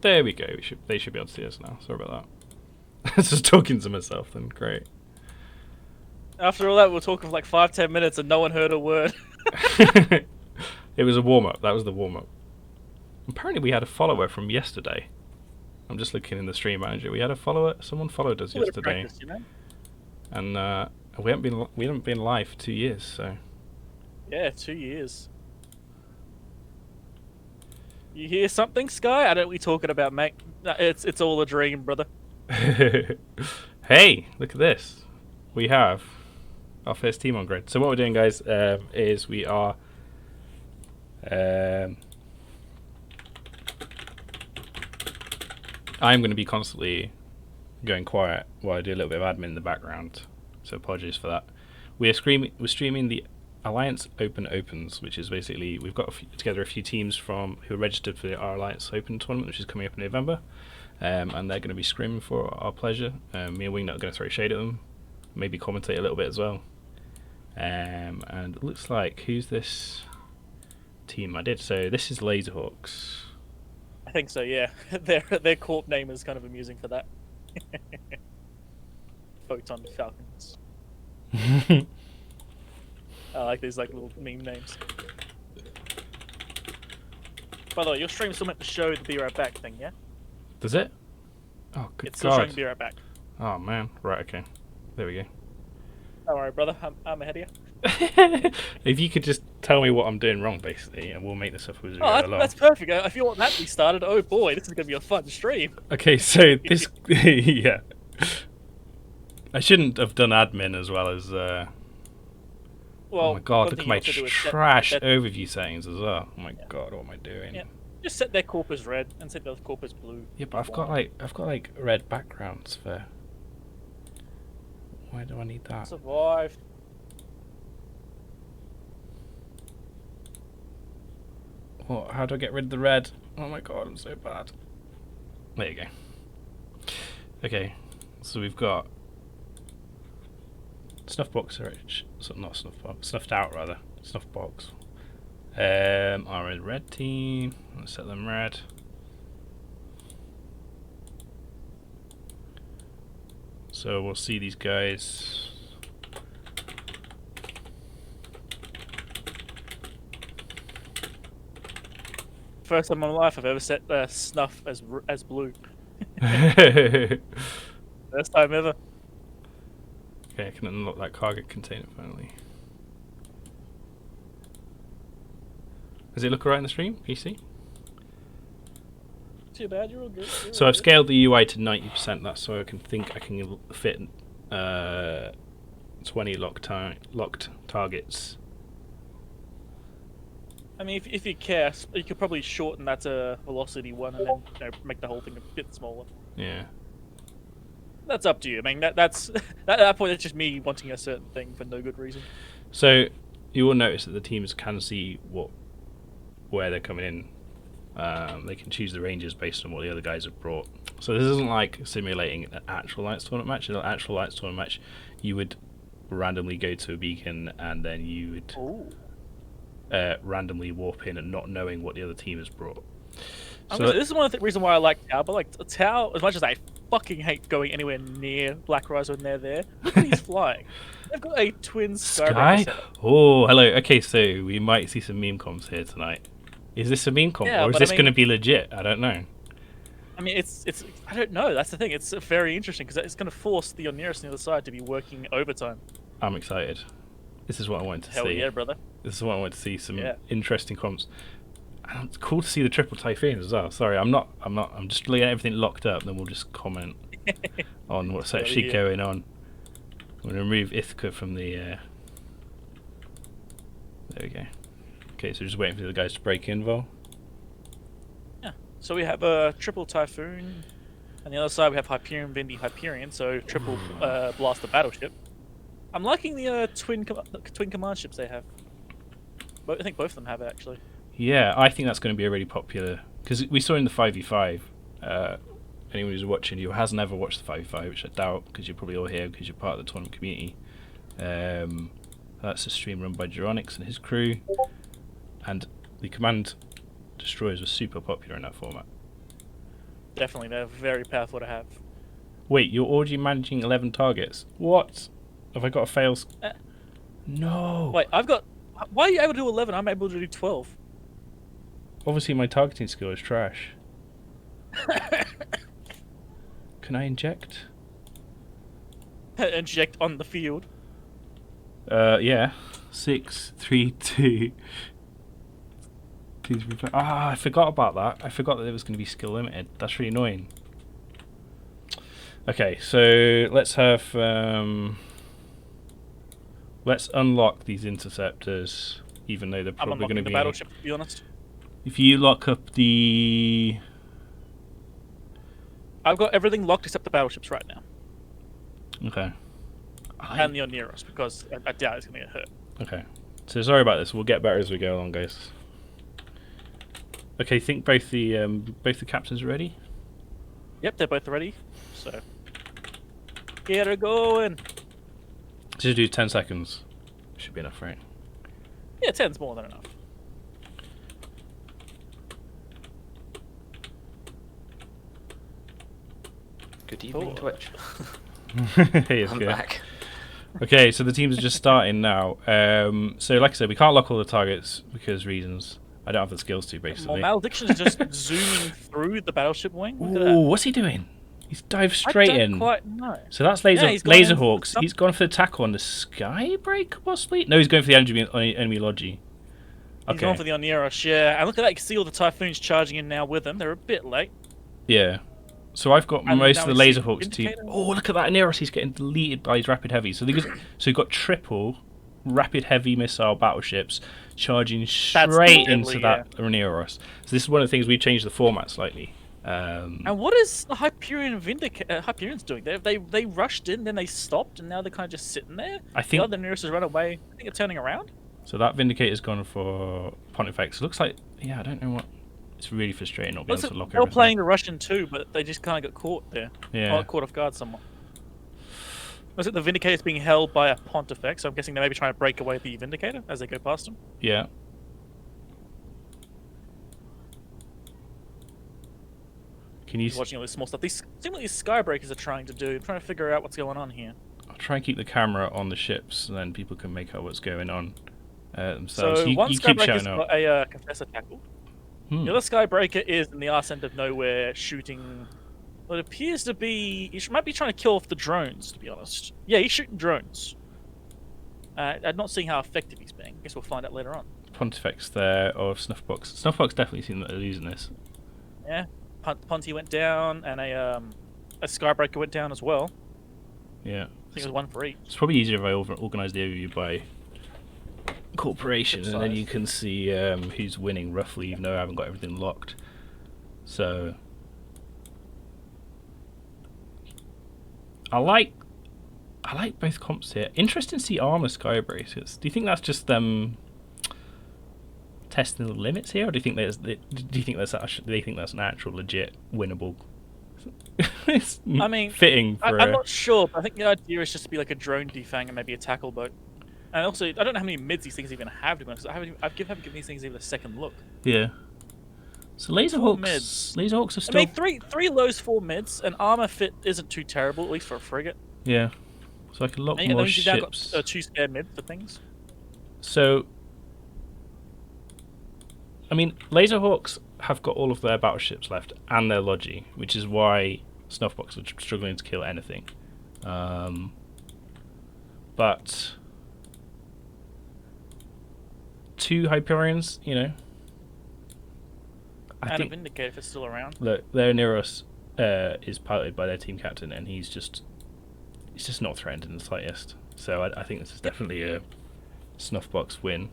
There we go. They should be able to see us now. Sorry about that. I was just talking to myself then. Great. After all that, we were talking for like 5-10 minutes and no one heard a word. It was a warm-up. That was the warm-up. Apparently we had a follower from yesterday. I'm just looking in the stream manager. We had a follower. Someone followed us yesterday. Practice, you know? And we haven't been live for 2 years, so... Yeah, 2 years. You hear something, Sky? I don't we talking about, mate. It's all a dream, brother. Hey, look at this. We have our first team on grid. So what we're doing, guys, is we are... I'm going to be constantly going quiet while I do a little bit of admin in the background. So apologies for that. We're streaming the Alliance Open Opens, which is basically we've got together a few teams from who are registered for our Alliance Open tournament, which is coming up in November, and they're going to be screaming for our pleasure. Me and Wingnut are going to throw shade at them, maybe commentate a little bit as well. And it looks like who's this team I did? So this is Laserhawks. I think so, yeah. Their corp name is kind of amusing for that. Photon Falcons. I like these like little meme names. By the way, your stream still meant to show the Be Right Back thing, yeah? Does it? Oh, good It's still God. showing Be Right Back. Oh man, right, okay. There we go. Don't worry, brother. I'm ahead of you. If you could just tell me what I'm doing wrong, basically, and we'll make this up as we go along. That's perfect. If you want that to be started, oh boy, this is going to be a fun stream. Okay, so this... yeah. I shouldn't have done admin as well as... Well, oh my god, look at my trash set overview settings as well. Oh my god, what am I doing? Yeah. Just set their corp as red and set the corp as blue. Yeah, but I've got like red backgrounds for... Why do I need that? Survive. What? How do I get rid of the red? Oh my god, I'm so bad. There you go. Okay, so we've got snuff box, so not snuff box, snuffed out rather, snuff box. Our red team. Let's set them red. So we'll see these guys. First time in my life I've ever set snuff as blue. First time ever. Okay, I can unlock that cargo container finally. Does it look alright in the stream? Can you see? Too bad, you're all good. So I've scaled the UI to 90%. That's so I can fit 20 locked targets. I mean, if you care, you could probably shorten that to velocity 1 and then make the whole thing a bit smaller. Yeah. That's up to you. I mean, that's at that point, it's just me wanting a certain thing for no good reason. So you will notice that the teams can see where they're coming in. They can choose the ranges based on what the other guys have brought. So this isn't like simulating an actual Lights tournament match. In an actual Lights tournament match, you would randomly go to a beacon and then you would randomly warp in and not knowing what the other team has brought. So this is one of the reasons why I like Tau. But like Tau, as much as I fucking hate going anywhere near Black Rise when they're there, look at he's flying. They've got a twin Sky? Oh, hello. Okay, so we might see some meme comps here tonight. Is this a meme comp, or is this going to be legit? I don't know. I mean, it's I don't know. That's the thing. It's very interesting because it's going to force the Oneirus on the other side to be working overtime. I'm excited. This is what I wanted to see. Hell yeah, brother. This is what I wanted to see. Some interesting comps. And it's cool to see the triple typhoons as well. Sorry, I'm just getting everything locked up. Then we'll just comment on what's actually going on. I'm going to remove Ithaca from the. There we go. Okay, so just waiting for the guys to break in, Vol. Yeah. So we have a triple typhoon, and the other side we have Hyperion, Vindy, Hyperion. So triple blaster battleship. I'm liking the twin command ships they have. But I think both of them have it actually. Yeah, I think that's going to be a really popular because we saw in the 5v5. Anyone who's watching who hasn't ever watched the 5v5, which I doubt because you're probably all here because you're part of the tournament community. That's a stream run by Geronix and his crew. And the command destroyers were super popular in that format. Definitely, they're very powerful to have. Wait, you're already managing 11 targets. What? Have I got a fail? Uh, No. Wait, I've got. Why are you able to do 11? I'm able to do 12. Obviously, my targeting skill is trash. Can I inject? Inject on the field. Yeah. 6, 3, 2. Please replay. Ah, I forgot about that. I forgot that it was going to be skill limited. That's really annoying. Okay, so let's have. Let's unlock these interceptors, even though they're I'm probably going unlocking to the be. battleship, to be honest. If you lock up the. I've got everything locked except the battleships right now. Okay. And the Oneros, because I doubt it's going to get hurt. Okay. So sorry about this. We'll get better as we go along, guys. Okay, think both the captains are ready. Yep, they're both ready. So get her going. Just do 10 seconds. Should be enough, right? Yeah, 10's more than enough. Good evening, Cool. Twitch. Hey, it's I'm good. back. Okay, so the teams are just starting now. So like I said, we can't lock all the targets because reasons. I don't have the skills to, Well, basically. Malediction is just zooming through the battleship wing. Look at Ooh, that. what's he doing? He's dived straight I don't in. quite know. So that's Yeah, he's gone in for Laserhawks. some- He's gone for the tackle on the Skybreaker, possibly? No, he's going for the enemy logi. He's Okay. going for the Oneros, yeah. And look at that, you can see all the Typhoons charging in now with him. They're a bit late. Yeah. So I've got And most now of the we see Laserhawks team. Vindicator. Oh, look at that Oneros. He's getting deleted by his rapid heavy. So you've got triple rapid heavy missile battleships charging straight deadly, into that Oneros. So this is one of the things we've changed the format slightly. And what is the Hyperions doing? They rushed in, then they stopped, and now they're kind of just sitting there. I think The other Oneros has run away. I think they're turning around. so. That Vindicator's gone for Pontifex. Looks like I don't know what. It's really frustrating not being Looks able to like lock they were everything. playing the Russian too, but they just kind of got caught there. Yeah. Caught off guard somewhat. Looks like the Vindicator's being held by a Pontifex, so I'm guessing they may be trying to break away the Vindicator as they go past him. Yeah. Can you? He's watching all this small stuff. These seem like these Skybreakers are trying to do. Trying to figure out what's going on here. I'll try and keep the camera on the ships, and then people can make out what's going on themselves. So You one keep Skybreaker's shouting out. got a Confessor tackle. Hmm. The other Skybreaker is in the arse end of nowhere shooting what appears to be... He might be trying to kill off the drones, to be honest. Yeah, he's shooting drones. I'm not seeing how effective he's being. Guess we'll find out later on. Pontifex there, or Snuffbox. Snuffbox definitely seen that they're using this. Yeah, Ponty went down, and a Skybreaker went down as well. Yeah. I think it was one for each. It's probably easier if I organise the overview by corporation, Ship and then size. you can see who's winning roughly, even though I haven't got everything locked. So I like both comps here. Interesting to see armor Skybreakers. Do you think that's just them testing the limits here, or do you think that's actually, do they think that's an actual legit winnable? It's I mean, fitting for I'm not sure, but I think the idea is just to be like a drone defang and maybe a tackle boat. And also, I don't know how many mids these things even have, to be honest. I haven't given these things even a second look. Yeah. So mids. Laserhawks are still. I mean, three lows, 4 mids, and armor fit isn't too terrible, at least for a frigate. Yeah. So I can lock And you more you've now got ships. 2 spare mid for things. So, I mean, Laserhawks have got all of their battleships left and their logi, which is why Snuffbox are struggling to kill anything. But 2 Hyperions, I And a think. Vindicator if it's still around. Look, Leoniros is piloted by their team captain, and he's just not threatened in the slightest. So I think this is definitely a Snuffbox win.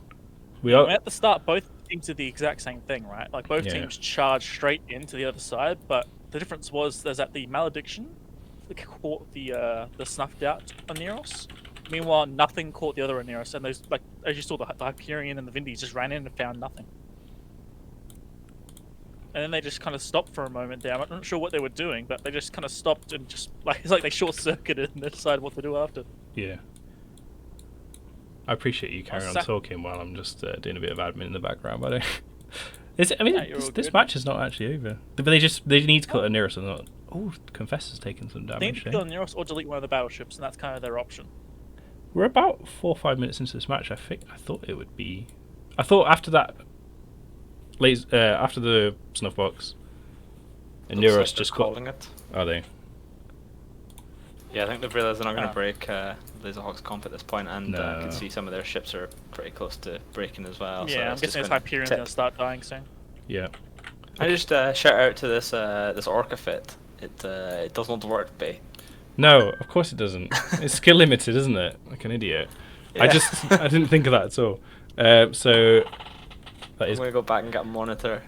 We I are. mean, at the start, both teams did the exact same thing, right? Like, both Yeah. teams charged straight into the other side, but the difference was there's that the Malediction caught the snuffed out Oneros. Meanwhile, nothing caught the other Oneros, and those, like, as you saw, the Hyperion and the Vindy just ran in and found nothing. And then they just kind of stopped for a moment there. I'm not sure what they were doing, but they just kind of stopped and just, like, it's like they short-circuited and they decided what to do after. Yeah. I appreciate you carrying on Sac- talking while I'm just doing a bit of admin in the background, but I mean, Yeah, you're all this good. match is not actually over. But they need to kill a Neros. Not. Oh, Confessor's taken some They need damage. to kill Neros or delete one of the battleships, and that's kind of their option. We're about 4 or 5 minutes into this match. I thought it would be. I thought after that, after the snuff box, and Looks Neros like they're just calling it. Are they? Yeah, I think they've realised they're not going to Ah. break Laserhawk's comp at this point, and I No. can see some of their ships are pretty close to breaking as well. so Yeah, I'm it's just guessing this gonna Hyperion's tip. gonna start dying soon. Yeah. I just shout out to this Orca fit. It does not work, Bay. No, of course it doesn't. It's skill limited, isn't it? Like an idiot. I didn't think of that at all. So that I'm is. gonna go back and get a monitor.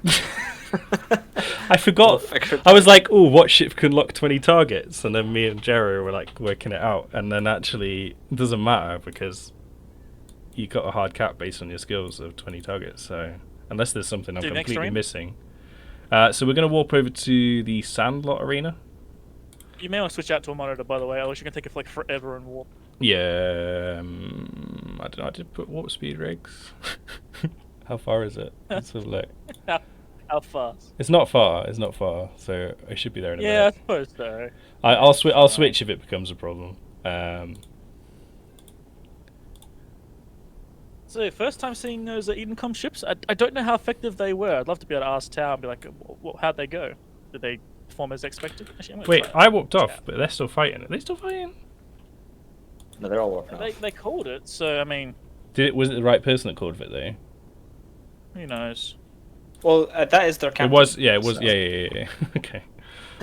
I forgot. We'll figure it I was out. like, "Oh, what ship can lock 20 targets?" And then me and Jerry were like working it out, and then actually it doesn't matter because you got a hard cap based on your skills of 20 targets. So unless there's something I'm Do next completely stream? missing. So we're gonna warp over to the Sandlot Arena. You may want to switch out to a monitor, by the way, otherwise you're gonna take it for like forever and warp. Yeah, I don't know. I did put warp speed rigs. How far is it? Let's have a look. How fast? It's not far. It's not far. So I should be there in a Yeah, I minute. suppose so. I'll switch if it becomes a problem. So first time seeing those Edencom ships, I don't know how effective they were. I'd love to be able to ask Tao and be like, how'd they go? Did they perform as expected? Actually, I'm gonna Wait, try it. I walked off, Yeah. but they're still fighting. Are they still fighting? No, they're all working They, off. they called it, so I mean, Was it the right person that called it though? who knows? Well, that is their captain. It was. Yeah, it was. so- Yeah. Okay.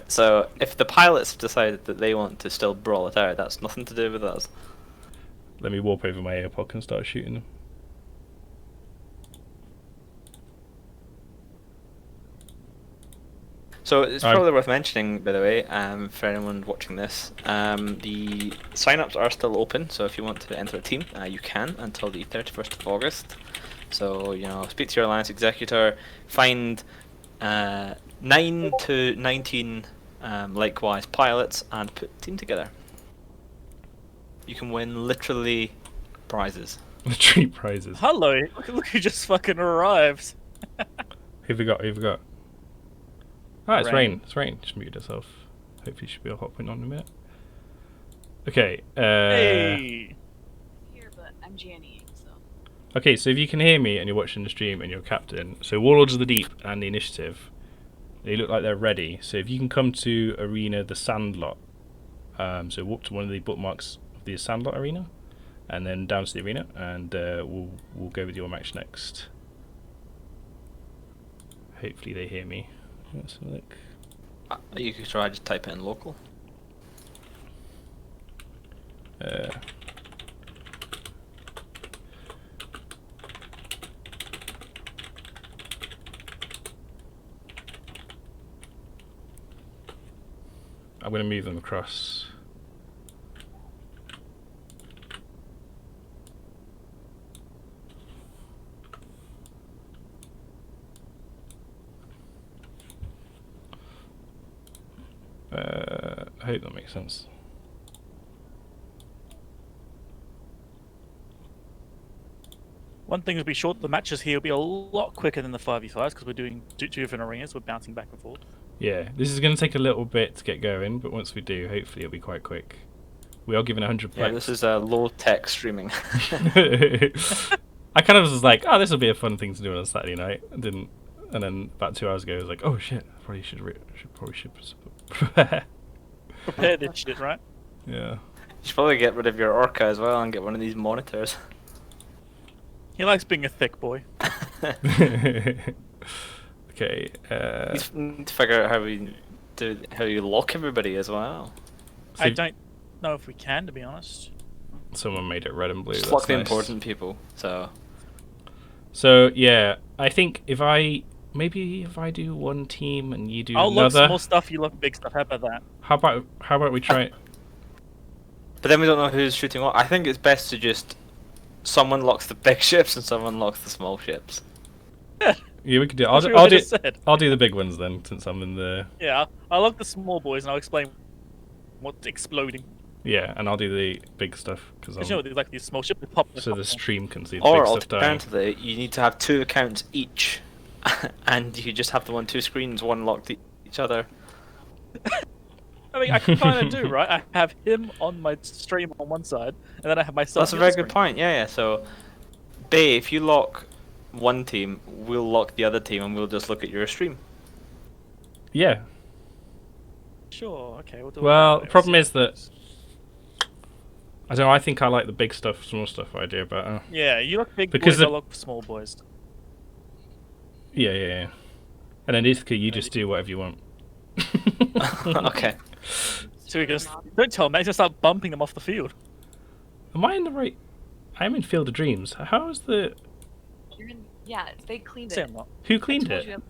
So if the pilots decided that they want to still brawl it out, that's nothing to do with us. Let me warp over my AirPod and start shooting them. So it's I'm- probably worth mentioning, by the way, for anyone watching this, the sign-ups are still open. So if you want to enter a team, you can until the 31st of August. So speak to your alliance executor, find 9 to 19 likewise pilots, and put a team together. You can win literally prizes. The treat prizes. Hello, look who just fucking arrived. Who've we got? Who've we got? Ah, it's Rain. Rain. It's Rain. Just mute yourself. Hopefully, you should be hopping on in a minute. Okay. Hey. Here, but I'm Janny, so. Okay, so if you can hear me and you're watching the stream and you're captain, so Warlords of the Deep and the Initiative, they look like they're ready. So if you can come to Arena the Sandlot, so walk to one of the bookmarks of the Sandlot Arena, and then down to the arena, and we'll go with your match next. Hopefully they hear me. Let's have a look. You could try just type it in local. I'm going to move them across. I hope that makes sense. One thing would be short. The matches here will be a lot quicker than the 5v5s because we're doing two different arenas. We're bouncing back and forth. Yeah, this is going to take a little bit to get going, but once we do, hopefully it'll be quite quick. We are given 100 Yeah, plex. this is low-tech streaming. I kind of was like, oh, this will be a fun thing to do on a Saturday night. I didn't, and then about 2 hours ago, I was like, oh shit, I probably should prepare. Prepare this shit, right? Yeah. You should probably get rid of your Orca as well and get one of these monitors. He likes being a thick boy. Okay. You need to figure out how you lock everybody as well. So I don't know if we can, to be honest. someone made it red and blue. Just That's lock the nice. important people. So yeah, I think if I do one team and you do I'll look another. small stuff, you look big stuff. How about that? How about we try? But then we don't know who's shooting what. I think it's best to just someone locks the big ships and someone locks the small ships. Yeah, we could do. That's I'll what I do. just said. I'll do the big ones then, since I'm in the. Yeah, I'll look the small boys and I'll explain what's exploding. Yeah, and I'll do the big stuff because Because you know, there's like these small ships that pop. so the stream can see the Or big stuff dying. alternatively, you need to have 2 accounts each, and you just have them on two screens, one locked each other. I mean, I kind of do, right? I have him on my stream on one side, and then I have myself. That's a on the very other good screen. point. Yeah, yeah. So, Bay, if you lock one team, we'll lock the other team, and we'll just look at your stream. Yeah. Sure. Okay. We'll do it Well, that the way. problem is that I don't know. I think I like the big stuff, small stuff idea better. Yeah, you look big Because boys. the- I look small boys. Yeah. And then Ithaca, you just do whatever you want. Okay. So we just don't tell me. Just start bumping them off the field. Am I in the right? I'm in Field of Dreams. How is the? You're in, yeah, they cleaned Say it. I'm not. Who I cleaned told it? you.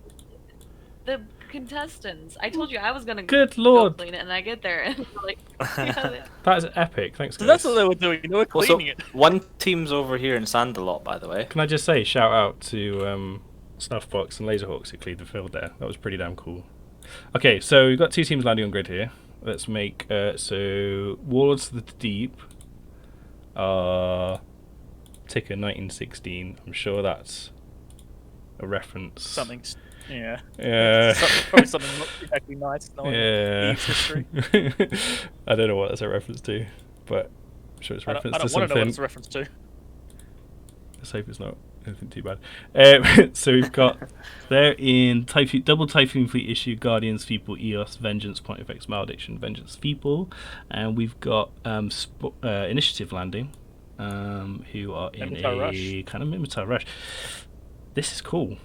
The contestants. I told you I was gonna Good go lord, clean it, and I get there and they're like, yeah, that is epic. Thanks, So guys. that's what they were doing. They were Also, cleaning it. one team's over here in Sandalot, by the way. Can I just say, shout out to Snuffbox and Laserhawks who cleaned the field there. That was pretty damn cool. Okay, so we've got two teams landing on grid here. Let's make so Warlords of the Deep. Ticker 1916. I'm sure that's a reference. Something. Yeah. Yeah. Probably something not exactly nice. No, Yeah. Eve's history. I don't know what that's a reference to, but I'm sure it's a I reference don't to want to know what something. it's a reference to. Let's hope it's not anything too bad. So we've got there in Typhoon, double Typhoon Fleet issue, Guardians, Feeple, Eos, Vengeance, Point of X, Malediction, Vengeance, Feeple, and we've got Initiative landing, who are in Mimitar a Rush. kind of Mimitar Rush. This is cool.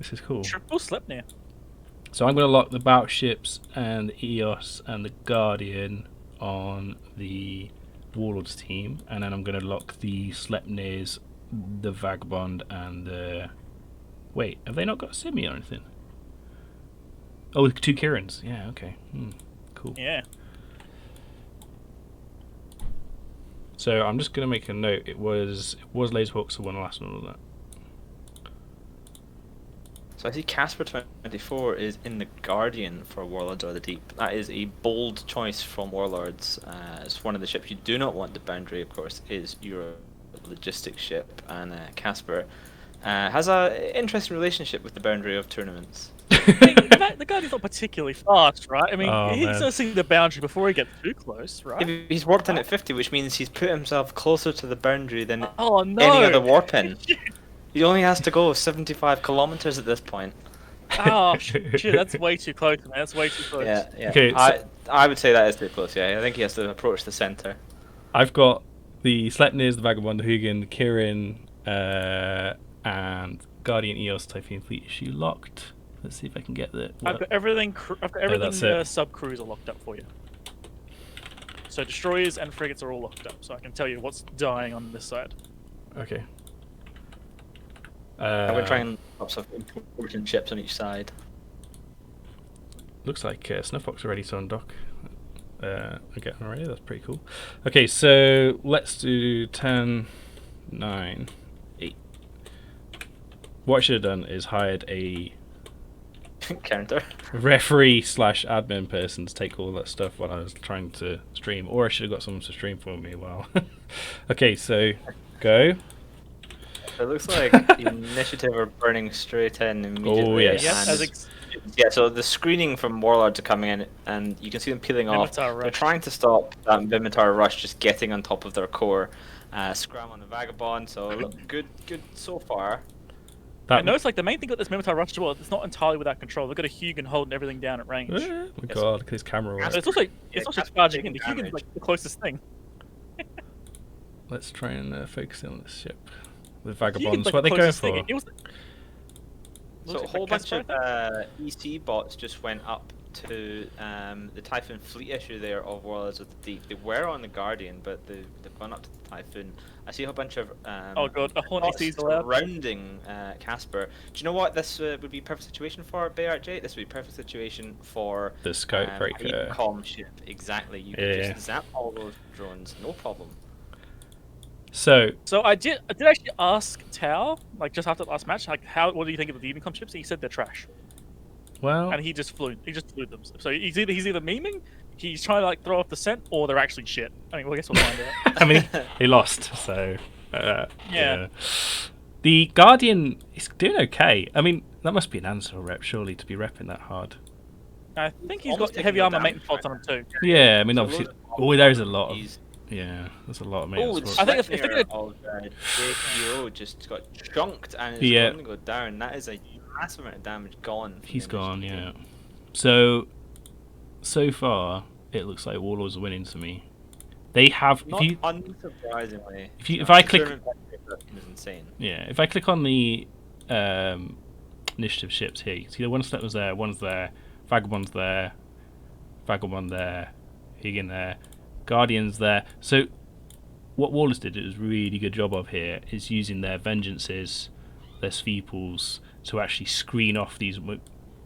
Triple Sleipnir. So I'm going to lock the Battleships and the Eos and the Guardian on the Warlords team, and then I'm going to lock the Sleipnirs, the Vagabond, and the... Wait, have they not got a Simi or anything? Oh, two Kirans. Yeah, okay. Cool. Yeah. So I'm just going to make a note. It was Laserhawks who won the last one, wasn't it? So I see Casper 24 is in the Guardian for Warlords of the Deep. That is a bold choice from Warlords. It's one of the ships you do not want. The Boundary, of course, is your logistics ship, and Casper has a interesting relationship with the Boundary of tournaments. The Guardian's not particularly fast, right? I mean, Oh, he's man. gonna see the boundary before he gets too close, right? He's warped in at 50, which means he's put himself closer to the Boundary than Oh no! any other warp in. He only has to go 75 kilometers at this point. Oh shit! That's way too close, man. That's way too close. Yeah. Okay, I would say that is too close. Yeah, I think he has to approach the center. I've got the Sleipnirs, the Vagabond, the Hugin, the Kirin, and Guardian, Eos, Typhoon Fleet issue locked. Let's see if I can get the... I've got everything. I've got everything. that's it. Sub crews are locked up for you. So destroyers and frigates are all locked up, so I can tell you what's dying on this side. Okay. I'm going to try and lots of important ships on each side. Looks like Snuffbox are ready to undock. Okay, already. That's pretty cool. Okay, so let's do 10, 9, 8. What I should have done is hired a Counter. referee / admin person to take all that stuff while I was trying to stream, or I should have got someone to stream for me while. Okay, so go. It looks like the initiative are burning straight in immediately. yes. Yes, and yeah, so the screening from Warlords are coming in, and you can see them peeling off. Mimitar They're Rush. trying to stop that Mimitar Rush just getting on top of their core. Scram on the Vagabond, so look good so far. I That noticed like the main thing with this Mimitar Rush as well, it's not entirely without control. They've got a Hugin holding everything down at range. Oh my god, look at his camera work. So it's also Casper charging taking in. The Hugin's damage. like the closest thing. Let's try and focus in on this ship. With Hugin's Vagabonds, like what the are they going closest for? thing. It was, So was a it whole bunch Casper, of I think? EC bots just went up to the Typhoon fleet issue there of Warlords of the Deep. They were on the Guardian, but they've gone up to the Typhoon. I see a whole bunch of Oh god, a Hornet bots sees allowed. surrounding Casper. Do you know what this would be a perfect situation for, Bayard J? This would be a perfect situation for The scope a breaker. com ship. Exactly. You Yeah. could just zap all those drones, no problem. So, So I did actually ask Tao, like just after the last match, like what do you think of the Unicom chips? And he said they're trash. well, And he just flew them. So he's either memeing, he's trying to like throw off the scent, or they're actually shit. I mean, well, I guess we'll find out. I mean, he lost, so Yeah. The Guardian is doing okay. I mean, That must be an Ansel rep, surely, to be repping that hard. I think he's Almost got taking heavy no armor damage maintenance spots right on him too. Yeah, I mean, So obviously. loads of Oh, there's a lot of. He's Yeah, there's a lot of Oh, maintenance. the I think if they're Sleipnir gonna- of JPO just got chunked and it's Yeah. going to go down. That is a massive amount of damage gone. from He's the gone, initiative yeah. team. So far, it looks like Warlords are winning to me. They have. Not If you, unsurprisingly. if I the click- tournament is insane. yeah, if I click on the initiative ships here, you can see the one Sleipnir's there, one's there, Vagabond's there, Vagabond there, Higgin there, Guardian's there. So, what Warlords did a really good job of here is using their Vengeances, their Sveeples, to actually screen off these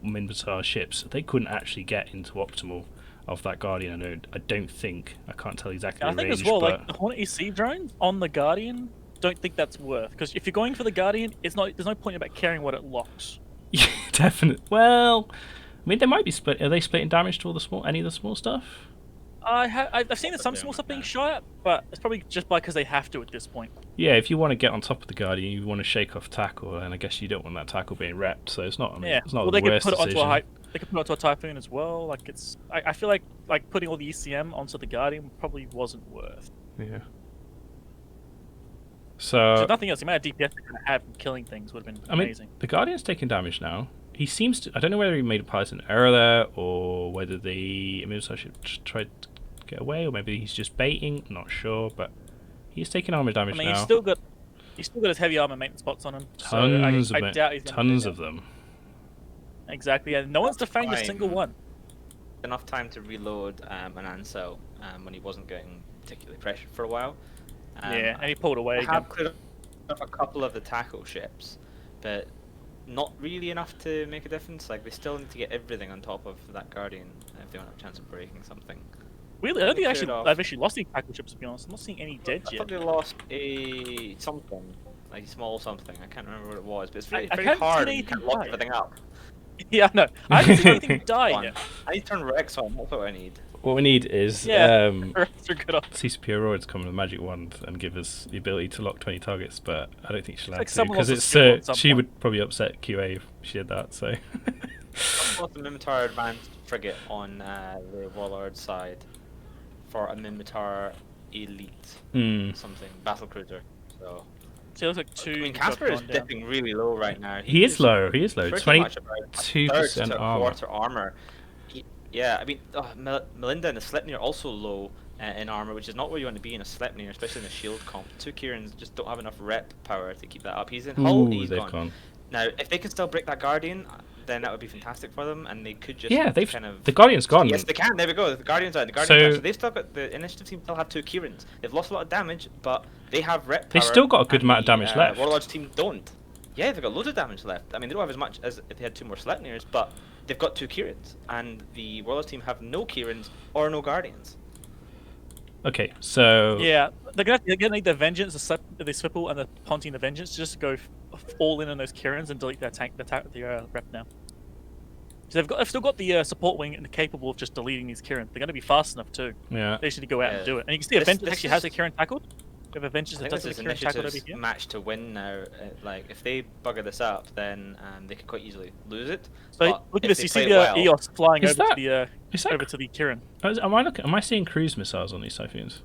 Minmatar ships. They couldn't actually get into optimal of that Guardian. I don't think. I can't tell exactly I the think range, as well, but like the Hornet EC drone on the Guardian, don't think that's worth. Because if you're going for the Guardian, it's not. There's no point about caring what it locks. yeah, definitely. Well, I mean, they might be split. Are they splitting damage to all the small, any of the small stuff? I've seen some small stuff being shot at, but it's probably just because they have to at this point. Yeah, if you want to get on top of the Guardian, you want to shake off tackle, and I guess you don't want that tackle being repped. So it's not. I mean, Yeah, it's not well, the they could worst put it onto decision. they could put it onto a Typhoon as well. Like it's, I feel like putting all the ECM onto the Guardian probably wasn't worth. Yeah. So So nothing else. The amount of DPS they could have from killing things would have been I mean, amazing. the Guardian's taking damage now. He seems to. I don't know whether he made a pilot error there, or whether the Immunosar ship tried to get away, or maybe he's just baiting. Not sure, but he's taking armor I damage mean, now. he's still got his heavy armor maintenance spots on him. Tons so I of it. doubt he's gonna Tons do of them. that. Exactly, and no one's defending a Fine. single one. Enough time to reload an Ansel when he wasn't getting particularly pressured for a while. Yeah, and he pulled away I again. have cleared up a couple of the tackle ships, but not really enough to make a difference. Like, they still need to get everything on top of that Guardian if they want to have a chance of breaking something. Really, I don't think cleared off. I've actually lost any tackle ships, to be honest. I'm not seeing any dead I yet. thought they lost a something, like a small something. I can't remember what it was, but it's very, I very haven't seen hard when you anything can't lock die. everything up. Yeah, no, I haven't seen anything die Fun. yet. I need to turn Rex on, that's what I need. What we need is Yeah, Reds are good on. CCP Aurora to come with a magic wand and give us the ability to lock 20 targets, but I don't think she'll have like to someone because else's it's skill at some she point. would probably upset QA if she did that. So I've got the Minmatar Advanced Frigate on the Warlord side for a Minmatar Elite something, battle cruiser. So So it looks like two. I mean, got Casper is gone down. dipping really low right now. he is low. He is low. Pretty much about a 22% third to a armor. quarter armor. Yeah, I mean, Melinda and the Sleipnir are also low in armor, which is not where you want to be in a Sleipnir, especially in a shield comp. Two Kierans just don't have enough rep power to keep that up. He's in hull, Ooh, he's they've gone. gone. Now, if they can still break that Guardian, then that would be fantastic for them, and they could just Yeah, they've kind of... the Guardian's gone. Yes, they can. There we go. The Guardians are. The Guardians So- are. So they've still got the initiative team. Still have two Kierans. They've lost a lot of damage, but they have rep power. They've still got a good and amount of the, damage left. Warlord's team don't. Yeah, they've got loads of damage left. I mean, they don't have as much as if they had two more Sleipnirs, but they've got two Kierans, and the Warlord's team have no Kierans or no Guardians. Okay, so Yeah, they're gonna need the Vengeance, the Swipple, and the Pontine the Vengeance to just go all in on those Kierans and delete their rep now. So they've still got the support wing and capable of just deleting these Kierans. They're gonna be fast enough too. yeah, They just need to go out and Yeah. do it. And you can see a This- Vengeance this actually has a is- Kieran tackled. We have a Vengeance I that think does this have is a Kieran tackled over initiative's here. match to win now. Like, if they bugger this up, then they could quite easily lose it. So But look at if this. they You see play the well- EOS flying Is over that- to the is that over to the Kieran. am I seeing cruise missiles on these Typhoons?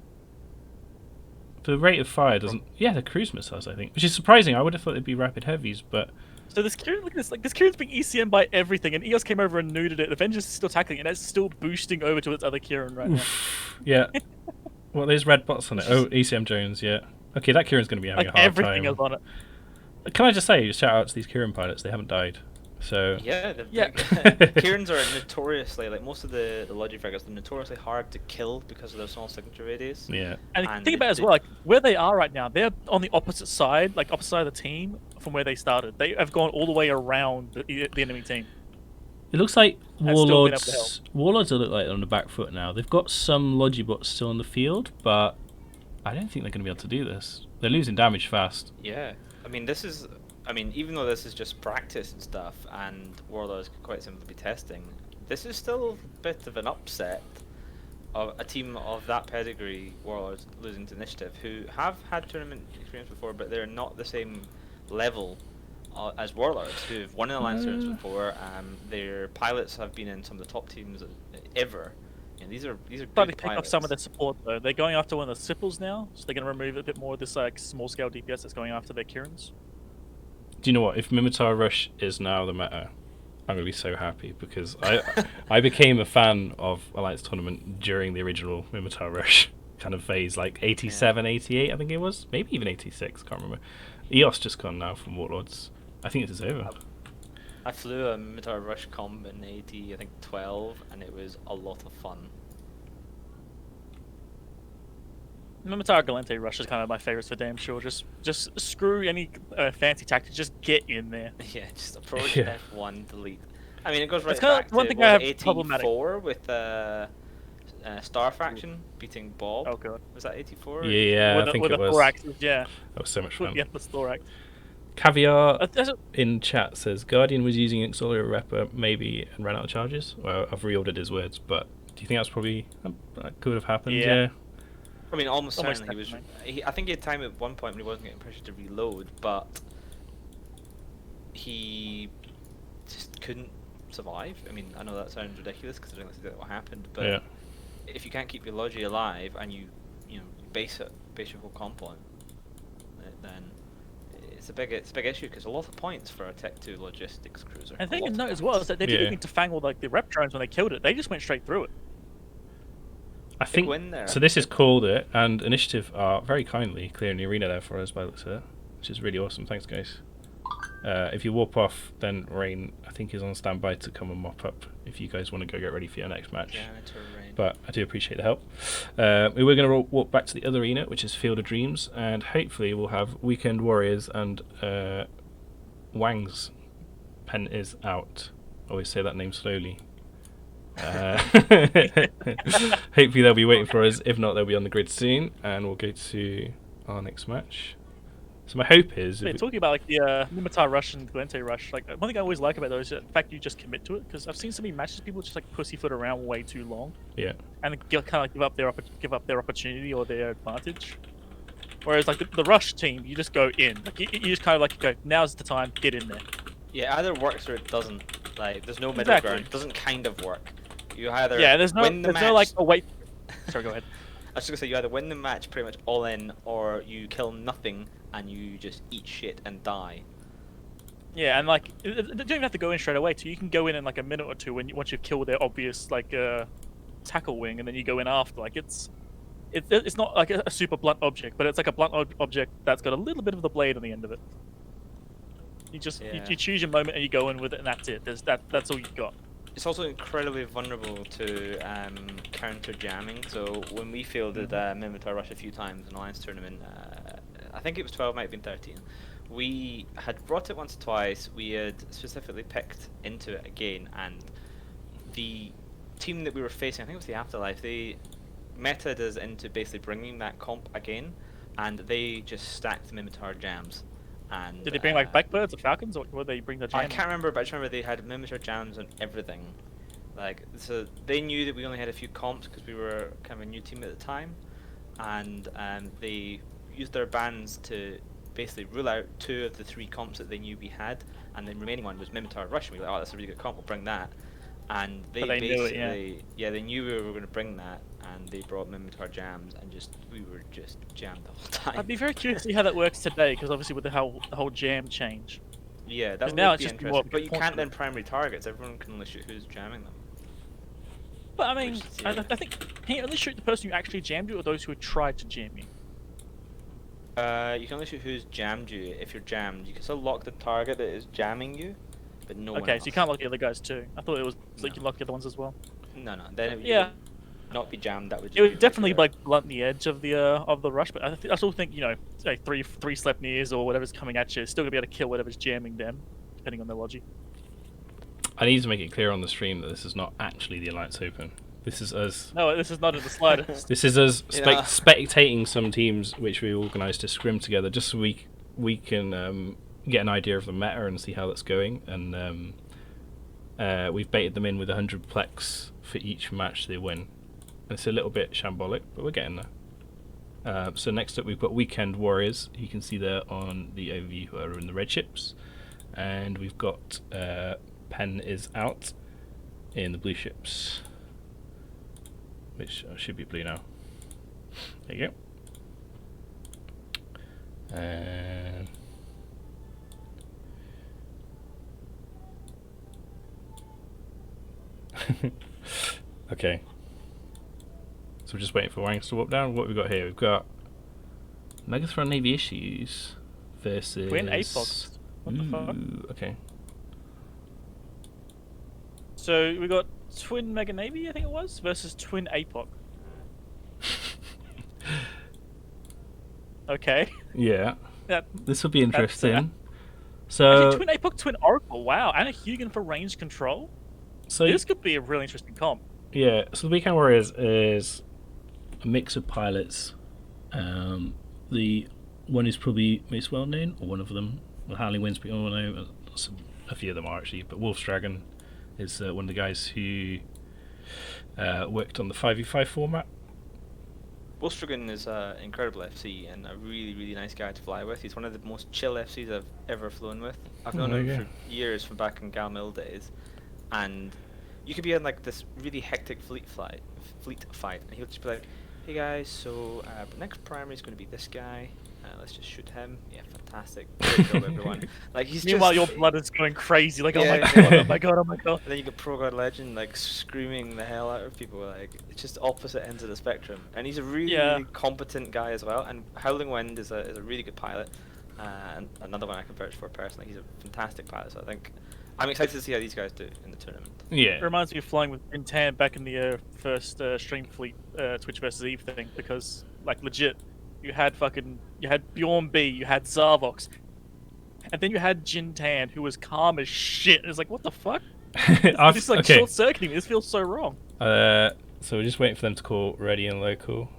The rate of fire doesn't. Yeah, they're cruise missiles, I think, which is surprising. I would have thought they'd be rapid heavies, but So this Kieran, look at this. Like this Kieran's being ECM by everything, and EOS came over and neutered it. The Vengeance is still tackling, it, and it's still boosting over to its other Kieran right now. yeah. Well, there's red bots on it. Oh, ECM Jones, yeah. Okay, that Kieran's going to be having Like a hard everything time. is on it. Can I just say, shout out to these Kieran pilots? They haven't died. So Yeah, Yeah. Kierans are notoriously, like most of the Logifrigates, they're notoriously hard to kill because of their small signature radius. yeah, And, And think about it as they- well, like where they are right now, they're on the opposite side, like opposite side of the team from where they started. They have gone all the way around the enemy team. it looks like still been able to Warlords. Warlords look like they're on the back foot now. They've got some Logibots still in the field, but I don't think they're going to be able to do this. They're losing damage fast. Yeah, I mean, this is, I mean, even though this is just practice and stuff, and Warlords could quite simply be testing, this is still a bit of an upset of a team of that pedigree, Warlords, losing to Initiative, who have had tournament experience before, but they're not the same level as Warlords, who've won in Alliance tournaments before. Their pilots have been in some of the top teams ever. And these are Starting good to pick pilots. off some of their support though. They're going after one of the Sipples now, so they're going to remove a bit more of this like small scale DPS that's going after their Kirans. Do you know what? If Mimitar Rush is now the meta, I'm gonna be so happy because I became a fan of Alliance Tournament during the original Mimitar Rush kind of phase, like 87, 88, I think it was, maybe even 86. Can't remember. EOS just gone now from Warlords. I think it is over. I flew a Mimitar Rush comp in 80, I think 12, and it was a lot of fun. Mimitar Galente Rush is kind of my favorites for damn sure. Just screw any fancy tactics. Just get in there. Yeah, just approach Yeah. F1, delete. I mean, it goes right It's kinda back one to thing I have 84 problematic. with Star Faction beating Bob. Oh god. Was that 84? Yeah, with I think with it the was. thoraxes, yeah. That was so much fun. Yeah, the thorax. Caviar That's in chat says Guardian was using Auxiliary Repper maybe and ran out of charges. Well, I've reordered his words, but do you think that's probably that could have happened? Yeah. I mean, almost Almost certainly he was. definitely. I think he had time at one point when he wasn't getting pressure to reload, but he just couldn't survive. I mean, I know that sounds ridiculous considering that's exactly what happened, but Yeah. if you can't keep your Logi alive and you base your whole comp on it, then it's a big issue because a lot of points for a Tech 2 logistics cruiser. I think a you lot note of as well is points. that they didn't Yeah. even defangle like the rep drones when they killed it. They just went straight through it. I think win there. so. This is called it, and Initiative are very kindly clearing the arena there for us by the looks of it, which is really awesome. Thanks, guys. If you warp off, then Rain I think is on standby to come and mop up if you guys want to go get ready for your next match. Janitor Rain. But I do appreciate the help. We're going to walk back to the other arena, which is Field of Dreams, and hopefully we'll have Weekend Warriors and Wang's pen is out. Always say that name slowly. Hopefully they'll be waiting for us. If not, they'll be on the grid soon, and we'll go to our next match. So my hope is, Yeah, talking about like the Mimitar Rush and Galente Rush, like one thing I always like about those is the fact you just commit to it. Because I've seen so many matches people just like pussyfoot around way too long, yeah, and kind of like give up their opportunity or their advantage. Whereas like the Rush team, you just go in. Like you just kind of like go, now's the time, get in there. Yeah, either works or it doesn't. Like, there's no middle Exactly. ground. It doesn't kind of work. You either Yeah, there's no win the match. like oh wait. Sorry, go ahead. I was just gonna say you either win the match pretty much all in, or you kill nothing and you just eat shit and die. Yeah, and like you don't even have to go in straight away. Too. You can go in like a minute or two once you've killed their obvious like tackle wing, and then you go in after. Like it's not like a super blunt object, but it's like a blunt object that's got a little bit of the blade on the end of it. You just you choose your moment and you go in with it, and that's it. That's all you've got. It's also incredibly vulnerable to counter jamming. So when we fielded Mimitar Rush a few times in Alliance tournament, I think it was 12, might have been 13. We had brought it once or twice. We had specifically picked into it again, and the team that we were facing, I think it was the Afterlife, they meted us into basically bringing that comp again, and they just stacked Mimitar jams. And Did they bring like Blackbirds or Falcons, or would they bring the jam? I can't remember, but I just remember they had Mimitar jams on everything. Like, so they knew that we only had a few comps because we were kind of a new team at the time, and they used their bans to basically rule out 2 of the 3 comps that they knew we had, and the remaining one was Mimitar Rush. And we were like, oh, that's a really good comp, we'll bring that. And they basically, they knew we were going to bring that, and they brought Mimitar jams, and we were just jammed the whole time. I'd be very curious to see how that works today, because obviously with the whole jam change. Yeah, that would now be it's just interesting. more But you can't point- then primary targets. Everyone can only shoot who's jamming them. But I mean, Which is, I yeah. think can you only shoot the person who actually jammed you, or those who had tried to jam you? You can only shoot who's jammed you if you're jammed. You can still lock the target that is jamming you, but no one Okay, else. so you can't lock the other guys too. I thought it was like you No. can lock the other ones as well. No, then it would Yeah. not be jammed. That would. It Just would be definitely regular. like blunt the edge of the rush, but I still think like three Sleipnirs or whatever's coming at you is still gonna be able to kill whatever's jamming them, depending on their logic. I need to make it clear on the stream that this is not actually the Alliance Open. This is us. No, this is not in the slightest. This is us Yeah. spectating some teams which we organised to scrim together, just so we can get an idea of the meta and see how that's going. And we've baited them in with 100 plex for each match they win. And it's a little bit shambolic, but we're getting there. So next up we've got Weekend Warriors. You can see there on the overview who are in the red ships. and we've got Pen is out in the blue ships, which should be blue now. There you go. And okay. So we're just waiting for Wangs to warp down. What have we got here? We've got Megathron Navy Issues versus... Twin APOCs. What the fuck? Okay. So we got Twin Mega Navy, I think it was, versus Twin APOC. Okay. Yeah. That, This will be interesting. actually, So, Twin APOC, Twin Oracle. Wow, and a Hugin for range control. so This could be a really interesting comp. yeah. So the Weekend Warriors is a mix of pilots. The one is probably most well known, or one of them. Well, Harley Wins, but all know. A few of them are actually, but Wolf's Dragon is one of the guys who worked on the 5v5 format. Wolfstragon is an incredible FC and a really, really nice guy to fly with. He's one of the most chill FCs I've ever flown with. I've known there him you for go. years from back in Galmil days, and you could be on like this really hectic fleet fight, and he'll just be like, "Hey guys, so the next primary is going to be this guy. Let's just shoot him. Yeah, fantastic. Great job, everyone." Like he's Meanwhile, just... your blood is going crazy. Like, Yeah, oh my yeah. god, oh my god, oh my god. And then you got Pro God Legend like screaming the hell out of people. Like it's just opposite ends of the spectrum. And he's a really, Yeah. really competent guy as well. And Howling Wind is a really good pilot. And another one I can vouch for personally. He's a fantastic pilot. So I think I'm excited to see how these guys do in the tournament. Yeah. It reminds me of flying with Intan back in the first Stream Fleet Twitch versus Eve thing, because like legit, you had Bjorn B, you had Zarvox, and then you had Jintan, who was calm as shit. And it's like, what the fuck? It's like okay. short circuiting. This feels so wrong. So we're just waiting for them to call ready and local.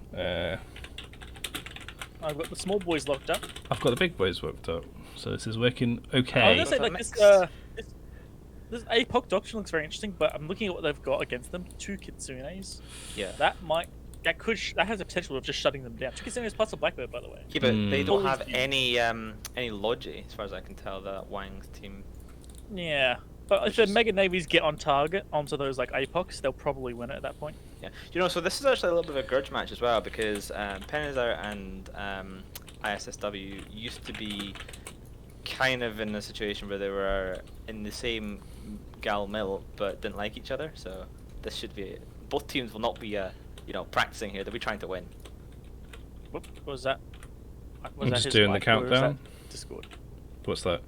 I've got the small boys locked up. I've got the big boys worked up, so this is working I okay. was gonna say, like, Mix. this APOC doctrine looks very interesting, but I'm looking at what they've got against them. 2 Kitsunes. Yeah. That has the potential of just shutting them down. 2 Kitsunes plus a Blackbird, by the way. Yeah, but they don't Holy have shit. any Logi, as far as I can tell, that Wang's team. Yeah. But if the Mega Navies get on target onto those like APOCs, they'll probably win it at that point. Yeah, you know, so this is actually a little bit of a grudge match as well, because Penizar and ISSW used to be kind of in a situation where they were in the same Gal Mill but didn't like each other. So this should be both teams will not be practicing here. They'll be trying to win. Whoop, what was that? Was I'm that just his doing the mic or was that countdown. Discord. What's that?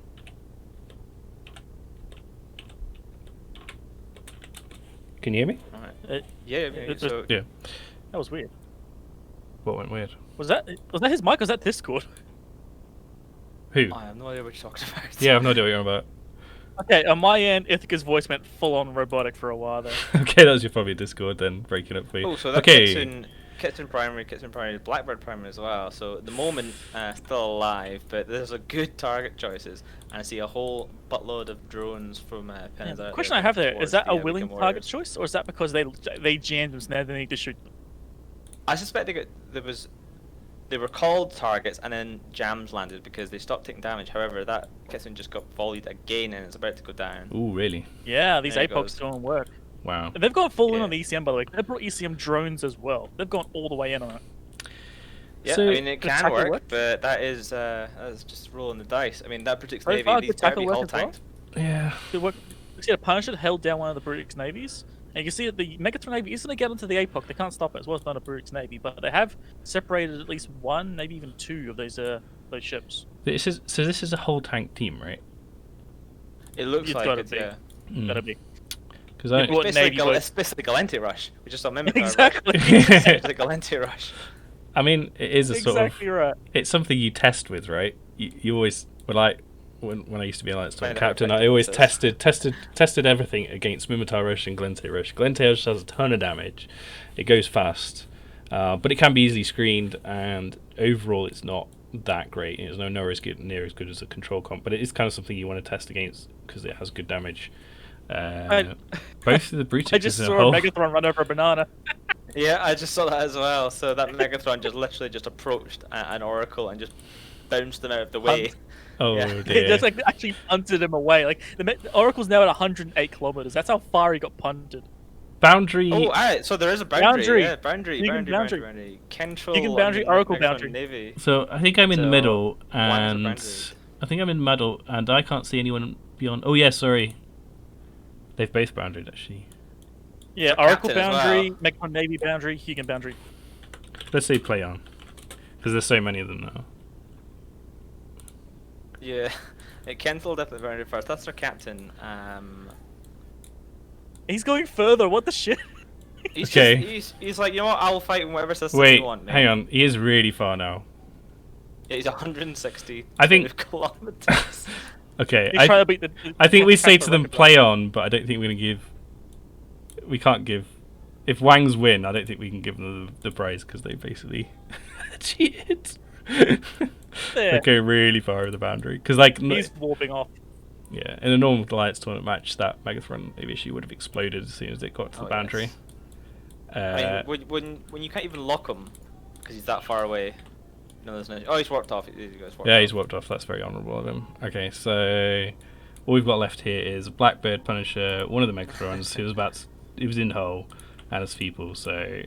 Can you hear me? All right. Yeah, Yeah. So Yeah. that was weird. What went weird? Was that his mic or was that Discord? Who? I have no idea what you're talking about. Yeah, I've no idea what you're on about. Okay, on my end, Ithaca's voice went full on robotic for a while there. Okay, that was your probably Discord then breaking up for you. Oh, so that okay. Kitsune Primary, Blackbird Primary as well. So at the moment, still alive, but there's a good target choices, and I see a whole buttload of drones from Penizar. The question I have there is that a willing target choice, or is that because they jammed them so now they need to shoot them? I suspect they were called targets and then jams landed because they stopped taking damage. However, that Kitsune just got volleyed again and it's about to go down. Ooh, really? Yeah, these There it APOCs goes. don't work. Wow. And they've gone full in Yeah. on the ECM, by the way. They brought ECM drones as well. They've gone all the way in on it. Yeah, So- I mean it Good can tackle work, work. but that's just rolling the dice. I mean that Brutix Very Navy, far, these good better tackle be work hull as well. tanked. Yeah. Good work. You see, the Punisher held down one of the Brutix navies, and you can see that the Megatron Navy isn't going to get into the APOC. They can't stop it as well as not a Brutix Navy, but they have separated at least one, maybe even 2 of those ships. So this is a whole tank team, right? It looks You've like gotta it, be. yeah. Better be. Because I People- What It's basically, Navy Gal- would- it's basically Galente Rush. We just saw Mimitar Exactly. Rush. It's like Galente Rush. I mean, it is a sort Exactly of right. it's something you test with, right? You always when I used to be Alliance Find Tournament out how captain, I effective always this is. tested everything against Mimitar Rush and Glente Rush. Glente Rush has a ton of damage. It goes fast, but it can be easily screened, and overall, it's not that great. It's nowhere as good, near as good as a control comp, but it is kind of something you want to test against because it has good damage. Both of the Brutix I just as a saw whole. a Megatron run over a banana. Yeah, I just saw that as well. So that Megatron just literally just approached an Oracle and just bounced them out of the way. Oh Yeah. It dear. just like actually punted him away. Like the Oracle's now at 108 kilometers. That's how far he got punted. Boundary. Oh, alright, so there is a boundary. Boundary. Yeah, boundary. Vegan Kentril, Vegan boundary, Oracle boundary. Navy. So I think I'm in the So, middle, Wang's a and boundary. I think I'm in the middle, and I can't see anyone beyond. Oh yeah, sorry. They've both boundaried actually. Yeah, For Oracle captain as boundary, well. Megatron Navy boundary, Hugan boundary. Let's say play on, because there's so many of them now. Yeah, Kentril definitely boundary first. That's their captain. He's going further. What the shit? He's Okay. he's like, you know what? I'll fight in whatever system Wait, you want. Mate. hang on. He is really far now. Yeah, he's 160. I think- kilometers. Okay, He's trying to beat the. I think we the say to them record. play on, but I don't think we're gonna give. We can't give. If Wangs win, I don't think we can give them the prize because they basically cheated. Yeah. They go really far over the boundary because, like, He's warping off. yeah, in a normal Alliance tournament match, that Megatron issue would have exploded as soon as it got to the Oh, boundary. I mean, when you can't even lock him because he's that far away. No, there's no. Oh, he's warped off. Yeah, he's warped off. That's very honourable of him. Okay, so all we've got left here is Blackbird, Punisher, one of the Megatrons who was he was in hull, and his people. So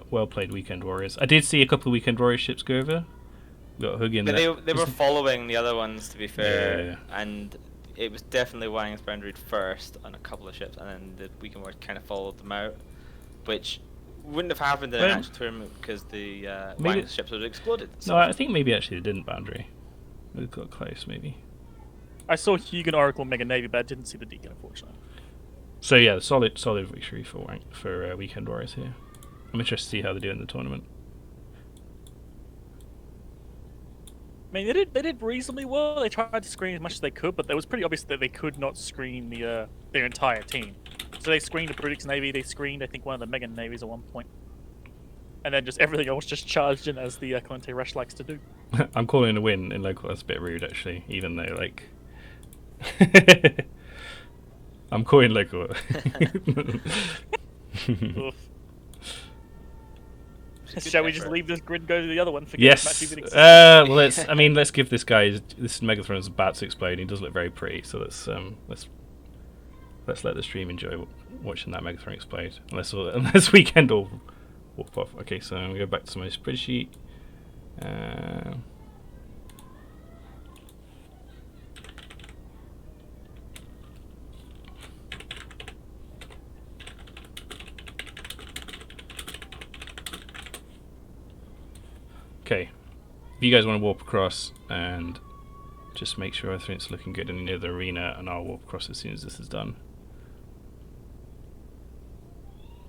well played, Weekend Warriors. I did see a couple of Weekend Warrior ships go over. We got Hug in But there. they were following the other ones, to be fair, Yeah. and it was definitely Wang's boundaried first on a couple of ships, and then the Weekend Warriors kind of followed them out, which wouldn't have happened in an Well, actual tournament because the maybe- Wang's ships would have exploded. No, I think maybe actually they didn't boundary. We got close, maybe. I saw Hugan, Oracle, Mega Navy, but I didn't see the Deacon, unfortunately. So yeah, solid victory for Weekend Warriors here. I'm interested to see how they do in the tournament. I mean, they did reasonably well. They tried to screen as much as they could, but it was pretty obvious that they could not screen their entire team. So they screened the Brutix Navy. They screened, I think, one of the Mega Navies at one point, and then just everything else just charged in as the Clemente Rush likes to do. I'm calling a win in local. That's a bit rude, actually. Even though, like, I'm calling local. Oof. It's a good Shall we just effort. leave this grid and go to the other one? Forget Yes. this match even exists? Well, let's give this guy. This Megatron is about to explode. He does look very pretty. So let's let the stream enjoy watching that Megatron explode. Unless Weekend all warp off. Okay, so I'm gonna go back to my spreadsheet. Okay, if you guys want to warp across and just make sure everything's looking good in the arena, and I'll warp across as soon as this is done.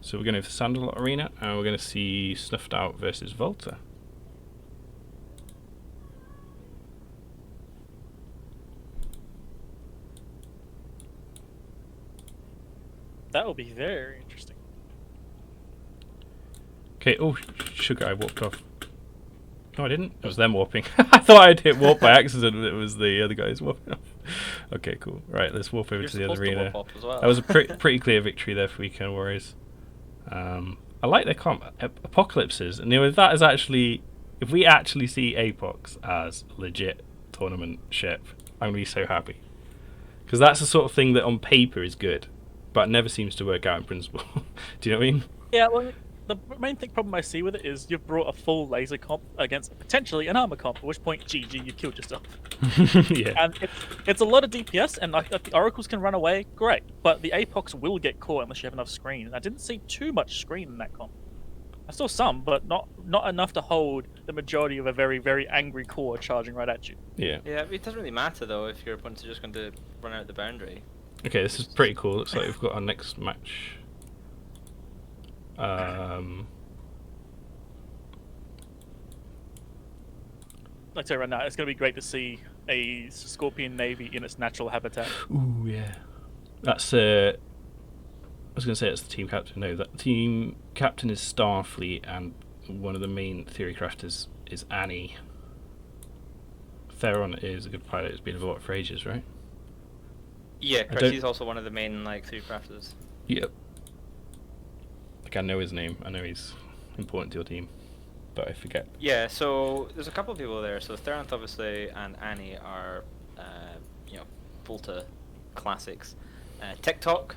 So we're going to the Sandalot Arena, and we're going to see Snuffed Out versus Volta. That will be very interesting. Okay, oh, Sugar, I warped off. No, I didn't. It was them warping. I thought I'd hit warp by accident, but it was the other guys warping off. Okay, cool. Right, let's warp over You're to the other supposed to arena. warp off as well. That was a pretty clear victory there for Weekend Warriors. I like their comp. Apocalypses. And if that is actually... If we actually see Apox as a legit tournament ship, I'm going to be so happy. Because that's the sort of thing that on paper is good, but never seems to work out in principle. Do you know what I mean? Yeah, well, the main problem I see with it is you've brought a full laser comp against potentially an armor comp, at which point, GG, you killed yourself. Yeah. And it's a lot of DPS, and like, if the Oracles can run away, great. But the Apox will get caught unless you have enough screen, and I didn't see too much screen in that comp. I saw some, but not enough to hold the majority of a very, very angry core charging right at you. Yeah. Yeah, it doesn't really matter though if your opponents are just going to run out the boundary. Okay, this is pretty cool. Looks like we've got our next match. Like I say right now, it's going to be great to see a Scorpion Navy in its natural habitat. Ooh, yeah. That's I was going to say it's the team captain. No, that team captain is Starfleet, and one of the main theory crafters is Annie. Theron is a good pilot. It's been aboard for ages, right? Yeah, don't- correct. He's also one of the main like three crafters. Yep. Like, I know his name. I know he's important to your team. but I forget. Yeah, so there's a couple of people there. So Theranth obviously and Annie are, you know, Volta classics. TikTok,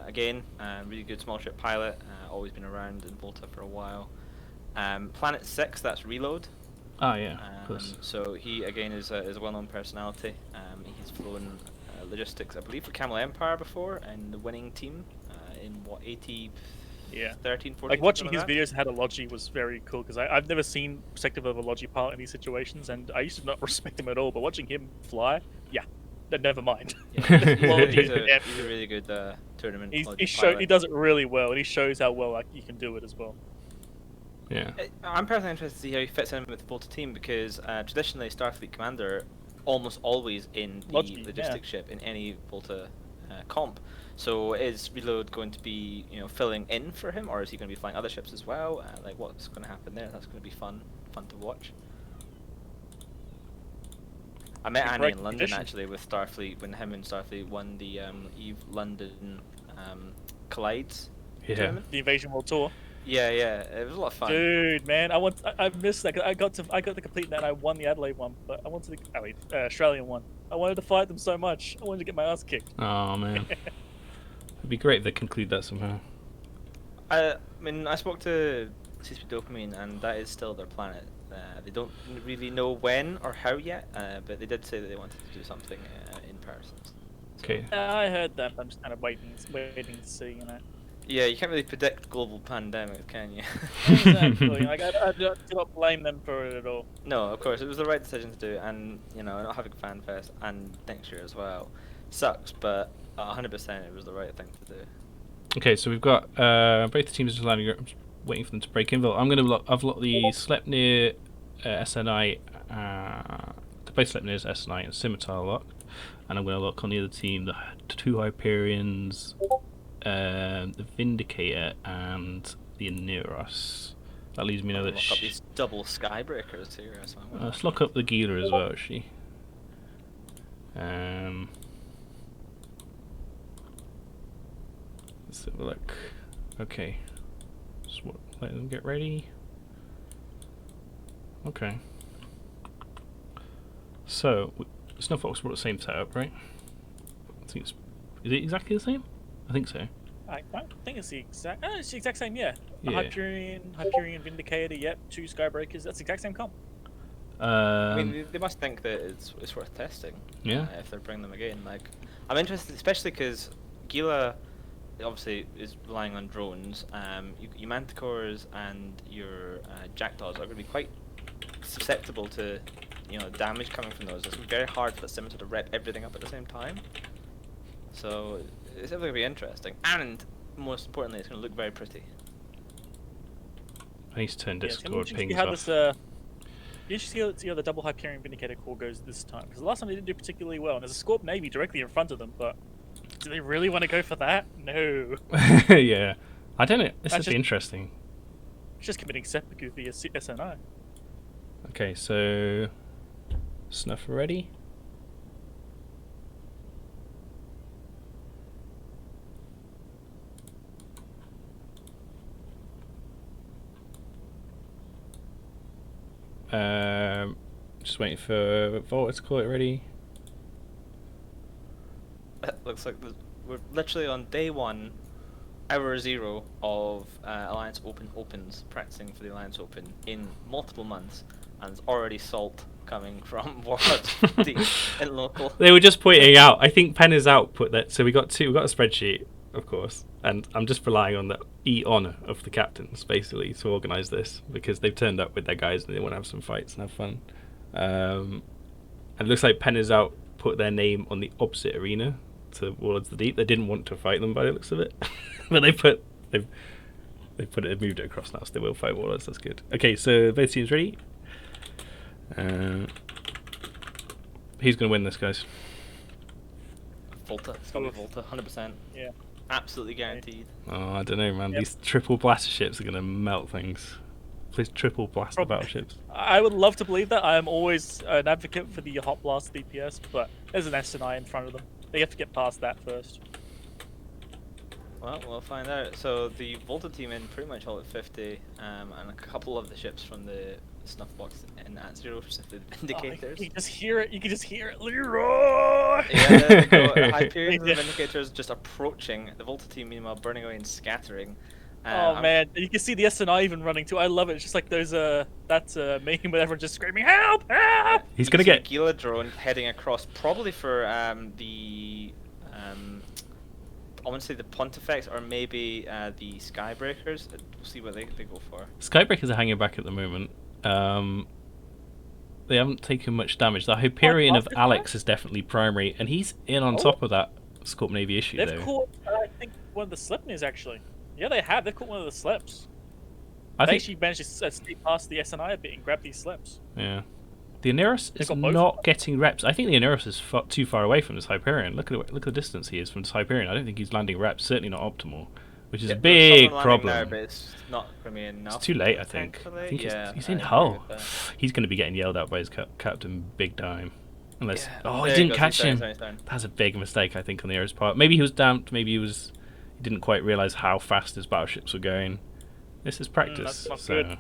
again, really good small ship pilot, always been around in Volta for a while. Planet 6, that's Reload. Oh yeah, of course. So he again is a well-known personality. He's flown logistics, I believe, for Camel Empire before, and the winning team in what 80. Yeah. 13, 14. Like watching something his like that. videos how to Logi was very cool because I've never seen perspective of a Logi pilot in these situations, and I used to not respect him at all. But watching him fly, yeah, never mind. Yeah, Logi he's is a epic. really good tournament. He pilot. does it really well, and he shows how well like, you can do it as well. Yeah. I'm personally interested to see how he fits in with the Volta team because traditionally Starfleet Commander almost always in the Logi, logistics ship in any Volta comp. So is Reload going to be filling in for him, or is he going to be flying other ships as well? Like what's going to happen there? That's going to be fun to watch. I met Annie in London actually with Starfleet when him and Starfleet won the Eve London Collides tournament. The Invasion World Tour. Yeah, it was a lot of fun. Dude, man, I missed that. I got to complete that. And I won the Adelaide one, but I wanted the Australian one. I wanted to fight them so much. I wanted to get my ass kicked. Oh man, it'd be great if they conclude that somehow. I mean, I spoke to CSP Dopamine, and that is still their planet. They don't really know when or how yet, but they did say that they wanted to do something in person. Okay. I heard that. But I'm just kind of waiting to see, Yeah, you can't really predict global pandemic, can you? Exactly. Like I do not blame them for it at all. No, of course, it was the right decision to do, and not having FanFest and next year as well sucks, but 100% it was the right thing to do. Okay, so we've got both the teams just lining up, waiting for them to break in. I'm going to I've locked the Sleipnir, SNI, both Sleipnirs, SNI, and Scimitar locked, and I'm going to lock on the other team the two Hyperions, the Vindicator, and the Aneros. That leaves me another. Lock up these double Skybreakers here as well. Let's lock up the Gila as well, actually. Let's have a look. Okay. Just let them get ready. Okay. So, Snowfox brought the same setup, right? I think is it exactly the same? I think so. I don't think it's the exact. Oh, it's the exact same. Yeah. A Yeah. Hyperion Vindicator. Yep. 2 Skybreakers. That's the exact same comp. I mean, they must think that it's worth testing. Yeah. If they're bringing them again, like, I'm interested, especially because Gila obviously is relying on drones. Your Manticores and your Jackdaws are going to be quite susceptible to damage coming from those. It's going to be very hard for the Scimitar to rep everything up at the same time. So it's definitely going to be interesting, and most importantly, it's going to look very pretty. I need to turn Yeah, it's gonna Discord be pings interesting off. to see how this. You should see how the double Hyperion Vindicator core goes this time, because the last time they didn't do particularly well. And there's a Scorp Navy directly in front of them, but do they really want to go for that? No. Yeah. I don't know. This would be just- interesting. It's just committing seppuku via SNI. Okay, so Snuffer ready? Just waiting for Volta to call it ready. Looks like we're literally on day 1, hour 0 of Alliance Open Opens, practicing for the Alliance Open in multiple months, and there's already salt coming from Warlord's team in local. They were just pointing out. I think Pen is output that. So we got a spreadsheet, of course, and I'm just relying on the honour of the captains basically to organise this because they've turned up with their guys and they want to have some fights and have fun. And it looks like Pen is out put their name on the opposite arena to Warlords of the Deep. They didn't want to fight them by the looks of it, but they've moved it across now, so they will fight Warlords. That's good. Okay, so both teams ready. He's going to win this, guys. Volta, it's got to be Volta, 100%. Yeah. Absolutely guaranteed. Oh, I don't know, man. Yep. These triple blaster ships are going to melt things. Please triple blast the battleships. I would love to believe that. I am always an advocate for the hot blast DPS, but there's an SNI in front of them. They have to get past that first. Well, we'll find out. So the Volta team in pretty much all at 50, and a couple of the ships from the snuff box in at 0, specifically the Vindicators. You can just hear it. You can just hear it. Leroy. Yeah, there they go. Hyperions and the Yeah. Vindicators just approaching. The Volta team, meanwhile, burning away and scattering. Oh man, you can see the SNI even running too. I love it. It's just like those that's meme with everyone just screaming, "Help! Help!" He's gonna get. Gila drone heading across, probably for the I want to say the Pontifex or maybe the Skybreakers. We'll see what they go for. Skybreakers are hanging back at the moment. They haven't taken much damage. The Hyperion of Afterfire? Alex is definitely primary, and he's in on Oh. top of that Scorp Navy issue They've though. caught, I think, one of the Sleipnirs actually. Yeah, they have. They've caught one of the Sleps. I They think. actually managed to sneak past the SNI a bit and grab these Sleps. Yeah. The Oneirus It's is got both. not getting reps. I think the Oneirus is too far away from this Hyperion. Look at the distance he is from this Hyperion. I don't think he's landing reps. Certainly not optimal, which is a Yeah, big there's someone landing problem. Now, but it's not going to be enough. It's too late, I think. potentially. I think Yeah, he's I in agree Hull. with that. He's going to be getting yelled at by his captain big time. Unless Yeah, oh, there he he didn't goes, catch he's down, him. he's down. That's a big mistake, I think, on the Aero's part. Maybe he was damped. Maybe he didn't quite realize how fast his battleships were going. This is practice. that's not so good.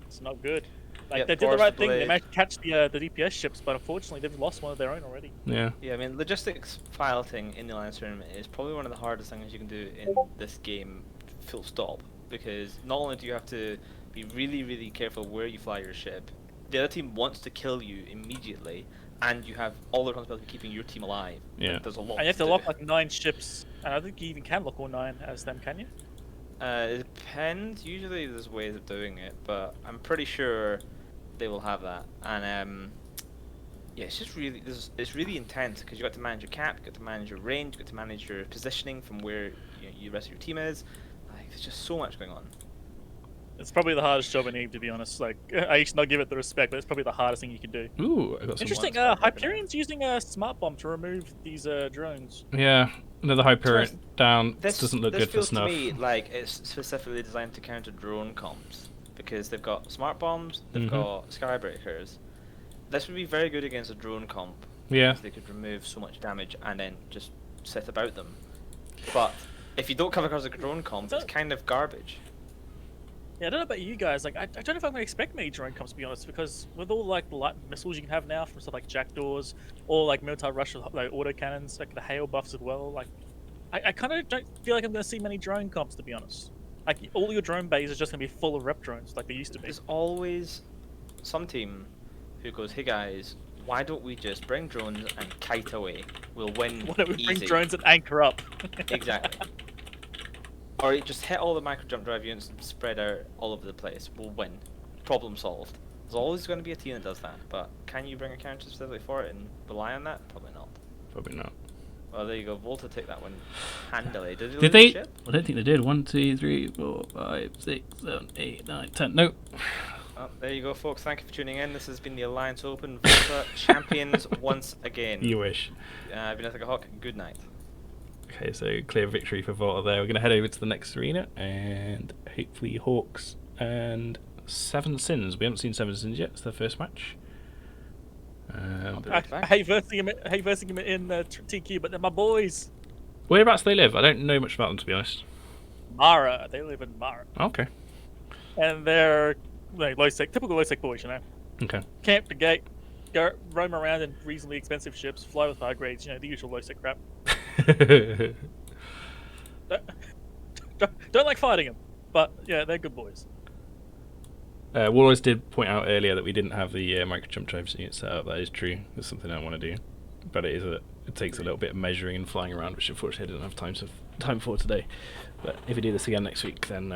It's not good. Like Yeah, they did the Forest right thing. They Blade. managed to catch the DPS ships, but unfortunately they've lost one of their own already. yeah. Yeah, I mean, logistics piloting in the Alliance tournament is probably one of the hardest things you can do in this game, full stop. Because not only do you have to be really, really careful where you fly your ship, the other team wants to kill you immediately, and you have all the responsibility of keeping your team alive. Yeah. There's a lot And you have to do. lock like 9 ships, and I think you even can lock all 9 as them, can you? It depends. Usually there's ways of doing it, but I'm pretty sure they will have that. And yeah, it's just really it's really intense because you got to manage your cap, you got to manage your range, you got to manage your positioning from where the rest of your team is. Like, there's just so much going on. It's probably the hardest job in EVE, to be honest. Like, I used to not give it the respect, but it's probably the hardest thing you can do. Ooh, I got some. Interesting. ones. Hyperion's using a smart bomb to remove these drones. Yeah, another Hyperion down. This doesn't look this good for feels snuff. to me like it's specifically designed to counter drone comms because they've got smart bombs, they've Mhm. got skybreakers. This would be very good against a drone comp. Yeah. Because they could remove so much damage and then just sit about them. But if you don't come across a drone comp, So- it's kind of garbage. Yeah, I don't know about you guys. Like, I don't know if I'm gonna expect many drone comps, to be honest, because with all like the light missiles you can have now from stuff like jackdaws or like Minotaur Rush with like autocannons, like the hail buffs as well. Like, I kind of don't feel like I'm gonna see many drone comps, to be honest. Like, all your drone bays are just gonna be full of rep drones, like they used to be. There's always some team who goes, "Hey guys, why don't we just bring drones and kite away? We'll win Why don't we bring easy." drones and anchor up? Exactly. Or you just hit all the micro jump drive units and spread out all over the place. We'll win. Problem solved. There's always going to be a team that does that, but can you bring a counter specifically for it and rely on that? Probably not. Probably not. Well, there you go. Volta take that one handily. Did they? Did lose they? the ship? I don't think they did. 1, 2, 3, 4, 5, 6, 7, 8, 9, 10. No. Oh, there you go, folks. Thank you for tuning in. This has been the Alliance Open Volta champions once again. You wish. I've been Ethica Hawk. Good night. Okay, so clear victory for Volta there. We're going to head over to the next arena and hopefully Hawks and Seven Sins. We haven't seen Seven Sins yet. It's their first match. I hate versing him in TQ, but they're my boys. Whereabouts do they live? I don't know much about them, to be honest. Mara, they live in Mara, Okay. and they're like typical low sec boys, you know. Okay. Camp the gate, go roam around in reasonably expensive ships, fly with high grades, the usual low sec crap. Don't like fighting them, but yeah, they're good boys. Warlords did point out earlier that we didn't have the micro jump drives unit set up. That is true. That's something I want to do, but it takes a little bit of measuring and flying around, which unfortunately I didn't have time for today. But if we do this again next week, then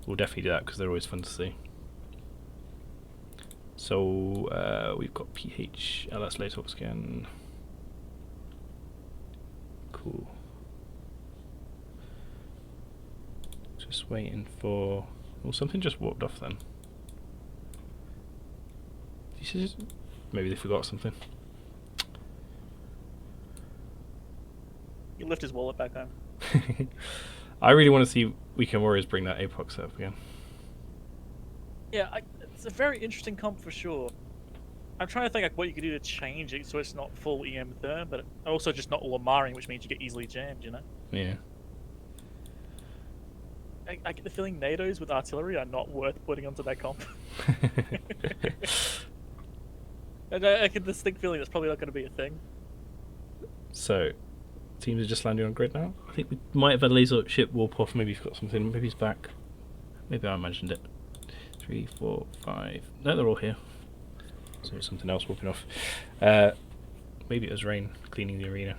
we'll definitely do that because they're always fun to see. So we've got PH. Oh, that's Latex again. Cool. Just waiting for. Well, something just walked off then. Maybe they forgot something. You lift his wallet back home. I really want to see Weekend Warriors bring that Apox up again. Yeah, it's a very interesting comp for sure. I'm trying to think like what you could do to change it so it's not full EM therm, but also just not all marring, which means you get easily jammed, you know? Yeah. I get the feeling NATOs with artillery are not worth putting onto that comp. And I get this distinct feeling that's probably not going to be a thing. So, teams are just landing on grid now. I think we might have had a laser ship warp off. Maybe he's got something. Maybe he's back. Maybe I imagined it. 3, 4, 5. No, they're all here. So it's something else warping off. Maybe it was rain cleaning the arena.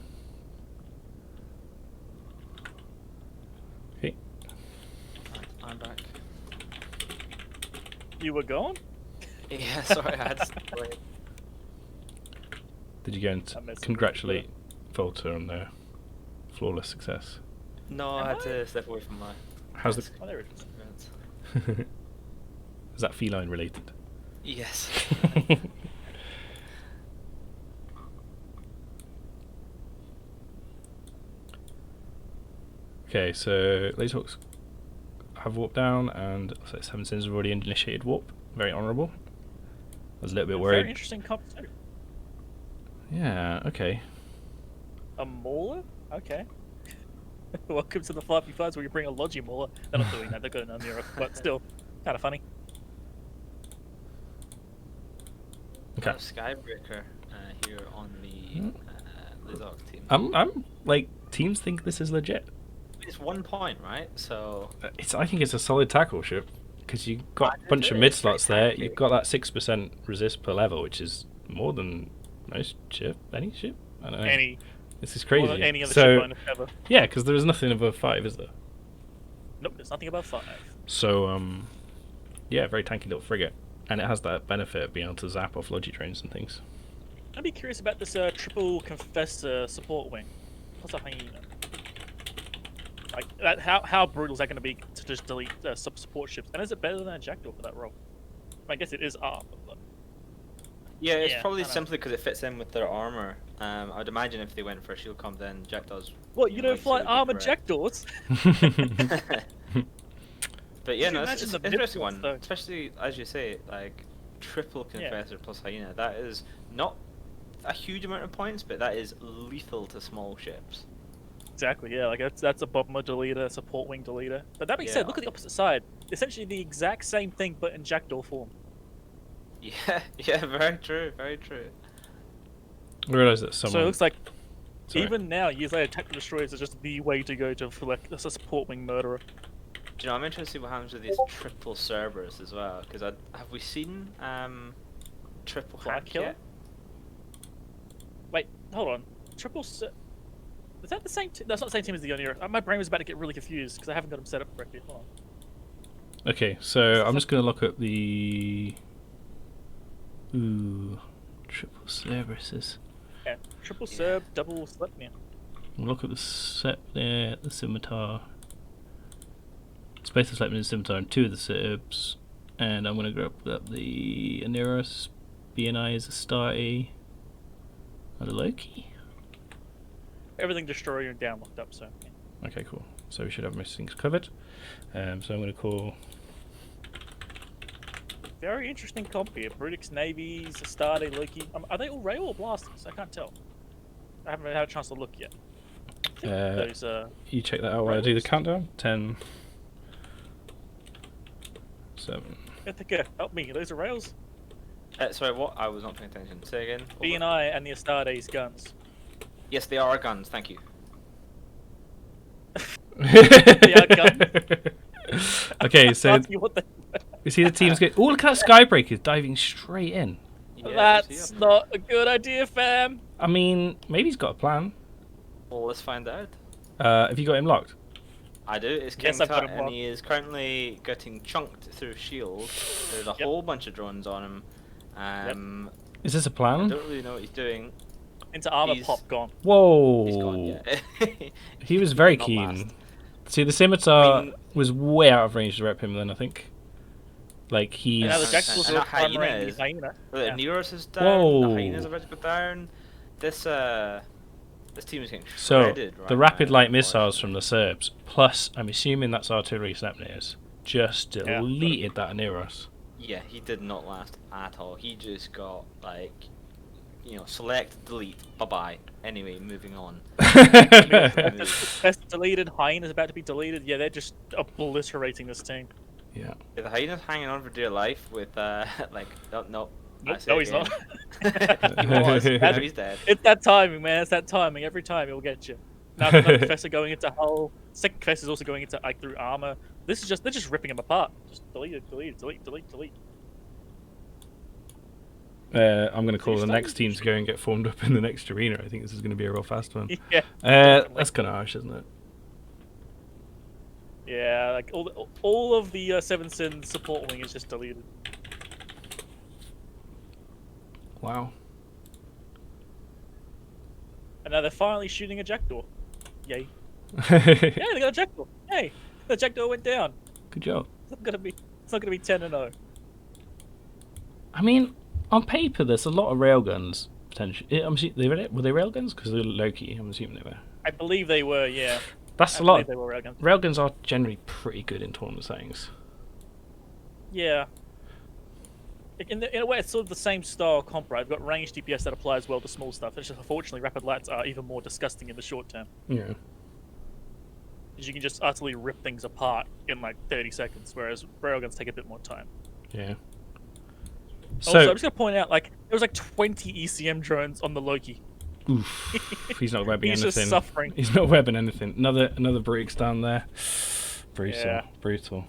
Okay. I'm back. You were gone? Yeah, sorry, I had to step away. Did you go and I missed it. congratulate Volta on their flawless success? No, I had to step away from my. How's the? desk. Oh, there it is. Is that feline related? Yes. Okay, so Laserhawks have warped down, and so Seven Sins have already initiated warp. Very honourable. I was a little bit Very worried. interesting comp too. Yeah. Okay. A mauler? Okay. Welcome to the Flappy Fives where you bring a Logi mauler. They're not doing that, they've got an Amira, but still, kind of funny. Okay. Skybreaker here on the Lizark team. I'm like, teams think this is legit. It's 1 point, right? So I think it's a solid tackle ship because you got I a bunch of agree, mid it's very slots there. tanky. You've got that 6% resist per level, which is more than most ship. Any ship? I don't know. Any, This is more crazy. than any other so ship ever. yeah, because there is nothing above 5, is there? Nope, there's nothing above 5. So yeah, very tanky little frigate, and it has that benefit of being able to zap off Logi trains and things. I'd be curious about this triple confessor support wing. What's a hyena? Like, that, how brutal is that going to be to just delete support ships? And is it better than a Jackdaw for that role? I guess it is up, but yeah, it's Yeah, probably I know. simply because it fits in with their armor. I would imagine if they went for a shield comp, then Jackdaws. what, you don't like, fly would be armored correct. Jackdaws? But yeah, Could you no, imagine it's the an interesting mid-slots, one, though? especially as you say, like triple Yeah. confessor plus hyena. That is not a huge amount of points, but that is lethal to small ships. Exactly, yeah, like that's a bomber deleter, support wing deleter. But that being Yeah. said, look at the opposite side. Essentially the exact same thing, but in Jackdaw form. Yeah, yeah, very true, very true. I realised that someone. So it looks like Sorry. even now, years later, tactical destroyers are just the way to go to select a support wing murderer. Do you know, I'm interested to see what happens with these triple Cerberus as well, because have we seen triple Flag hack killer? yet? Wait, hold on. Is that the same? That's not the same team as the Onira. My brain was about to get really confused because I haven't got them set up correctly. Hold on. Okay, so I'm just going to look at the. Ooh, triple Cerberuses. Yeah, triple Yeah. Serb, double Sleipnir. Look at the set there, the scimitar. Space of Sleipnir, scimitar, and 2 of the Serbs. And I'm going to grab up the Aniros, BNI is a Astarte, and a Loki. Everything destroyer and down locked up. So yeah. Okay, cool. So we should have most things covered. So I'm going to call. Very interesting comp here. Brutix navies, Astarte, Loki. Are they all rail or blasters? I can't tell. I haven't had a chance to look yet. I think those You check that out while I do the Rebels. countdown. 10, 7. Ithaca, help me. Those are rails. Sorry, what? I was not paying attention. Say again. Over. BNI and the Astartes guns. Yes, they are guns. Thank you. They are guns. Okay, so Ask you what they- we see the teams get. Oh, look at that Skybreaker diving straight in. Yeah, That's see, not a good idea, fam. I mean, maybe he's got a plan. Well, let's find out. Have you got him locked? I do. It's Yes, King I've got Tut, him and locked. he is currently getting chunked through shield. There's a Yep. whole bunch of drones on him. Is this a I plan? don't really know what he's doing. Into armor He's- pop gone. Whoa! He's gone. Yeah. He was very Not keen. last. See, the scimitar I mean- was way out of range to rep him. Then I think, like he's. Now the and- Jackals and are that hyena armoring the is- hyena. The Yeah. Neros is down. Whoa. The hyenas are about to go down. This team is getting So shredded right the rapid now, light missiles unfortunately. from the Serbs, plus I'm assuming that's artillery Sleipnirs, just Yeah. deleted that Aniros. Yeah, he did not last at all. He just got like, select, delete, bye bye. Anyway, moving on. That's deleted. Hyena's about to be deleted. Yeah, they're just obliterating this team. Yeah. Yeah, the hyena's hanging on for dear life with like no. Nope, I say no, it he's not. again. He was. Now he's dead. It's that timing, man. It's that timing. Every time he'll get you. Now another professor going into hull. Second professor's also going into like through armor. They're just ripping him apart. Just delete it, delete, delete, delete, delete. I'm going to call you the start next with team to go and get formed up in the next arena. I think this is going to be a real fast one. Yeah. That's kind of harsh, isn't it? Yeah, like all of the Seven Sins support wing is just deleted. Wow. And now they're finally shooting a jackdaw. Yay. Yeah, they got a jackdaw. Hey, the jackdaw went down. Good job. It's not gonna be 10-0. I mean, on paper, there's a lot of railguns potentially. Were they railguns? Because they're Loki. I'm assuming they were. I believe they were, yeah. That's I a lot. believe they were railguns. Railguns are generally pretty good in tournament settings. Yeah. In a way, it's sort of the same style comp, right? We've got ranged DPS that applies well to small stuff. It's just, unfortunately, rapid lights are even more disgusting in the short term. Yeah. Because you can just utterly rip things apart in like 30 seconds, whereas railguns take a bit more time. Yeah. Also, So, I'm just going to point out, like, there was like 20 ECM drones on the Loki. oof, he's not webbing He's anything. just suffering. He's not webbing anything. Another Briggs down there. Brutal. Yeah. Brutal.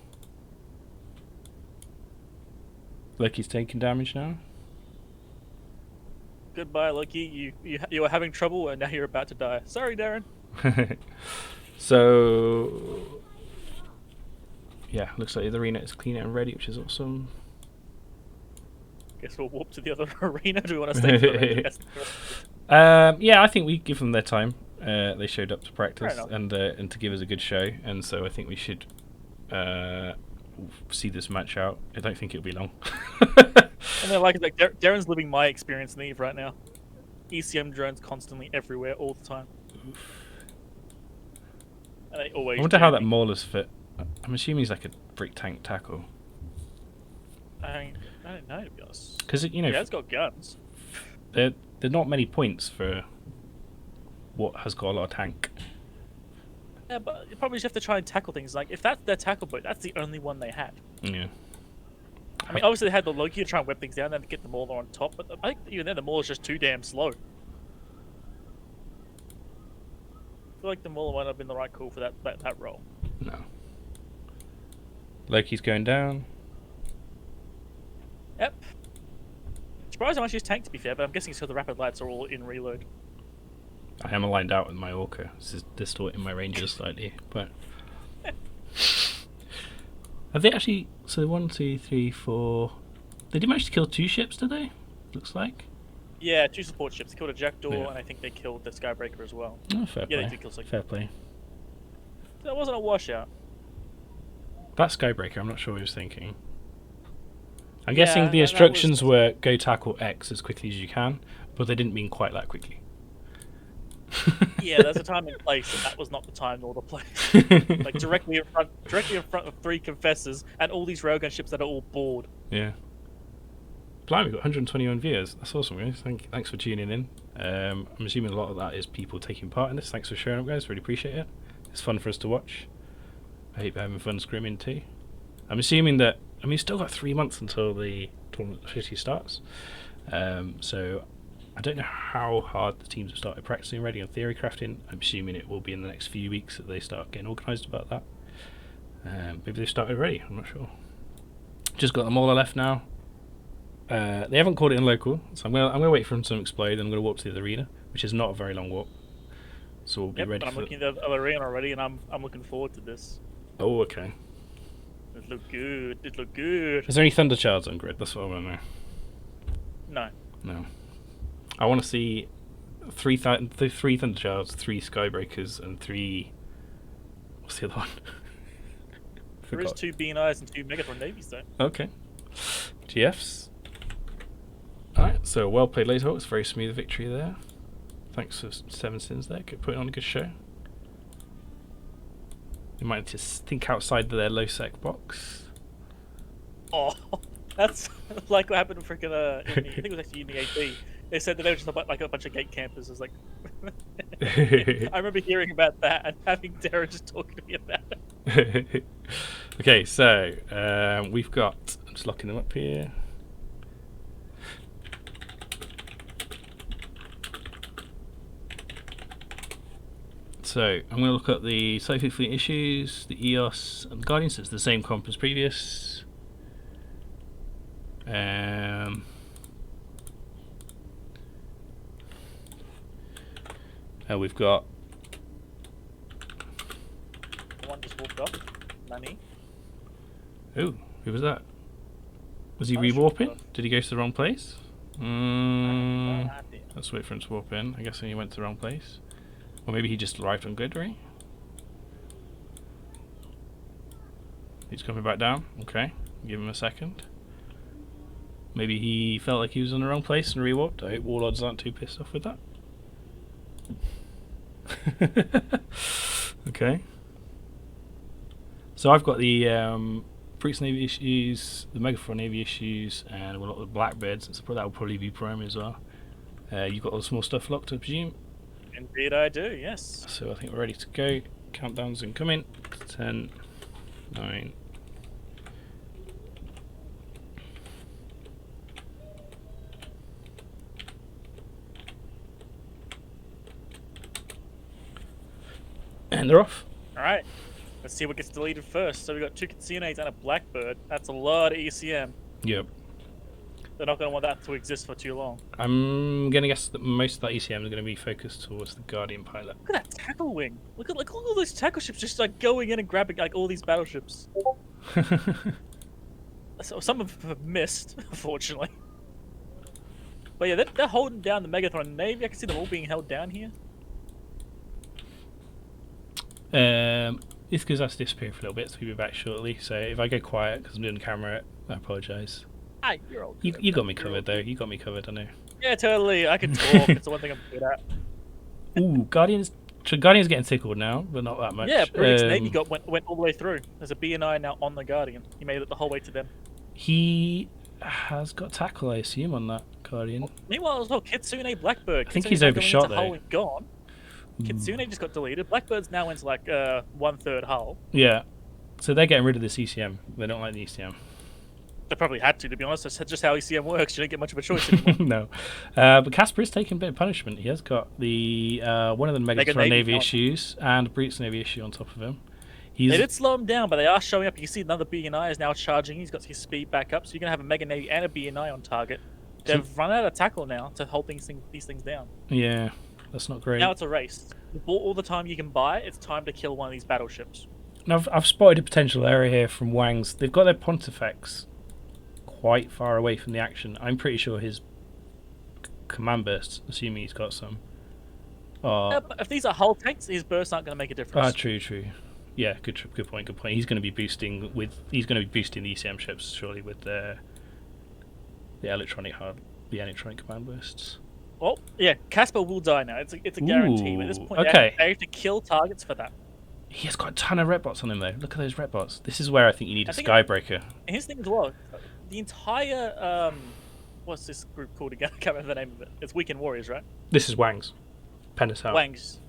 Loki's taking damage now. Goodbye, Loki. You were having trouble, and now you're about to die. Sorry, Darren. So, yeah, looks like the arena is clean and ready, which is awesome. Guess we'll warp to the other arena. Do we want to stay for the rest? Yeah, I think we give them their time. They showed up to practice enough. and to give us a good show, and so I think we should see this match out. I don't think it'll be long. And then, like Darren's living my experience in Eve right now. ECM drones constantly everywhere, all the time. And they always. I wonder how do that me. Mauler's fit. I'm assuming he's like a brick tank tackle. I don't know, to be honest. Because, Yeah, it's got guns. there are not many points for what has got a lot of tank. Yeah, but you probably just have to try and tackle things. Like, if that's their tackle boat, that's the only one they had. Yeah. I mean, obviously they had the Loki to try and whip things down and get the Mauler on top, but I think even then the Mauler's just too damn slow. I feel like the Mauler might not have been the right call for that role. No. Loki's going down. Yep. Surprised how much he's tanked, to be fair, but I'm guessing so the rapid lights are all in reload. I am aligned out with my Orca. This is distorting my ranges slightly, but have they actually? So 1, 2, 3, 4. They did manage to kill 2 ships, did they? Looks like. Yeah, 2 support ships. They killed a Jackdaw, Yeah. and I think they killed the Skybreaker as well. Oh, fair Yeah, play. they did kill Fair play. That wasn't a washout. That Skybreaker, I'm not sure what he was thinking. I'm Yeah, guessing the that was- instructions were go tackle X as quickly as you can, but they didn't mean quite that quickly. Yeah, there's a time and place, and that was not the time nor the place. Like directly in front of 3 confessors and all these railgun ships that are all bored. Yeah. Blimey, we've got 121 viewers. That's awesome, guys. Thanks for tuning in. I'm assuming a lot of that is people taking part in this. Thanks for showing up, guys. Really appreciate it. It's fun for us to watch. I hope you're having fun scrimming too. I'm assuming that, we've still got 3 months until the tournament officially starts. So I don't know how hard the teams have started practicing already on theory crafting. I'm assuming it will be in the next few weeks that they start getting organised about that. Maybe they've started already. I'm not sure. Just got the Mauler left now. They haven't called it in local, so I'm gonna wait for them to explode. And I'm gonna walk to the arena, which is not a very long walk. So we'll be Yep, ready I'm for. looking at the arena already, and I'm looking forward to this. Oh, okay. It looked good. It looked good. Is there any Thunder Shards on grid? That's what I want to know. No. No. I want to see three Thunder Shards, 3 Skybreakers, and 3. What's the other one? There is Forgot. 2 BNIs and 2 Megatron Navies, though. Okay. GFs. Alright, so well played, Laserhawks. Very smooth victory there. Thanks for 7 Sins there. Putting on a good show. They might just think outside their low sec box. Oh, that's like what happened in freaking I think it was actually in the AP. They said that they were just like a bunch of gate campers. It's like, I remember hearing about that and having Darren just talking to me about it. Okay, so we've got. I'm just locking them up here. So I'm going to look at the Sophie Fleet issues, the EOS, and the Guardians. It's the same comp as previous. We've got. One just walked off. Nani. Oh, who was that? Was he Oh, sure, rewarping? sure. Did he go to the wrong place? Let's wait for him to warp in. I guess he went to the wrong place. Or maybe he just arrived on Gliddery. He's coming back down. Okay, give him a second. Maybe he felt like he was in the wrong place and rewarped. I hope Warlords aren't too pissed off with that. Okay. So I've got the Brutes Navy issues, the Megaphone Navy issues, and a lot of the Blackbirds. So that will probably be primary as well. You've got all the small stuff locked, I presume. Indeed, I do. Yes. So I think we're ready to go. Countdown's incoming. 10, 9. And they're off. All right. Let's see what gets deleted first. So we got 2 Kitsunes and a Blackbird. That's a lot of ECM. Yep. They're not going to want that to exist for too long. I'm going to guess that most of that ECM is going to be focused towards the Guardian pilot. Look at that tackle wing. Look at all those tackle ships just like going in and grabbing like all these battleships. So some of them have missed, unfortunately. But yeah, they're holding down the Megathron Navy. I can see them all being held down here. It's because I have to disappear for a little bit, so we'll be back shortly. So if I go quiet because I'm doing camera, I apologise. Hey, you're all good. You got me You're covered all though. You got me covered, I know. Yeah, totally. I can talk. It's the one thing I'm good at. Ooh, Guardians. Guardians getting tickled now, but not that much. Yeah, Briggs Navy went all the way through. There's a BNI now on the Guardian. He made it the whole way to them. He has got tackle, I assume, on that Guardian. Meanwhile, as well, Kitsune Blackbird. I think Kitsune's he's now going overshot, into though. hull and gone. Kitsune just got deleted. Blackbird's now into like 1/3 hull. Yeah. So they're getting rid of this ECM. They don't like the ECM. They probably had to be honest. That's just how ECM works. You don't get much of a choice anymore. No. But Casper is taking a bit of punishment. He has got the one of the Megatron Navy Navy count. issues and Brutes Navy issue on top of him. They did slow him down, but they are showing up. You can see another BNI is now charging. He's got his speed back up, so you're going to have a Mega Navy and a BNI on target. They've run out of tackle now to hold these things down. Yeah, that's not great. Now it's a race. You bought all the time you can buy. It's time to kill one of these battleships. Now, I've spotted a potential area here from Wang's. They've got their Pontifex quite far away from the action. I'm pretty sure his command bursts, assuming he's got some. But if these are hull tanks, his bursts aren't going to make a difference. True. Yeah, good point. He's going to be boosting the ECM ships surely with the electronic command bursts. Well, yeah, Casper will die now. It's a guarantee. But at this point, okay. they have to kill targets for that. He has got a ton of red bots on him though. Look at those red bots. This is where I think you need a I think Skybreaker. And his thing as well, the entire what's this group called again? I can't remember the name of it. It's Weekend Warriors, right? This is Wang's. Penasau. Wang's.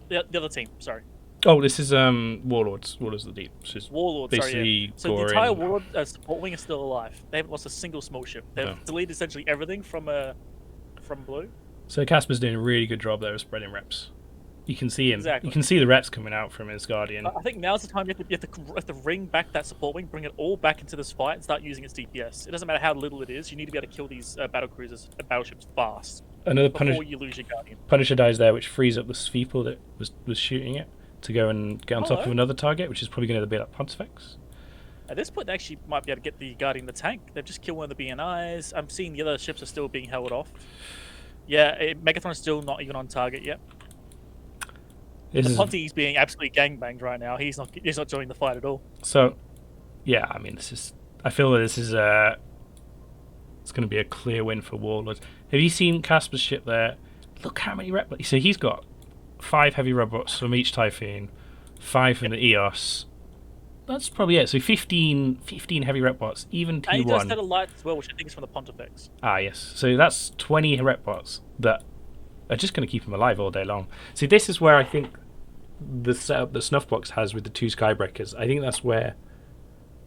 The other team, sorry. Oh, this is Warlords. Warlords of the Deep. Which is Warlords, sorry, yeah. basically So the Gorean. entire Warlord support wing is still alive. They haven't lost a single small ship. They've No. deleted essentially everything from Blue. So Casper's doing a really good job there of spreading reps. You can see him. Exactly. You can see the reps coming out from his Guardian. I think now's the time you have to ring back that support wing, bring it all back into this fight, and start using its DPS. It doesn't matter how little it is. You need to be able to kill these battle cruisers and battleships fast Another before you lose your Guardian. Punisher dies there, which frees up the Sveeple that was shooting it to go and get on top of Hello. another target, which is probably going to be like Pontifex. At this point, they actually might be able to get the Guardian the tank. They've just killed one of the BNIs. I'm seeing the other ships are still being held off. Yeah, Megathron's still not even on target yet. This is- Ponty's being absolutely gangbanged right now. He's not joining the fight at all. So, yeah, I mean, I feel that this is it's going to be a clear win for Warlords. Have you seen Casper's ship there? Look how many robots. So he's got 5 heavy robots from each Typhoon, 5 from the EOS. that's probably it. So 15 heavy rep bots, even And he does set T1. of lights as well, which I think is from the Pontifex. Ah, yes. So that's 20 rep bots that are just going to keep him alive all day long. See, this is where I think the setup that Snuffbox has with the 2 Skybreakers, I think that's where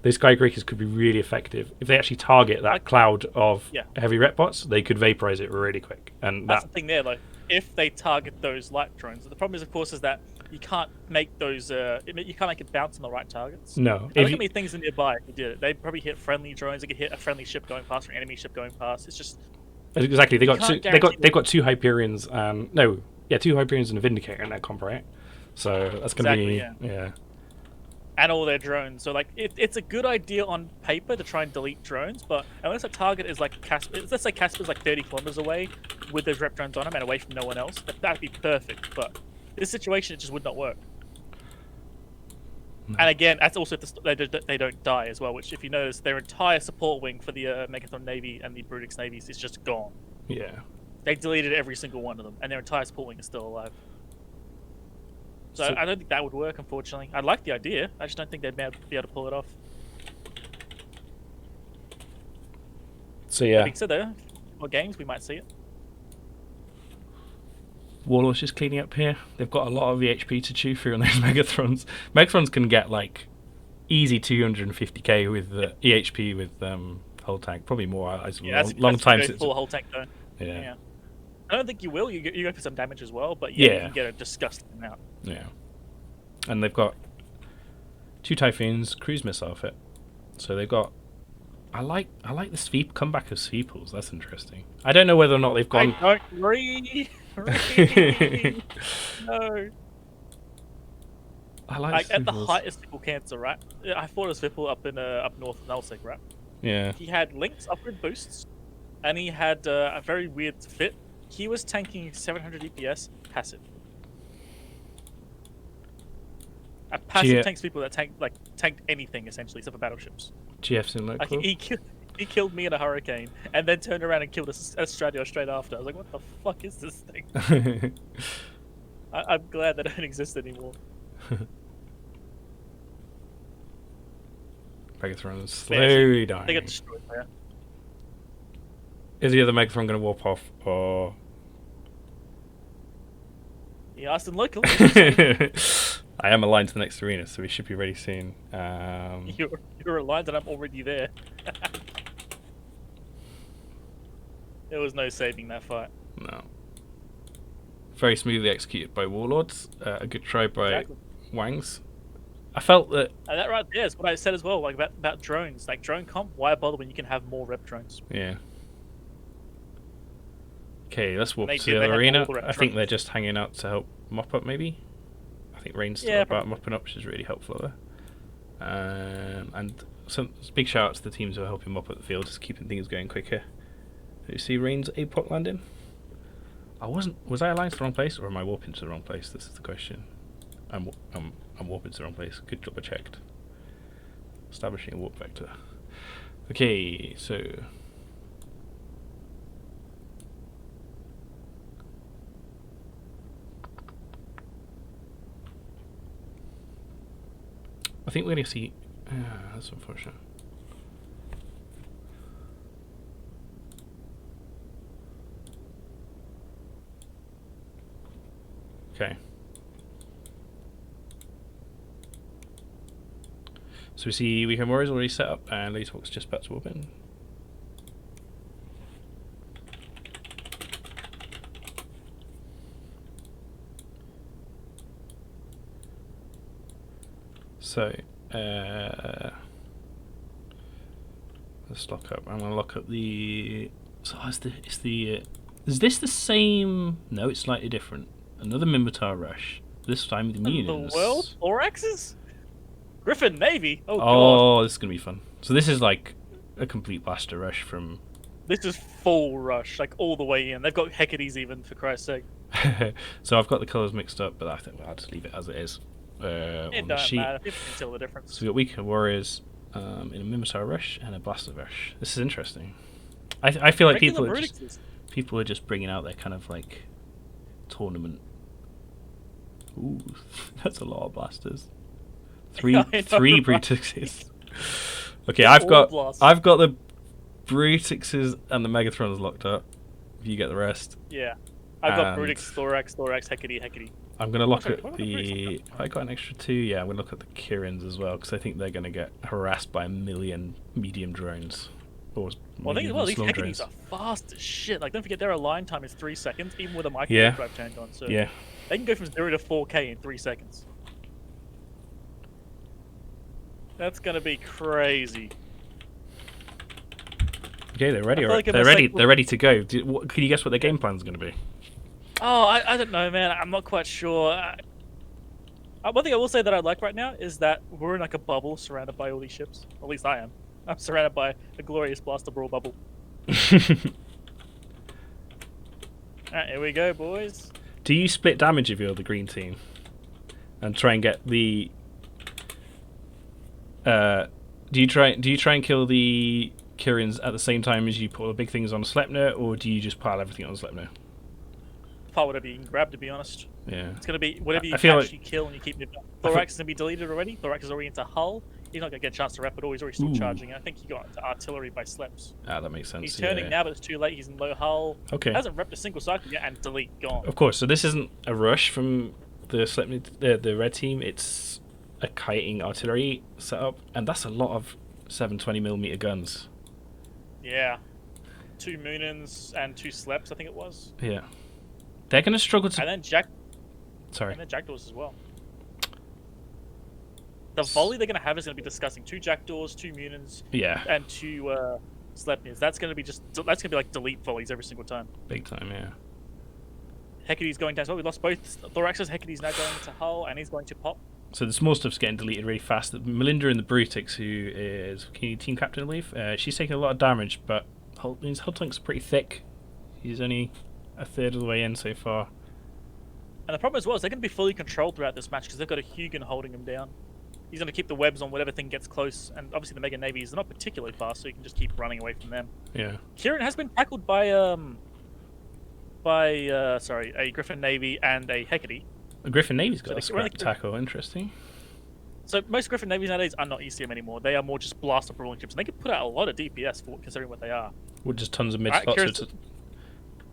those Skybreakers could be really effective. If they actually target that cloud of Yeah. heavy rep bots, they could vaporize it really quick. And That's that, the thing there, like, if they target those light drones. The problem is, of course, is that you can't make those, you can't make it bounce on the right targets. no. Look If how you, many things are nearby if you did it. They probably hit friendly drones, they could hit a friendly ship going past or an enemy ship going past. It's just, exactly, they got can't two, guarantee they've got 2 Hyperions and two Hyperions and a Vindicator in that comp, right? So that's going to Exactly, be yeah. and all their drones. So like, it's a good idea on paper to try and delete drones, but unless a target is like Casper, let's say Casper's like 30 kilometers away with those rep drones on him and away from no one else, that'd be perfect. But this situation, it just would not work. No. And again, that's also if they don't die as well. Which, if you notice, their entire support wing for the Megathron Navy and the Brutix navies is just gone. Yeah. They deleted every single one of them, and their entire support wing is still alive. So So- I don't think that would work, unfortunately. I like the idea. I just don't think they'd be able to pull it off. So That yeah, being said, though, for games we might see it. Warlord's just cleaning up here. They've got a lot of EHP to chew through on those Megathrons. Megathrons can get like easy 250k with EHP with whole tank, probably more. It's a long time go since. full whole tank though. Yeah. I don't think you will. You go for some damage as well, but Yeah. you can get a disgusting amount. Yeah. And they've got 2 Typhoons, cruise missile fit. So they've got. I like the sweep comeback of Sweeples. That's interesting. I don't know whether or not they've gone. I don't agree. No. I Like at the Sweeples. height of Sickle Cancer, right? I fought a Swivel up in up north in Nullsec, right? Yeah. He had links, upgrade boosts, and he had a very weird fit. He was tanking 700 EPS passive. A passive Gee, tanks people that tanked anything essentially except for battleships. GF's in local. Like he killed me in a hurricane and then turned around and killed a Stradio straight after. I was like, what the fuck is this thing? I'm glad they don't exist anymore. Megatron is But yeah, slowly dying. They got destroyed there. Is the other Megatron going to warp off, or He asked in local. I am aligned to the next arena, so we should be ready soon. You're aligned and I'm already there. There was no saving that fight. No. Very smoothly executed by Warlords. A good try by Exactly. Wangs. I felt that. And that right there is what I said as well, like about drones. Like drone comp, why bother when you can have more rep drones? Yeah. Okay, let's warp They to did, the they other had arena. all the rep I think drones. they're just hanging out to help mop up, maybe. I think Rain's still Yeah, about probably. mopping up, which is really helpful there. And some big shout out to the teams who are helping mop up the field, just keeping things going quicker. Did you see Rain's APOC landing? Was I aligned to the wrong place, or am I warping to the wrong place? This is the question. I'm warping to the wrong place. Good job I checked. Establishing a warp vector. Okay, so I think we're gonna see. That's unfortunate. Okay. So we see Weekend Warriors already set up, and Lady Hawk's just about to warp in. So, let's lock up. I'm gonna lock up the. So is this the same? No, it's slightly different. Another Mimitar rush. This time with The Immunians. world? Oraxes? Griffin Navy? Oh, god. Oh, this is gonna be fun. So this is like a complete blaster rush from. This is full rush, like all the way in. They've got Hecates even, for Christ's sake. So I've got the colours mixed up, but I think I'll just leave it as it is It on the doesn't sheet. matter. You can tell the difference. So we got Weaker Warriors in a Mimitar rush and a Blaster rush. This is interesting. I feel like Regular people are Brutixes. just bringing out their kind of like tournament. Ooh, that's a lot of blasters. Three, I know, three right? Brutixes. Okay, I've got Blast. the Brutixes and the Megathrons locked up. If you get the rest, Yeah. I've got And- Brutix, Thorax, Hecate. I'm gonna look sorry, at what about the. Brutix? Have I got an extra 2? Yeah, I'm gonna look at the Kirins as well because I think they're gonna get harassed by a million medium drones. Or Well, I think maybe as well, even these small Hecates drones. are fast as shit. Like, don't forget their align time is 3 seconds, even with a micro Yeah. drive turned on. So Yeah. they can go from 0 to 4K in 3 seconds. That's gonna be crazy. Okay, they're ready. I feel Right? like if They're I ready. say- They're ready to go. Can you guess what their game plan's gonna be? Oh, I don't know, man. I'm not quite sure. One thing I will say that I like right now is that we're in like a bubble surrounded by all these ships. At least I am. I'm surrounded by a glorious Blaster Brawl bubble. Alright, here we go, boys. Do you split damage if you're the green team, and try and get the? Do you try and kill the Kirins at the same time as you put all the big things on Sleipnir, or do you just pile everything on Sleipnir? Pile whatever you can grab, to be honest. Yeah. It's gonna be whatever you I feel catch, like- you kill, and you keep moving. I feel- Thorax is gonna be deleted already. Thorax is already into Hull. He's not gonna get a chance to wrap it all. He's already still Ooh. charging. I think he got into artillery by Sleps. Ah, that makes sense. He's yeah, turning yeah. now, but it's too late. He's in low Hull. Okay. Hasn't repped a single cycle yet, and delete gone. Of course. So this isn't a rush from the Sleipnir, the red team. It's a kiting artillery setup, and that's a lot of 720mm guns. Yeah. 2 Moonins and 2 Sleps, I think it was. Yeah. They're gonna struggle to. And then Sorry. Jackdaws as well. The volley they're going to have is going to be disgusting. 2 Jackdaws, 2 Munins, Yeah. and 2 Sleipnirs. That's going to be like delete volleys every single time. Big time. Yeah. Hecate's going down as well. We lost both Thoraxes. Hecate's now going to Hull, and he's going to pop. So the small stuff's getting deleted really fast. Melinda and the Brutix, who is team captain, I believe, she's taking a lot of damage, but his hull tank's pretty thick. He's only a third of the way in so far. And the problem as well is they're going to be fully controlled throughout this match because they've got a Hugin holding him down. He's going to keep the webs on whatever thing gets close, and obviously the Mega Navies are not particularly fast, so you can just keep running away from them. Yeah. Kirin has been tackled by a Griffin Navy and a Hecate. The Griffin Navy's got So a they- scrap tackle. Interesting. So most Griffin Navies nowadays are not ECM anymore. They are more just blaster brawling ships, and they can put out a lot of DPS for considering what they are. With just tons of mid Alright, slots. Kirin's- so it's-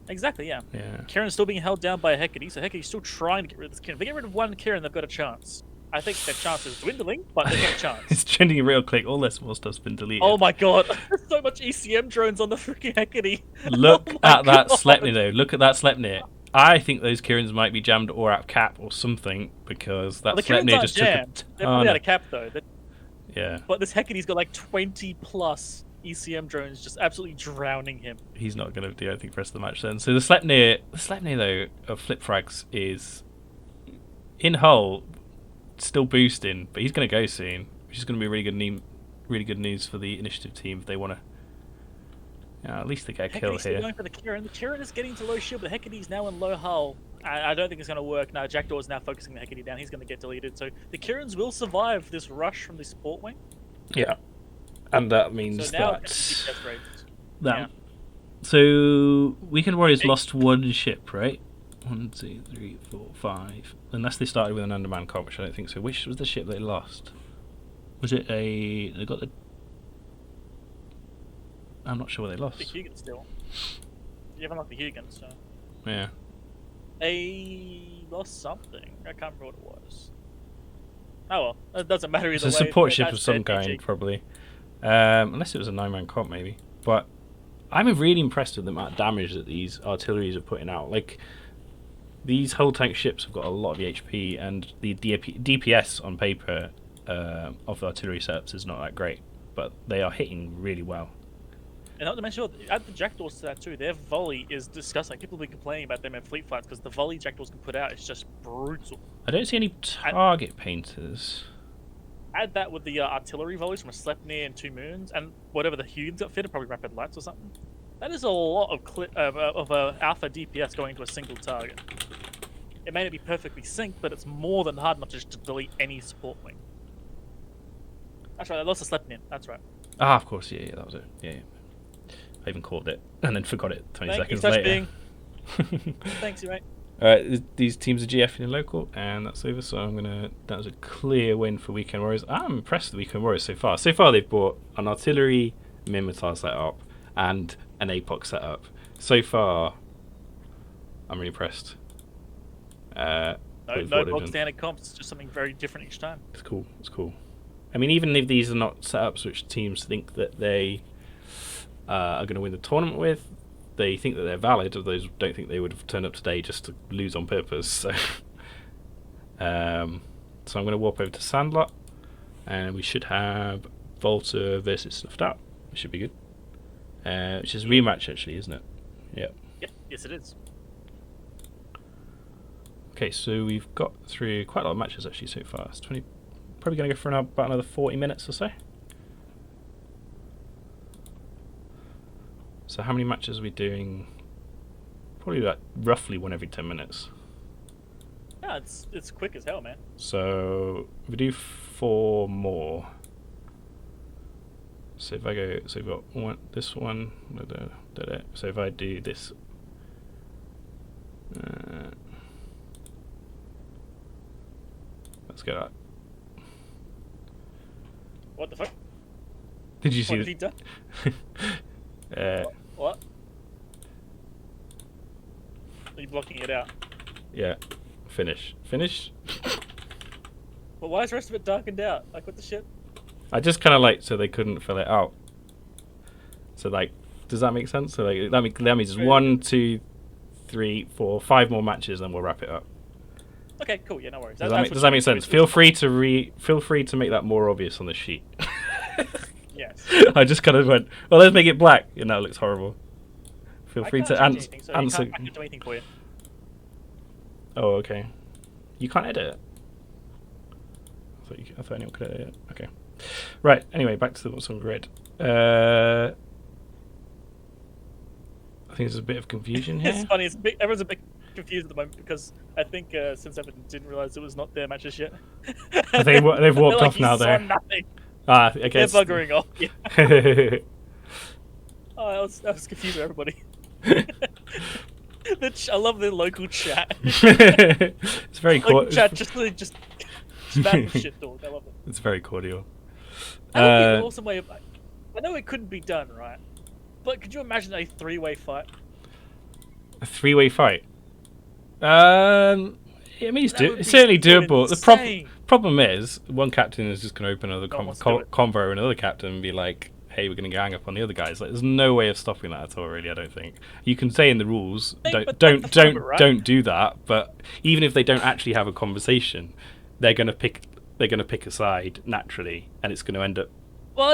Exactly, yeah. Yeah. Kirin's still being held down by a Hecate, so Hecate's still trying to get rid of this Kirin. If they get rid of one Kirin, they've got a chance. I think their chance is dwindling, but they've got a chance. It's trending real quick. All their small stuff's been deleted. Oh my god, there's so much ECM drones on the freaking Hecate. Look Oh my at that God. Sleipnir though. Look at that Sleipnir. I think those Kirins might be jammed or out of cap or something because that Well, the Kirins Sleipnir aren't just jammed. took a They're probably ton. out of cap though. Yeah, But this Hecate's got like 20 plus ECM drones just absolutely drowning him. he's not going to do anything for the rest of the match then. So the Sleipnir though of Flip Frags is in Hull, still boosting, but he's going to go soon, which is going to be really good news for the initiative team if they want to. Yeah, at least they get a kill Hecate's still here. going for the Kirin. The Kirin is getting to low shield, but Hecate's now in low hull. I don't think it's going to work. No, Jackdaw is now focusing the Hecate down. He's going to get deleted. So the Kirins will survive this rush from the support wing. Yeah, and that means So now that it's DPS rates. that. yeah. So Weekend Warriors Hey. lost one ship, right? 1, 2, 3, 4, 5. Unless they started with an undermanned comp, which I don't think so. Which was the ship they lost? Was it a? They got the. I'm not sure what they The lost. Hugin still. You haven't lost the Hugin, so. Yeah. They lost something. I can't remember what it was. Oh well, it doesn't matter either It's a way. support ship That's of some their kind, PG. probably. Unless it was a 9-man comp, maybe. But I'm really impressed with the amount of damage that these artilleries are putting out. Like, these whole tank ships have got a lot of HP, and the DPS on paper of the artillery setups is not that great, but they are hitting really well. And not to mention, add the Jackdaws to that too. Their volley is disgusting. People have been complaining about them in fleet flats because the volley Jackdaws can put out is just brutal. I don't see any target painters. Add that with the artillery volleys from a Sleipnir and 2 Moons, and whatever the Hugin's got fitted, probably Rapid Lights or something. That is a lot of alpha DPS going into a single target. It may not be perfectly synced, but it's more than hard enough just to delete any support wing. That's right, I lost a Sleipnir. That's right. Ah, of course, yeah, that was it. Yeah. I even called it and then forgot it 20 Thank you, seconds Touch later. Being. Thanks, you mate. These teams are GF in local, and that's over. So that was a clear win for Weekend Warriors. I'm impressed with Weekend Warriors so far. So far, they've bought an artillery Minmatar setup and an APOC setup. So far, I'm really impressed. No with what they've bog done. standard comps. It's just something very different each time. It's cool. It's cool. I mean, even if these are not setups which teams think that they are going to win the tournament with, they think that they're valid. Those don't think they would have turned up today just to lose on purpose. So, so I'm going to warp over to Sandlot, and we should have Volta versus Snuffed Out, which should be good. Which is a rematch, actually, isn't it? Yeah. Yeah, yes, it is. Okay, so we've got through quite a lot of matches actually so far. It's 20. Probably going to go for about another 40 minutes or so. So how many matches are we doing? Probably like roughly one every 10 minutes. Yeah, it's quick as hell, man. So we do 4 more. So if I go, so we've got this one. So if I do this. Let's go that. What the fuck? Did you see What have you done? What? Are you blocking it out? Yeah. Finish. Finish. But why is the rest of it darkened out? Like, what the shit? I just kind of like so they couldn't fill it out. So like, does that make sense? So like, that means 1, 2, 3, 4, 5 more matches, and we'll wrap it up. Okay, cool. Yeah, no worries. Does that make sense? Feel free to make that more obvious on the sheet. Yes. I just kind of went, well, let's make it black. You know, it looks horrible. Feel free to change anything, so answer. I can't do anything for you. Oh, okay. You can't edit it. I thought anyone could edit it. Okay. Right. Anyway, back to what's on grid. I think there's a bit of confusion here. It's funny. Everyone's a bit confused at the moment because I think since Everton didn't realise it was not their matches yet. They've walked They're off now. saw There. nothing. I They're guess. buggering off. Yeah. Oh, that was confusing everybody. I love the local chat. It's very Local cool. chat just spam shit talk. I love it. It's very cordial. That would be an awesome way of. I know it couldn't be done, right? But could you imagine a 3-way fight? A 3-way fight. I mean, it's certainly doable. The problem is, one captain is just going to open another convo, and another captain and be like, "Hey, we're going to gang up on the other guys." Like, there's no way of stopping that at all. Really, I don't think. You can say in the rules, don't do that. But even if they don't actually have a conversation, they're going to pick a side naturally, and it's going to end up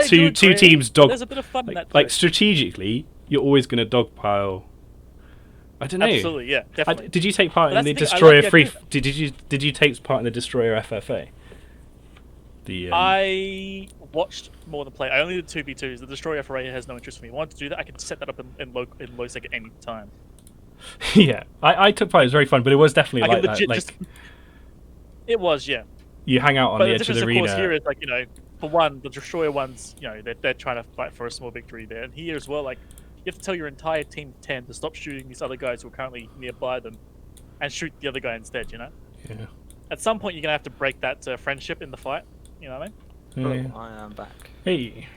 two teams dog. There's a bit of fun in that. Like strategically, you're always going to dogpile. I don't know. Absolutely, yeah, definitely. Did you take part But in the that's the thing, Destroyer I like Free? the idea Did you take part in the Destroyer FFA? I watched more than play. I only did 2v2s. The Destroyer FFA has no interest for me. I wanted to do that. I could set that up in low sec at any time. Yeah, I took part. It was very fun, but it was definitely like that. Like, it was, yeah. You hang out on the edge of the arena. Of course, here is like, for one, the Destroyer ones, they're trying to fight for a small victory there. And here as well, like, you have to tell your entire team of 10 to stop shooting these other guys who are currently nearby them and shoot the other guy instead, Yeah. At some point, you're going to have to break that friendship in the fight. You know what I mean? Yeah. Oh, I am back. Hey.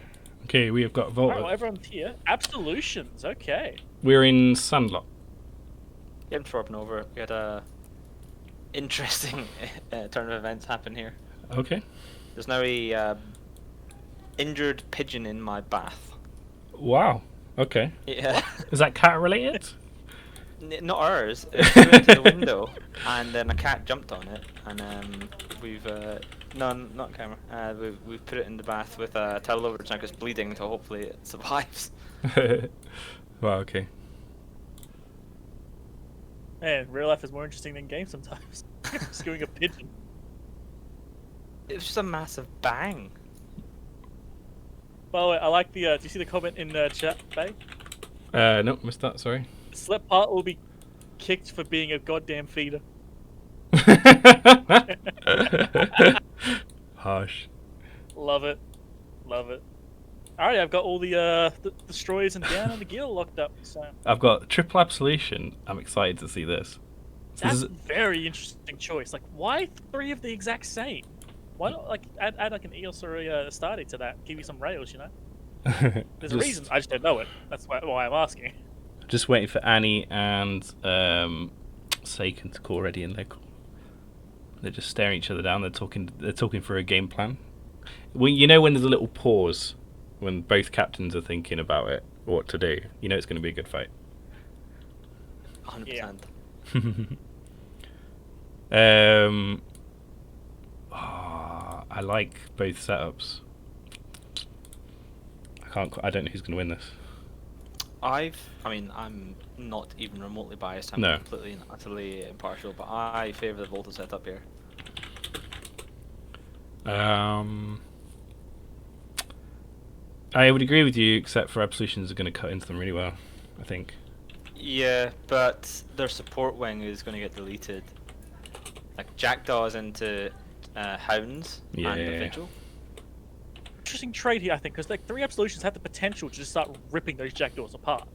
Okay, we have got Volta. Alright, well, everyone's here. Absolutions, okay. We're in Sandlot. Yeah, I'm swapping over. We had a interesting turn of events happen here. Okay. There's now a injured pigeon in my bath. Wow. Okay. Yeah. Is that cat related? Not ours. It flew into the window, and then a cat jumped on it, and we've no, not camera. We've put it in the bath with a towel over it now because it's bleeding, so hopefully it survives. Wow. Okay. Man, real life is more interesting than games sometimes. Skewing a pigeon. It was just a massive bang. By the way, I like the. Do you see the comment in the chat, Faye? No, missed that. Sorry. Slep Part will be kicked for being a goddamn feeder. Harsh. Love it. Love it. Alright, I've got all the destroyers and down and the gear locked up. So I've got triple absolution. I'm excited to see this. That's a very interesting choice. Like, why 3 of the exact same? Why not like add like an Eos or a Astarte to that? Give you some rails, you know? There's a reason. I just don't know it. That's why I'm asking. Just waiting for Annie and Saken to call ready, and they're just staring each other down. They're talking for a game plan. Well, you know when there's a little pause when both captains are thinking about it, what to do. You know it's going to be a good fight. 100%. I like both setups. I don't know who's going to win this. I mean, I'm not even remotely biased. I'm No. completely and utterly impartial, but I favour the Volta setup here. I would agree with you, except for Absolutions are going to cut into them really well, I think. Yeah, but their support wing is going to get deleted. Like Jackdaws into Hounds Yeah. and the Vigil. Interesting trade here, I think, because like 3 Absolutions have the potential to just start ripping those Jackdaws apart.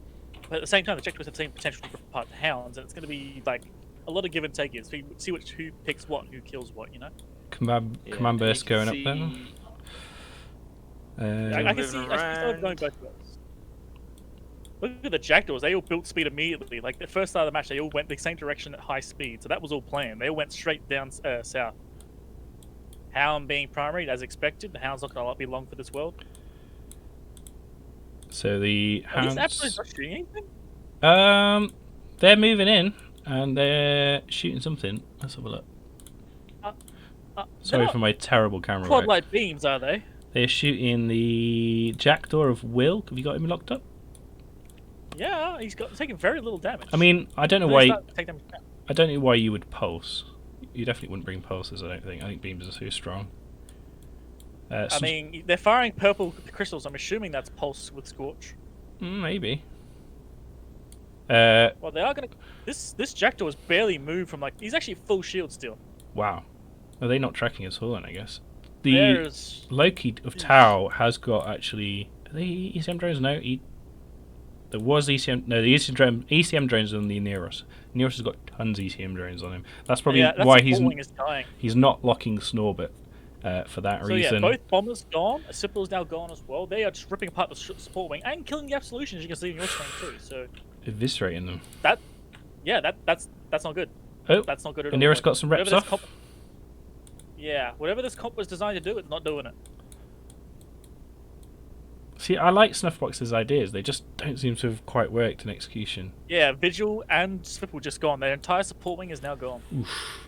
But at the same time, the Jackdaws have the same potential to rip apart the Hounds, and it's going to be like a lot of give and take here. So you see who picks what and who kills what, you know? Command and burst you can going up there. see- I can Moving see them going both ways. Look at the Jackdaws, they all built speed immediately. Like the first start of the match, they all went the same direction at high speed, so that was all planned. They all went straight down south. Hound being primary, as expected. The Hound's not going to be long for this world. So the Are these Hounds. Absolutes not shooting anything? They're moving in and they're shooting something. Let's have a look. Sorry for my terrible camera Quad work. light beams, are they? They're shooting the Jackdaw of Will. Have you got him locked up? Yeah, he's taking very little damage. I mean, I don't know Then they why. start to take damage down. I don't know why you would pulse. You definitely wouldn't bring pulses. I don't think. I think beams are too strong. I mean, they're firing purple crystals. I'm assuming that's pulse with Scorch. Maybe. Well, they are gonna. This Jackdaw has barely moved from like. He's actually full shield still. Wow. Are they not tracking us all then? I guess. The There's. Loki of Tau has got actually. Are they ECM drones? No. There was ECM. No, the ECM drones on the Neros. Neros has got tons of ECM drones on him. That's probably Yeah, that's why is dying. he's not locking Snorbit for that So reason. yeah, both bombers gone. Sipil's now gone as well. They are just ripping apart the support wing and killing the Absolution, as you can see in your screen too. So Eviscerating them. that's not good. Oh, That's not good at all. and Neros got some reps Whatever this off. Yeah, whatever this comp was designed to do, it's not doing it. See, I like Snuffbox's ideas. They just don't seem to have quite worked in execution. Yeah, Vigil and Swipple just gone. Their entire support wing is now gone.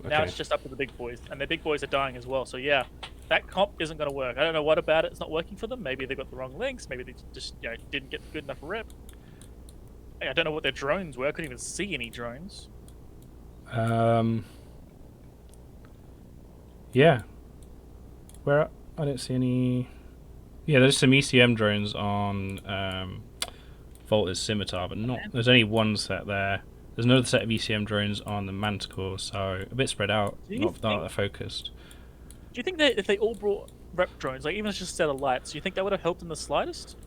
Now Okay. it's just up to the big boys, and the big boys are dying as well. So yeah, that comp isn't going to work. I don't know what about it. It's not working for them. Maybe they got the wrong links. Maybe they just didn't get good enough rep. I don't know what their drones were. I couldn't even see any drones. Yeah. Where I don't see any. Yeah, there's some ECM drones on Volta's Scimitar, but not. There's only one set there. There's another set of ECM drones on the Manticore, so a bit spread out, Do you not think- that focused. Do you think that if they all brought rep drones, like even if it's just a set of lights, do you think that would have helped in the slightest?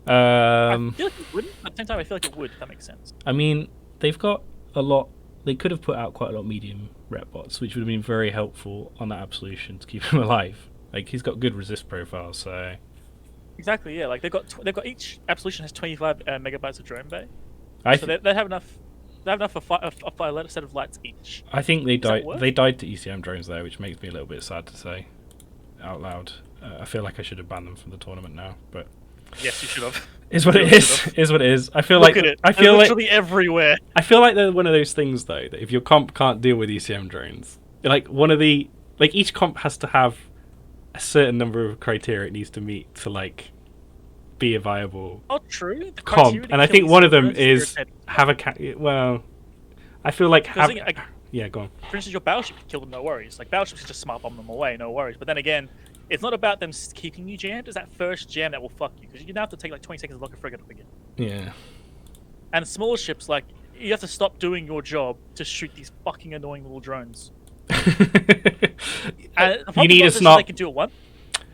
I feel like it wouldn't. At the same time, I feel like it would. If that makes sense. I mean, they've got a lot. They could have put out quite a lot of medium rep bots, which would have been very helpful on that Absolution to keep him alive. Like he's got good resist profiles, so Exactly. Yeah. Like they've got each Absolution has 25 megabytes of drone bay, I so they have enough. They have enough for a set of lights each. I think they Does that died. work? They died to ECM drones there, which makes me a little bit sad to say out loud. I feel like I should have banned them from the tournament now, but Yes, you should have. is what it Really is. should Is what it is. I feel Look like at it. I They're feel like literally everywhere. I feel like they're one of those things though that if your comp can't deal with ECM drones, like each comp has to have a certain number of criteria it needs to meet to like be a viable Oh, true. The comp, criteria to and I kill think these one of them drones is irritating. have a well. I feel like Because have yeah, go on. For instance, your battleship can kill them, no worries. Like battleships can just smart bomb them away, no worries. But then again, it's not about them keeping you jammed. It's that first jam that will fuck you because you now have to take like 20 seconds to lock a frigate up again. Yeah. And smaller ships, like you have to stop doing your job to shoot these fucking annoying little drones. And the problem need a is snap. They can do it one.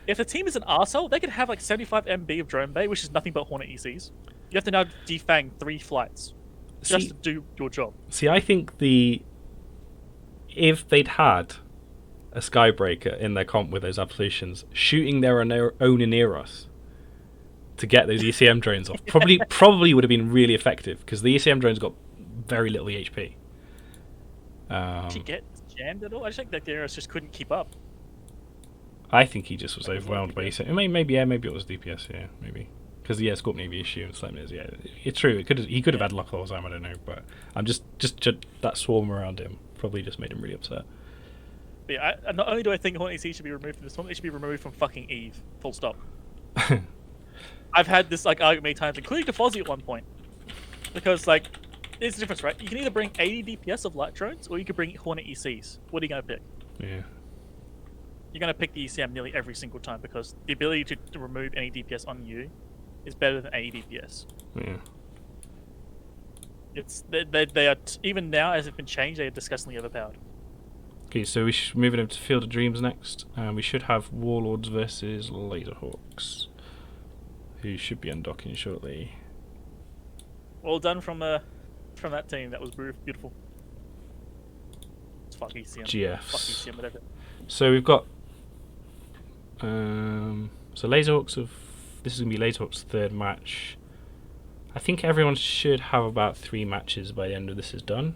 If the team is an arsehole, they could have like 75 MB of drone bay, which is nothing but Hornet ECs. You have to now defang 3 flights just See- to do your job. See, I think the if they'd had a Skybreaker in their comp with those absolutions, shooting their own Aneros to get those ECM drones off probably would have been really effective, because the ECM drones got very little HP. Did he get jammed at all? I just think that the Aeros just couldn't keep up. I think he just was overwhelmed by ECM. Maybe it was DPS, yeah, maybe. Because the Scorpion Navy issue and Slamners, yeah, it's true. He could have had luck the whole time. I don't know, but I'm just that swarm around him probably just made him really upset. But yeah, not only do I think Hornet AC should be removed from this tournament, it should be removed from fucking Eve. Full stop. I've had this like argument many times, including to Fozzie at one point, because like there's a difference, right? You can either bring 80 DPS of light drones, or you can bring Hornet ECs. What are you gonna pick? Yeah. You're gonna pick the ECM nearly every single time, because the ability to remove any DPS on you is better than 80 DPS. Yeah. It's they are even now, as it's been changed, they are disgustingly overpowered. Okay, so we should move into Field of Dreams next. We should have Warlords versus Laserhawks, who should be undocking shortly. Well done from that team. That was beautiful. Fuck ECM. GFs. Fuck ECM, whatever. So we've got so Laserhawks this is gonna be Laserhawks' third match. I think everyone should have about 3 matches by the end of this is done.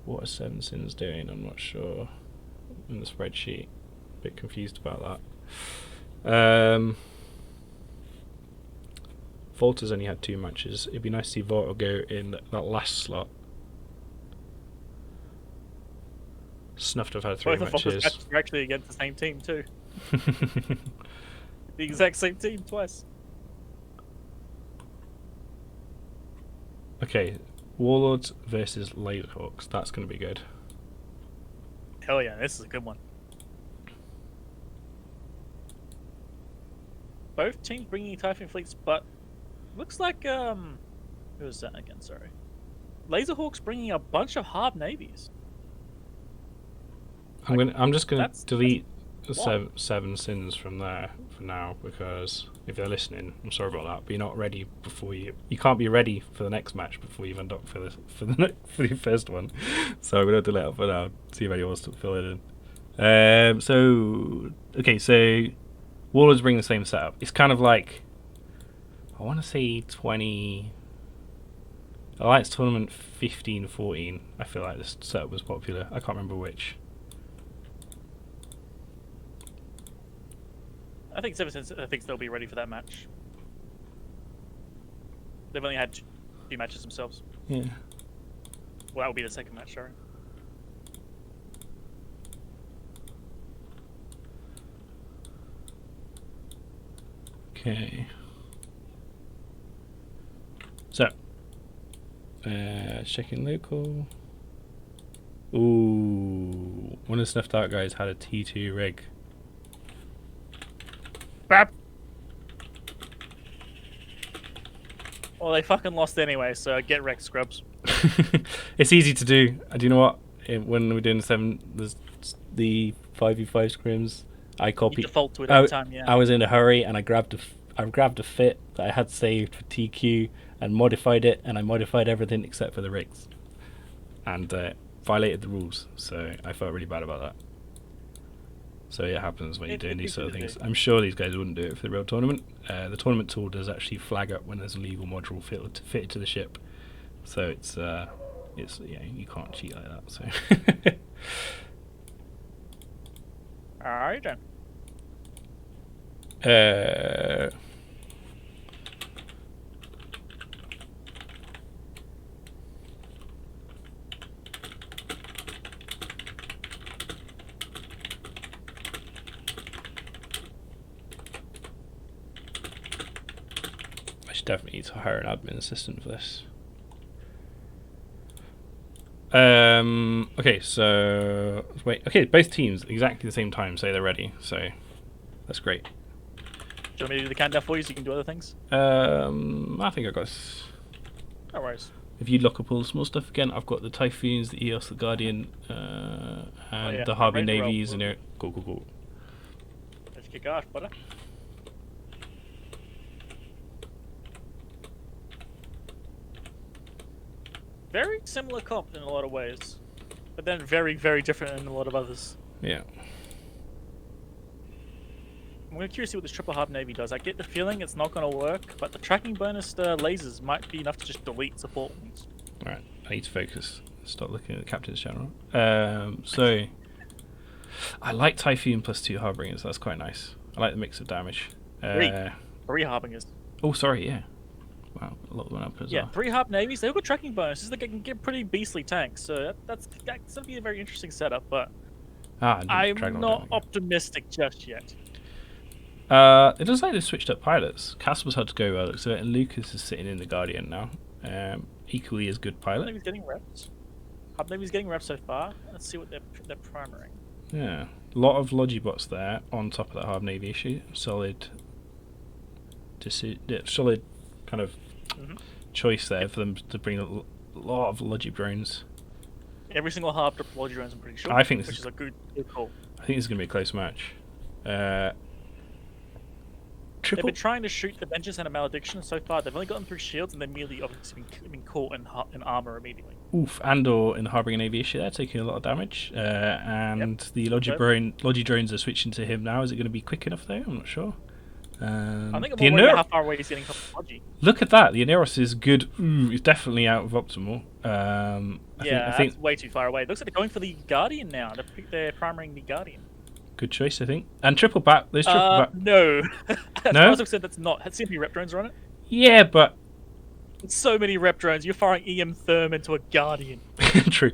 What are Seven Sins doing? I'm not sure. In the spreadsheet, a bit confused about that. Volta's only had 2 matches. It'd be nice to see Volta go in that last slot. Snuffed have had 3 Both of Volta's matches. matches were actually against the same team too. The exact same team twice. Okay, Warlords versus Laserhawks. That's going to be good. Hell yeah, this is a good one. Both teams bringing Typhoon fleets, but looks like who was that again? Sorry, Laserhawks bringing a bunch of Harb navies. I'm just going to that's delete the what? seven Sins from there for now, because if they're listening, I'm sorry about that. But you're not ready before you can't be ready for the next match before you've undocked for the first one. So I'm going to delete it for now. See if anyone wants to fill it in. So Warlords bring the same setup. It's kind of like, I want to say 20 Alliance Tournament 15-14. I feel like this setup was popular. I can't remember which. I think Seven Sins thinks they'll be ready for that match. They've only had 2 matches themselves. Yeah. Well, that will be the second match, sorry. Okay. So, checking local. Ooh, one of the Snuffed Out guys had a T2 rig. Bap! Well, they fucking lost anyway, so get wrecked, scrubs. It's easy to do. Do you know what? When we're doing the 5v5 scrims, I You copied. default to it every time, yeah. I was in a hurry and I grabbed a fit that I had saved for TQ and modified it, and I modified everything except for the rigs, and violated the rules. So I felt really bad about that. So it happens when you're doing these sort of things. I'm sure these guys wouldn't do it for the real tournament. The tournament tool does actually flag up when there's a legal module fitted to the ship. So it's you can't cheat like that. So Alright then. I should definitely need to hire an admin assistant for this. Okay, so wait. Okay, both teams exactly the same time say they're ready. So that's great. Do you want me to do the countdown for you so you can do other things? I think I got. No worries. If you look up all the small stuff again, I've got the Typhoons, the EOS, the Guardian, and yeah, the Harvey ready to roll. Navies, and they're cool. Let's kick off, brother. Very similar comp in a lot of ways, but then very, very different in a lot of others. Yeah. I'm curious to see what this triple harp navy does. I get the feeling it's not going to work, but the tracking bonus lasers might be enough to just delete support ones. Right. I need to focus. Stop looking at the captain's channel. So I like Typhoon plus 2 Harbingers. That's quite nice. I like the mix of damage. 3 harbingers. Oh, sorry. Yeah. Wow. A lot went up as Yeah, well. 3 harp navies. They've got tracking bonuses. They can get pretty beastly tanks. So that's going to be a very interesting setup. But I didn't drag I'm all not down. optimistic just yet. It looks like they've switched up pilots. Castle's had to go well, so and Lucas is sitting in the Guardian now. Equally as good Harp pilot. navy's getting reps. Harp navy's getting reps so far. Let's see what they're primarying. Yeah, a lot of Logibots there on top of that Hard Navy issue. Solid kind of Mhm. choice there for them to bring a lot of Logi drones. Every single harp deployed drones, I'm pretty sure. I think this which is- is a good call. I think this is going to be a close match. They've Triple been trying to shoot the Vengeance and a Malediction so far. They've only gotten through shields and then immediately obviously been caught in armor immediately. Oof, Andor in the Harbinger Navy issue there, taking a lot of damage. And the Logi drones are switching to him now. Is it going to be quick enough though? I'm not sure. I think The I'm worried about how Aneros, far away he's getting from Logi. look at that. The Aneros is good. It's definitely out of optimal. I think That's way too far away. It looks like they're going for the Guardian now. They're primarying the Guardian. good choice, I think. And triple back. There's triple back. No. As No? far as I've said, that's not. See how many rep drones are on it? Yeah, but So many rep drones. You're firing EM Therm into a Guardian. true.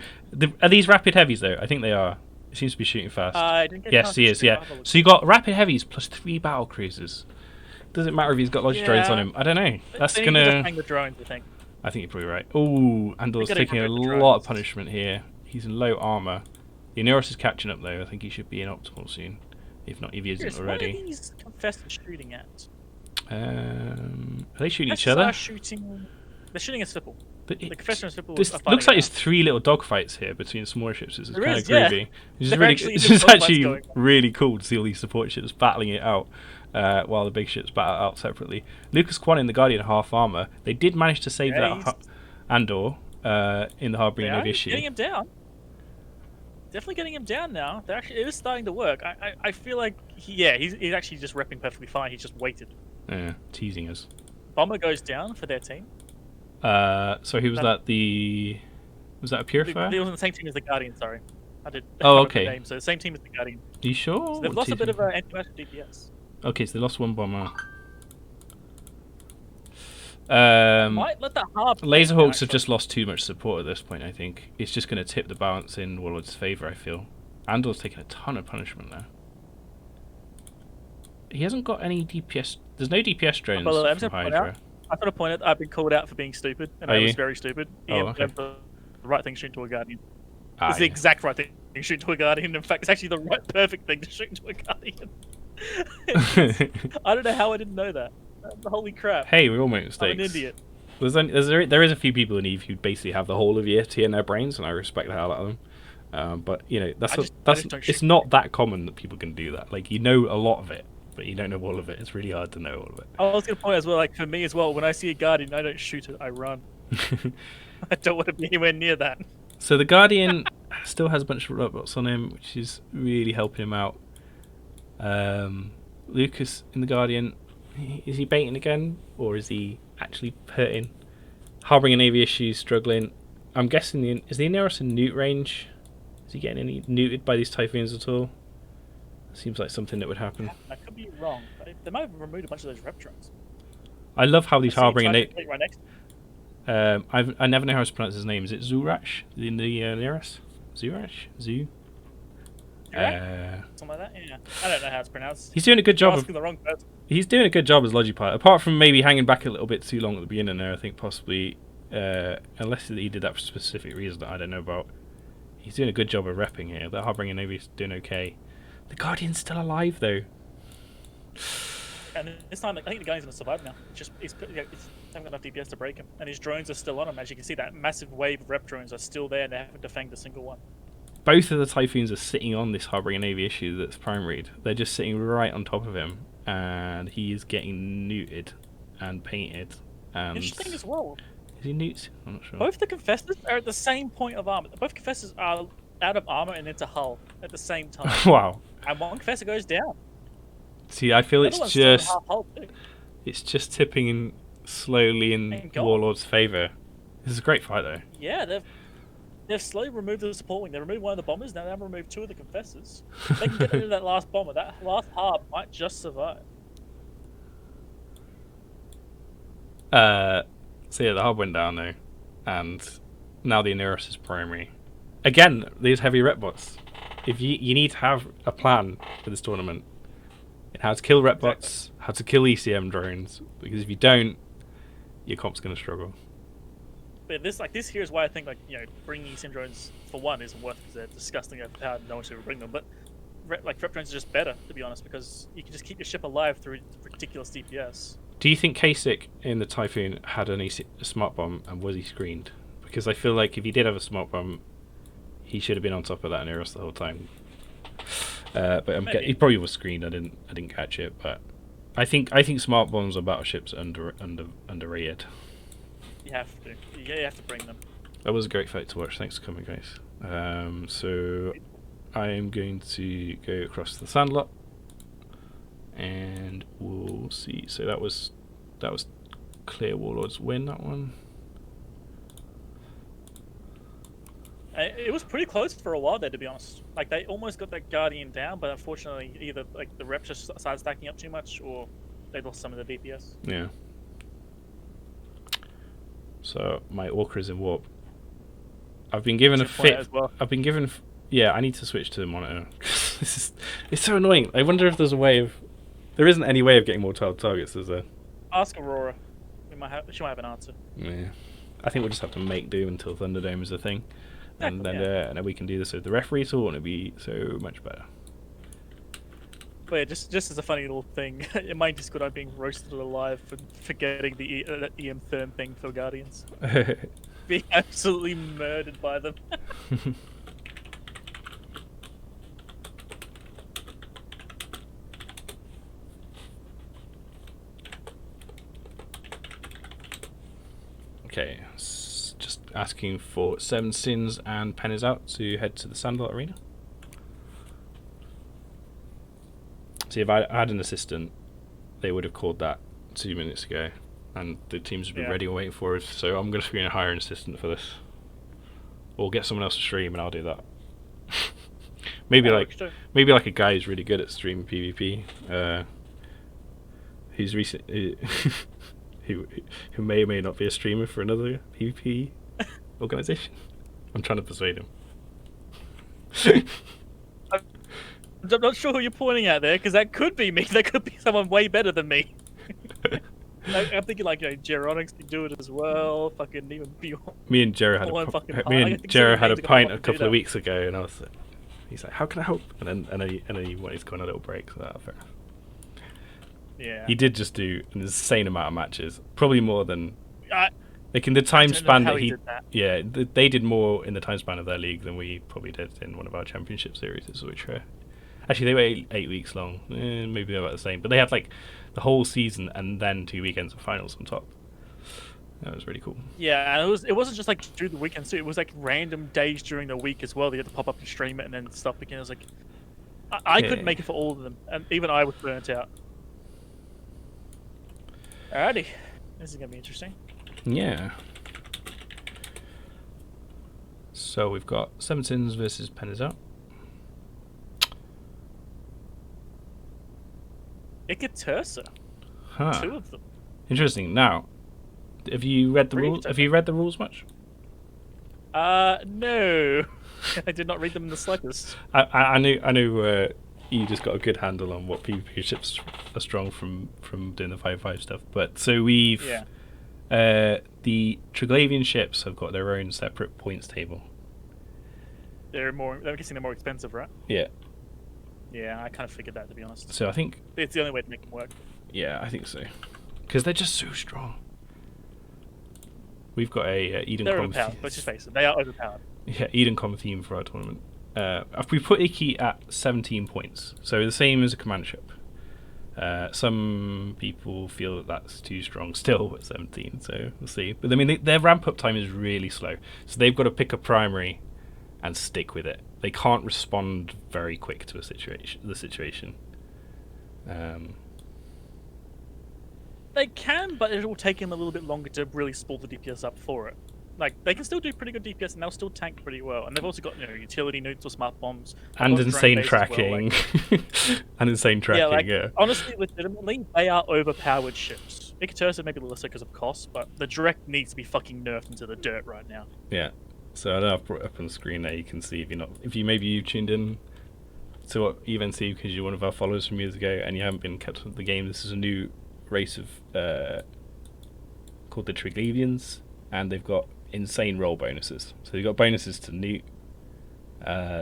Are these rapid heavies though? I think they are. It seems to be shooting fast. I didn't get a Yes, chance he to is. see Yeah. that. Have a look. So you got rapid heavies plus 3 battle cruisers. Doesn't matter if he's got Logi drones on Yeah. him. I don't know. That's They need to gonna. hang the drones, I think. I think you're probably right. Oh, Andor's They're getting taking a rid of the lot of drones. punishment here. He's in low armor. The Aneros is catching up though. I think he should be in optimal soon, if he isn't Curious, already. What are these confessors shooting at? Are they shooting each Confessors other? are shooting. They're shooting a Sipple. But The it- confessor and Sipple. this are looks fighting like now. there's 3 little dogfights here between smaller ships. It's There kind is, of yeah. groovy. This is There really. actually This is is dogfights actually going on. really cool to see all these support ships battling it out, while the big ships battle out separately. Lucas Quan in the Guardian half armor. They did manage to save Yeah, that he's- Andor in the Harbinger They are Navy issue. getting him down. Definitely getting him down now. They're actually, it is starting to work. I feel like he's actually just repping perfectly fine. He's just waited. Yeah, teasing us. Bomber goes down for their team. So who was that? Was that a Purifier? They were on the same team as the Guardian. Sorry, I did. Oh, I forgot the okay. Name, so the same team as the Guardian. Are you sure? So they've What lost a bit team? of anti-matter DPS. Okay, so they lost 1 bomber. Might let that hard. Laserhawks have just lost too much support at this point, I think. It's just going to tip the balance in Warlord's favour, I feel. Andor's taking a ton of punishment now. He hasn't got any DPS. There's no DPS drones Well, I'm from gonna point Hydra. out- I thought a point out I've been called out for being stupid, and Are I was you? very stupid. Oh, EM okay. the right thing to shoot to a Guardian. Ah, It's the yeah. exact right thing to shoot to a Guardian. In fact, it's actually the right, perfect thing to shoot into a Guardian. I don't know how I didn't know that. Holy crap! Hey, we all make mistakes. I'm an idiot. There is a few people in EVE who basically have the whole of EFT in their brains, and I respect the hell out of them. But you know, I just don't it's shoot. not that common that people can do that. Like you know a lot of it, but you don't know all of it. It's really hard to know all of I was going to point as well, like for me as well, when I see a Guardian, I don't shoot it, I run. it. I don't want to be anywhere near that. So the Guardian still has a bunch of robots on him, which is really helping him out. Lucas in the Guardian, is he baiting again, or is he actually hurting? Harboring a Navy issue, struggling. I'm guessing is the Aneros in newt range? Is he getting any neuted by these Typhoons at all? Seems like something that would happen. I could be wrong, but they might have removed a bunch of those rep drones. I love how these I see Harboring a Typhoon right next. I never know how to pronounce his name. Is it Zurash in the Aneros? Zurash? Zoo? Something like that. Yeah, I don't know how it's pronounced. He's doing a good You're job of asking the wrong person. He's doing a good job as Logipilot, apart from maybe hanging back a little bit too long at the beginning there. I think possibly, unless he did that for a specific reason that I don't know about. He's doing a good job of repping here. The Harbinger Navy's doing okay. The Guardian's still alive though. And this time, I think the guy's gonna survive now. He's haven't got enough DPS to break him, and his drones are still on him. As you can see, that massive wave of rep drones are still there, and they haven't defanged a single one. Both of the Typhoons are sitting on this Harbinger Navy issue that's primaried. They're just sitting right on top of him, and he is getting neuted and painted. And Interesting as well. Is he newts? I'm not sure. Both the Confessors are at the same point of armor. Both Confessors are out of armor and into hull at the same time. Wow. And one Confessor goes down. See, I feel The it's other one's still in just half hull too. tipping in slowly in Thank God. Warlord's favor. This is a great fight though. Yeah, they've slowly removed the support wing. They removed one of the bombers. Now they've removed 2 of the Confessors. They can get rid of that last bomber. That last harp might just survive. So yeah, the hub went down though, and now the Inuris is primary. Again, these heavy rep bots. If you need to have a plan for this tournament, how to kill rep bots, how to kill ECM drones, because if you don't, your comp's gonna struggle. But this here is why I think bringing ECM drones for one isn't worth it because they're disgusting overpowered and no one should ever bring them. But rep drones are just better, to be honest, because you can just keep your ship alive through ridiculous DPS. Do you think Kasich in the Typhoon had a smart bomb, and was he screened? Because I feel like if he did have a smart bomb, he should have been on top of that Inuris the whole time. But he probably was screened. I didn't catch it, but I think smart bombs on battleships are underrated. You have to. You have to bring them. That was a great fight to watch. Thanks for coming, guys. So I am going to go across the Sandlot, and we'll see. So that was clear Warlord's win, that one. It was pretty close for a while there, to be honest. Like they almost got that Guardian down, but unfortunately, either the reps just started stacking up too much, or they lost some of the DPS. Yeah. So my Orca is in warp. I've been given a fit. As well. I've been given. Yeah, I need to switch to the monitor. It's so annoying. I wonder if there's a way of. There isn't any way of getting more 12 targets, is there? Ask Aurora. She might have an answer. Yeah. I think we'll just have to make do until Thunderdome is a thing. And then, Yeah. and then we can do this with the referee tool, and it'll be so much better. But yeah, just as a funny little thing, in my Discord, I'm being roasted alive for forgetting the EM Therm thing for Guardians. Being absolutely murdered by them. Okay, just asking for 7 Sins and Pen is out to head to the Sandlot Arena. See, if I had an assistant, they would have called that 2 minutes ago, and the teams would be ready and waiting for us. So I'm going to hire an assistant for this, or get someone else to stream, and I'll do that. maybe like a guy who's really good at streaming PvP, who's who may or may not be a streamer for another PvP organization. I'm trying to persuade him. I'm not sure who you're pointing at there, because that could be me. That could be someone way better than me. I'm thinking Geronix can do it as well. Fucking even beyond. Me and Jero had a pint a couple of weeks ago, and I was like, he's like, "How can I help?" And then he wanted to go on a little break. So that fair enough. Yeah. He did just do an insane amount of matches, probably more than like in the time don't know span how that he he did that. yeah they did more in the time span of their league than we probably did in one of our championship series, which were actually they were 8 weeks long. Maybe they're about the same, but they had like the whole season and then 2 weekends of finals on top. That was really cool. Yeah, and it wasn't just like during the weekends too. It was like random days during the week as well. They had to pop up and stream it and then stuff again. It was like I couldn't make it for all of them, and even I was burnt out. Alrighty, this is gonna be interesting. Yeah. So we've got 7 Sins versus Penizat. Ikatursa. Huh. 2 of them. Interesting. Now, have you read the Pretty rules? good. Have you read the rules much? No. I did not read them in the slightest. I knew you just got a good handle on what PvP ships are strong from doing the 5-5 stuff. But so we've the Triglavian ships have got their own separate points table. I'm guessing they're more expensive, right? Yeah. Yeah, I kind of figured that, to be honest. So I think It's the only way to make them work. yeah, I think so, because they're just so strong. We've got a Eden They're Common overpowered, let's just face it. They are overpowered. Yeah, Eden Common theme for our tournament. If we put Iki at 17 points, so the same as a command ship, Some people feel that that's too strong still at 17, so we'll see. But I mean, their ramp up time is really slow, so they've got to pick a primary and stick with it. They can't respond very quick to the situation. They can, but it will take them a little bit longer to really spool the DPS up for it. Like, they can still do pretty good DPS, and they'll still tank pretty well. And they've also got, utility nukes or smart bombs. And They've got insane drone base as well, tracking. like- And insane tracking, yeah. Honestly, legitimately, they are overpowered ships. Ikatursa maybe lesser because of cost, but the direct needs to be fucking nerfed into the dirt right now. Yeah. So I know I've brought it up on the screen there. You can see if you tuned in to what EVNC because you're one of our followers from years ago and you haven't been kept up with the game. This is a new race of called the Triglavians, and they've got insane roll bonuses. So they've got bonuses to nuke,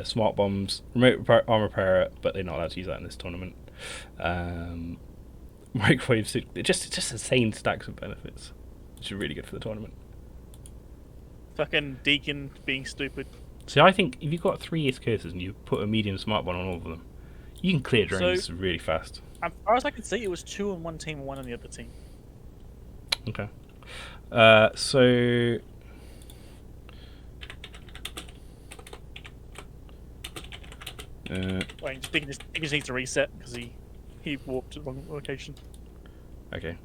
smart bombs, remote armor repair, but they're not allowed to use that in this tournament. Microwave, just insane stacks of benefits, which are really good for the tournament. Fucking Deacon being stupid. So I think if you've got 3 East Coasters and you put a medium smart bomb on all of them, you can clear drones really fast. As far as I can see, it was 2 on one team and 1 on the other team. Okay. So Wait, Deacon just needs to reset because he warped to the wrong location. okay,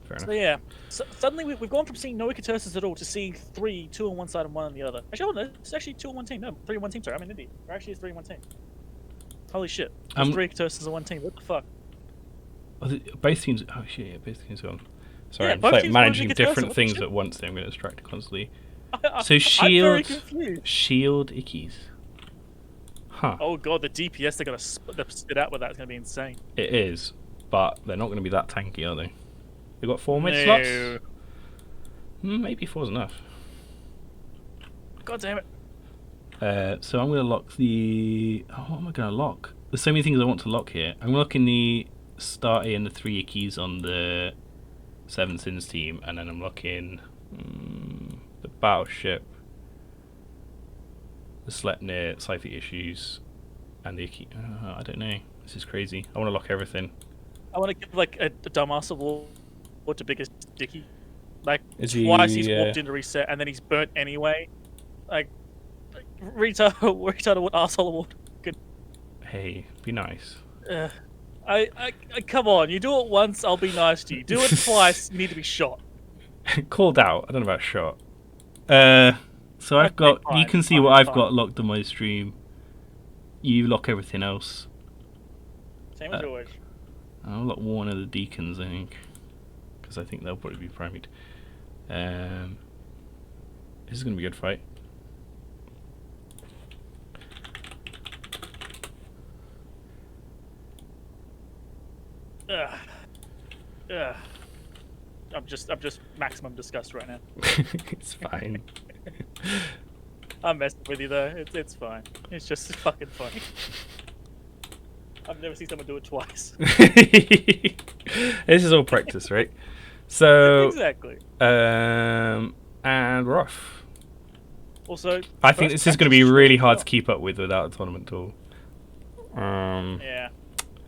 fair enough. So yeah, suddenly we've gone from seeing no Ikaturses at all to seeing 3, 2 on one side and 1 on the other. Actually, no, it's actually 2 on one team. No, 3 on one team. Sorry, I'm an idiot. There actually is 3 on one team. Holy shit! There's 3 Ikaturses on one team. What the fuck? Both teams. Oh shit! Yeah, both teams gone. Sorry, Yeah, I'm both like teams managing wanted to get different Ikatursa, things what the at once. Then I'm going to distract constantly. I'm So very shield, confused. shield ickies. Huh. Oh god, the DPS they're gonna spit out with that is gonna be insane. It is, but they're not going to be that tanky, are they? They've got 4 mid No. slots. Maybe 4's enough. God damn it! So I'm going to lock the. Oh, what am I going to lock? There's so many things I want to lock here. I'm locking the Starty and the 3 Ickies on the 7 Sins team, and then I'm locking the Battleship, the Sleipnir, Cypher Issues, and the Icky. I don't know. This is crazy. I want to lock everything. I want to give like a dumbass award to biggest dicky. Like Is twice he, he's walked into reset and then he's burnt anyway. Like retard award, asshole award. Good. Hey, be nice. I come on. You do it once, I'll be nice to you. Do it twice, you need to be shot. Called out. I don't know about shot. So I've Okay, got. You fine, can see fine, what I've fine. got locked on my stream. You lock everything else. Same as always. I'll lock one of the deacons, I think, because I think they'll probably be primaried. This is going to be a good fight. Ugh. I'm just maximum disgust right now. It's fine. I'm messing with you though. It's fine. It's just fucking funny. I've never seen someone do it twice. This is all practice, right? So, Exactly. and we're off. Also, I think first this is going to be practice really as hard well. to keep up with without a tournament tool. Yeah.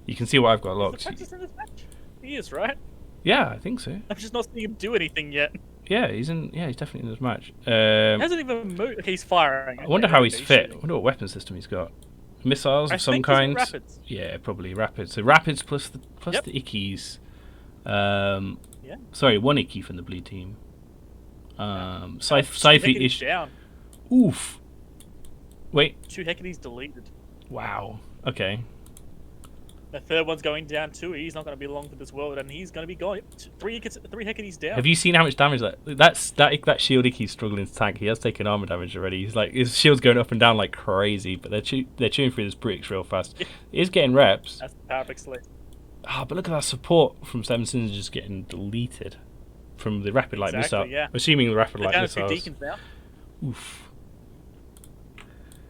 You can see what I've got Is the locked. practice in this match? He is, right? Yeah, I think so. I'm just not seeing him do anything yet. Yeah, he's in. Yeah, he's definitely in this match. He hasn't even moved. Okay, he's firing. I wonder Okay, how he's okay, fit. I shooting. wonder what weapon system he's got. Missiles I of some think he's got kind. rapids. Yeah, probably rapids. So rapids plus the Yep. the ickies. Yeah. Sorry, 1 icky from the blue team. Two Cypher Hecates is. down. Oof. Wait. 2 Hecates deleted. Wow. Okay. The third one's going down too. He's not going to be long for this world, and he's going to be going. 3 Hecates down. Have you seen how much damage that shield icky's struggling to tank? He has taken armor damage already. He's like his shield's going up and down like crazy, but they're chewing through his bricks real fast. He is getting reps. That's the power slate. Ah, but look at that support from Seven Sins just getting deleted from the rapid light Exactly, missile. yeah. Assuming the rapid They're light down to 2 missiles. deacons now. Oof.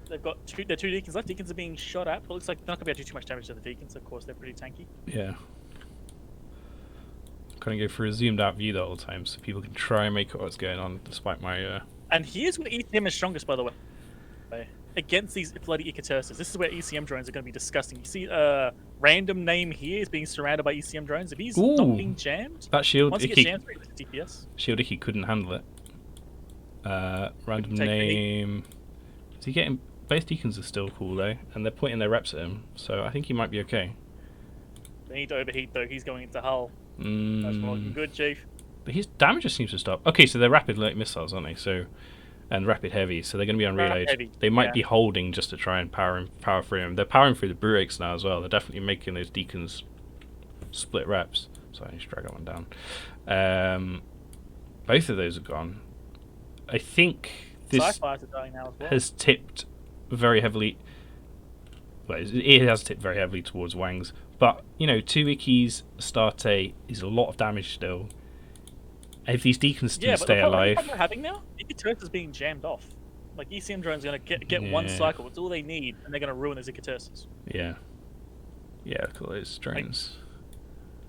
They've got their 2 deacons left. Deacons are being shot at, but it looks like they're not going to be able to do too much damage to the deacons. Of course, they're pretty tanky. Yeah. Kind of go for a zoomed out view the whole time so people can try and make out what's going on despite my. And here's where ECM is strongest, by the way. against these bloody Icatursus. This is where ECM drones are going to be disgusting. You see, random name here is being surrounded by ECM drones. If he's Ooh. not being jammed, That shield once he gets Icky, jammed, it's DPS. shield Icky couldn't handle it. Random Take name. Is he getting? Both deacons are still cool though, and they're pointing their reps at him, so I think he might be okay. They need to overheat though. He's going into hull. That's not looking Mm, good, Chief. but his damage just seems to stop. Okay, so they're rapid light missiles, aren't they? So, and rapid heavy, so they're going to be on Rapid reload. heavy, They might yeah. be holding just to try and power through him. They're powering through the Bruix now as well. They're definitely making those deacons split reps. So I need to drag that one down. Both of those are gone. I think this Sci-Fis are dying now as well. has tipped very heavily. Well, it has tipped very heavily towards Wang's. But, you know, 2 Ickies, Astarte is a lot of damage still. If these deacons Yeah, do but stay the problem alive. we're having now, Icatursus is being jammed off. Like ECM drones are going to get one Yeah. cycle. It's all they need, and they're going to ruin those Icatursus. Yeah. Yeah, look at those drones.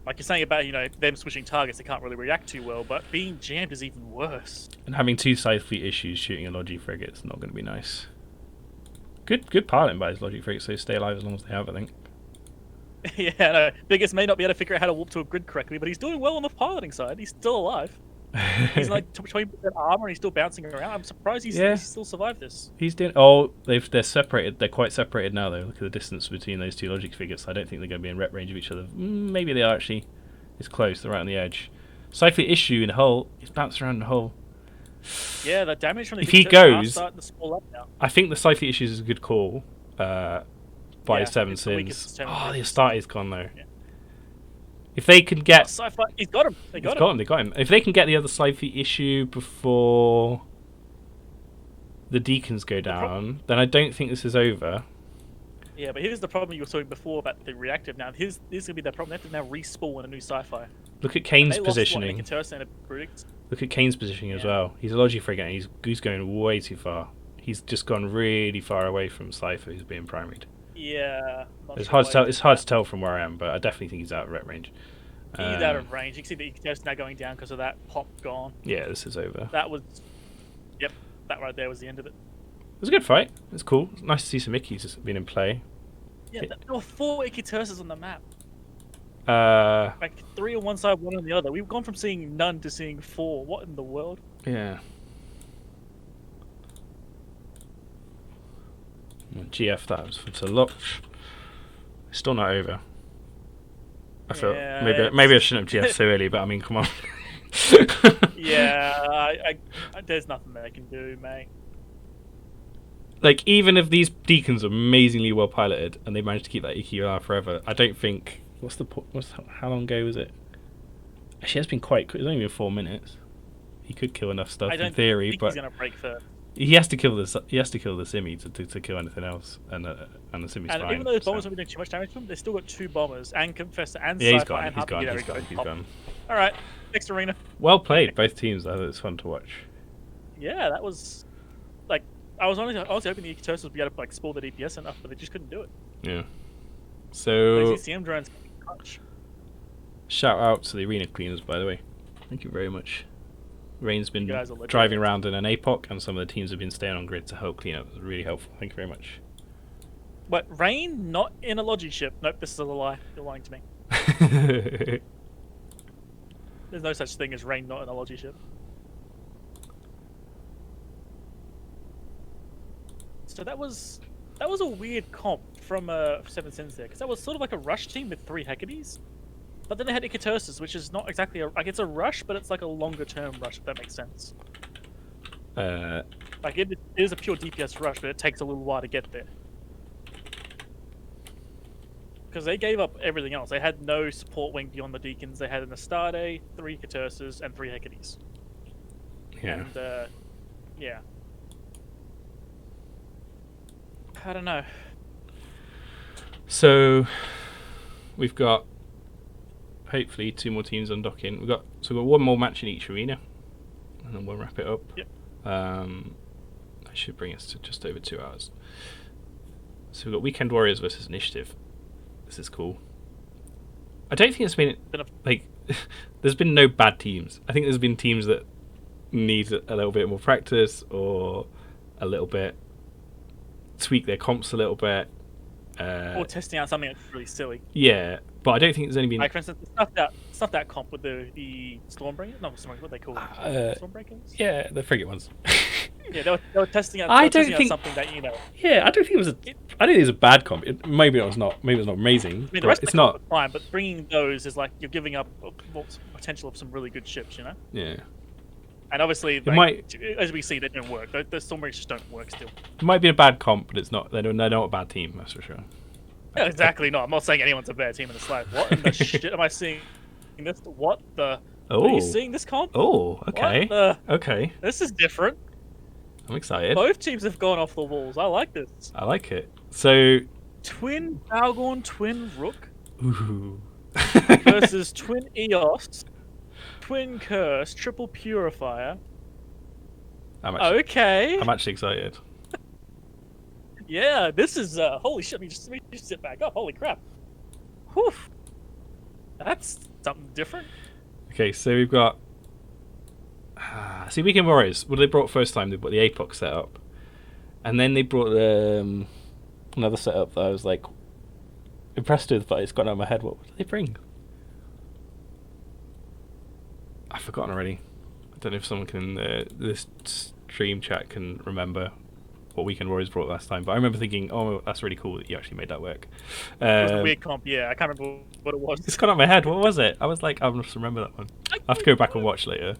Like you're saying about them switching targets, they can't really react too well. But being jammed is even worse. And having 2 side fleet issues shooting a Logi frigate is not going to be nice. Good piloting by his Logi frigates, so they stay alive as long as they have, I think. Yeah, no, Biggest may not be able to figure out how to warp to a grid correctly, but he's doing well on the piloting side. He's still alive. He's like 20% armor and he's still bouncing around. I'm surprised he's still survived this. He's doing. Oh, they're separated. They're quite separated now, though. Look at the distance between those 2 Logic frigates. I don't think they're going to be in rep range of each other. Maybe they are actually. It's close. They're right on the edge. Side fleet issue in the hull. He's bounced around the hull. Yeah, the damage from the If he Icatursus are goes- starting to spoil up now. I think the side fleet issues is a good call. By Yeah, 7 it's the weakest sins. seven Oh, the sins. Astarte is gone though. Yeah. If they can get. Sci-Fi, he's got him. They got him. They got him. If they can get the other side fleet issue before the deacons go down, then I don't think this is over. Yeah, but here's the problem you were talking before about the reactive. Now, this is gonna be the problem. They have to now respawn a new Sci-Fi. Look at Kane's They positioning. lost Icatursus and a Brutix. Look at Kane's positioning as Yeah. well. He's a Logi frigate and he's going way too far. He's just gone really far away from Cypher, who's being primaried. Yeah. not It's sure hard to why tell. he It's did hard that. to tell from where I am, but I definitely think he's out of rep range. He's out of range. You can see the Icatursus now going down because of that pop gone. Yeah, this is over. That was. Yep, that right there was the end of it. It was a good fight. It's cool. It's nice to see some Ickies being in play. Yeah, there were 4 Icatursus on the map. Like 3 on one side, 1 on the other. We've gone from seeing none to seeing 4. What in the world? Yeah. GF that was to look. It's still not over. I feel Yeah, maybe I shouldn't have GF so early, but I mean, come on. Yeah, I there's nothing they can do, mate. Like, even if these deacons are amazingly well piloted and they manage to keep that Icky alive forever, I don't think. How long ago was it? Actually, it's been quite quick. It's only been 4 minutes. He could kill enough stuff I don't in theory, think but he's gonna break first. he has to kill this. He has to kill the Simi to kill anything else, and the Simi's And fine. even though those bombers so. haven't been doing too much damage to them, they've still got 2 bombers and Confessor and Yeah, he's Sci-Fi gone. and He's Harpy. gone. There He's we go. gone. He's Pop. gone. All right, next arena. Well played, both teams. I thought it was fun to watch. Yeah, that was like I was hoping the Icatursus would be able to like spoil the DPS enough, but they just couldn't do it. Yeah. So These ECM drones clutch. shout out to the arena cleaners, by the way. Thank you very much. Rain's been You guys are legends. driving around in an APOC, and some of the teams have been staying on grid to help clean up. It was really helpful. Thank you very much. What, Rain not in a Logi ship? Nope, this is a lie. You're lying to me. There's no such thing as Rain not in a Logi ship. So that was a weird comp from 7 Sins there, because that was sort of like a rush team with 3 Hecates. But then they had Icatursus, which is not exactly like it's a rush, but it's like a longer term rush, if that makes sense. Like it is a pure DPS rush, but it takes a little while to get there. Because they gave up everything else. They had no support wing beyond the Deacons. They had an Astarte, 3 Icatursus, and 3 Hecates. yeah. And, yeah. I don't know. So we've got hopefully 2 more teams undocking. We've got 1 more match in each arena, and then we'll wrap it up. Yep. I should bring us to just over 2 hours. So we've got Weekend Warriors versus Initiative. This is cool. I don't think it's been like there's been no bad teams. I think there's been teams that need a little bit more practice or a little bit tweak their comps a little bit. Or testing out something that's really silly. Yeah, but I don't think there's only been. Like for instance, it's not that comp with the Stormbreaker. No, what they call Stormbreakers. Yeah, the frigate ones. Yeah, they were testing out. I they were don't testing out think- something that Yeah, I don't think it was. I don't think it was a bad comp. Maybe it was not. Maybe it's not amazing. I mean, the But rest it's of the comp not. was fine, but bringing those is like you're giving up potential of some really good ships, you know. Yeah, And obviously, like, might- as we see, they don't work. The Stormbreakers just don't work still. it might be a bad comp, but it's not. They're not a bad team. That's for sure. Yeah, exactly. No, I'm not saying anyone's a bad team in the slide. What in the shit am I seeing? This? What the? Oh. Are you seeing this comp? Oh, okay. What the? Okay, This is different. I'm excited. Both teams have gone off the walls. I like this. I like it. So, Twin Balgorn, Twin Rook ooh. versus Twin Eos, Twin Curse, Triple Purifier. I'm actually Okay. excited. Yeah, this is holy shit. Let me just sit back up. Holy crap. Whew. That's something different. Okay, so we've got. See, Weekend Warriors. What they brought first time, they brought the APOC setup, and then they brought another setup that I was like impressed with, but it's gone out of my head. What did they bring? I've forgotten already. I don't know if someone can this stream chat can remember what Weekend Warriors brought last time, but I remember thinking, oh, that's really cool that you actually made that work. It was a weird comp. Yeah, I can't remember what it was. It's gone out of my head. What was it? I was like, I must remember that one. I have to go back and watch later.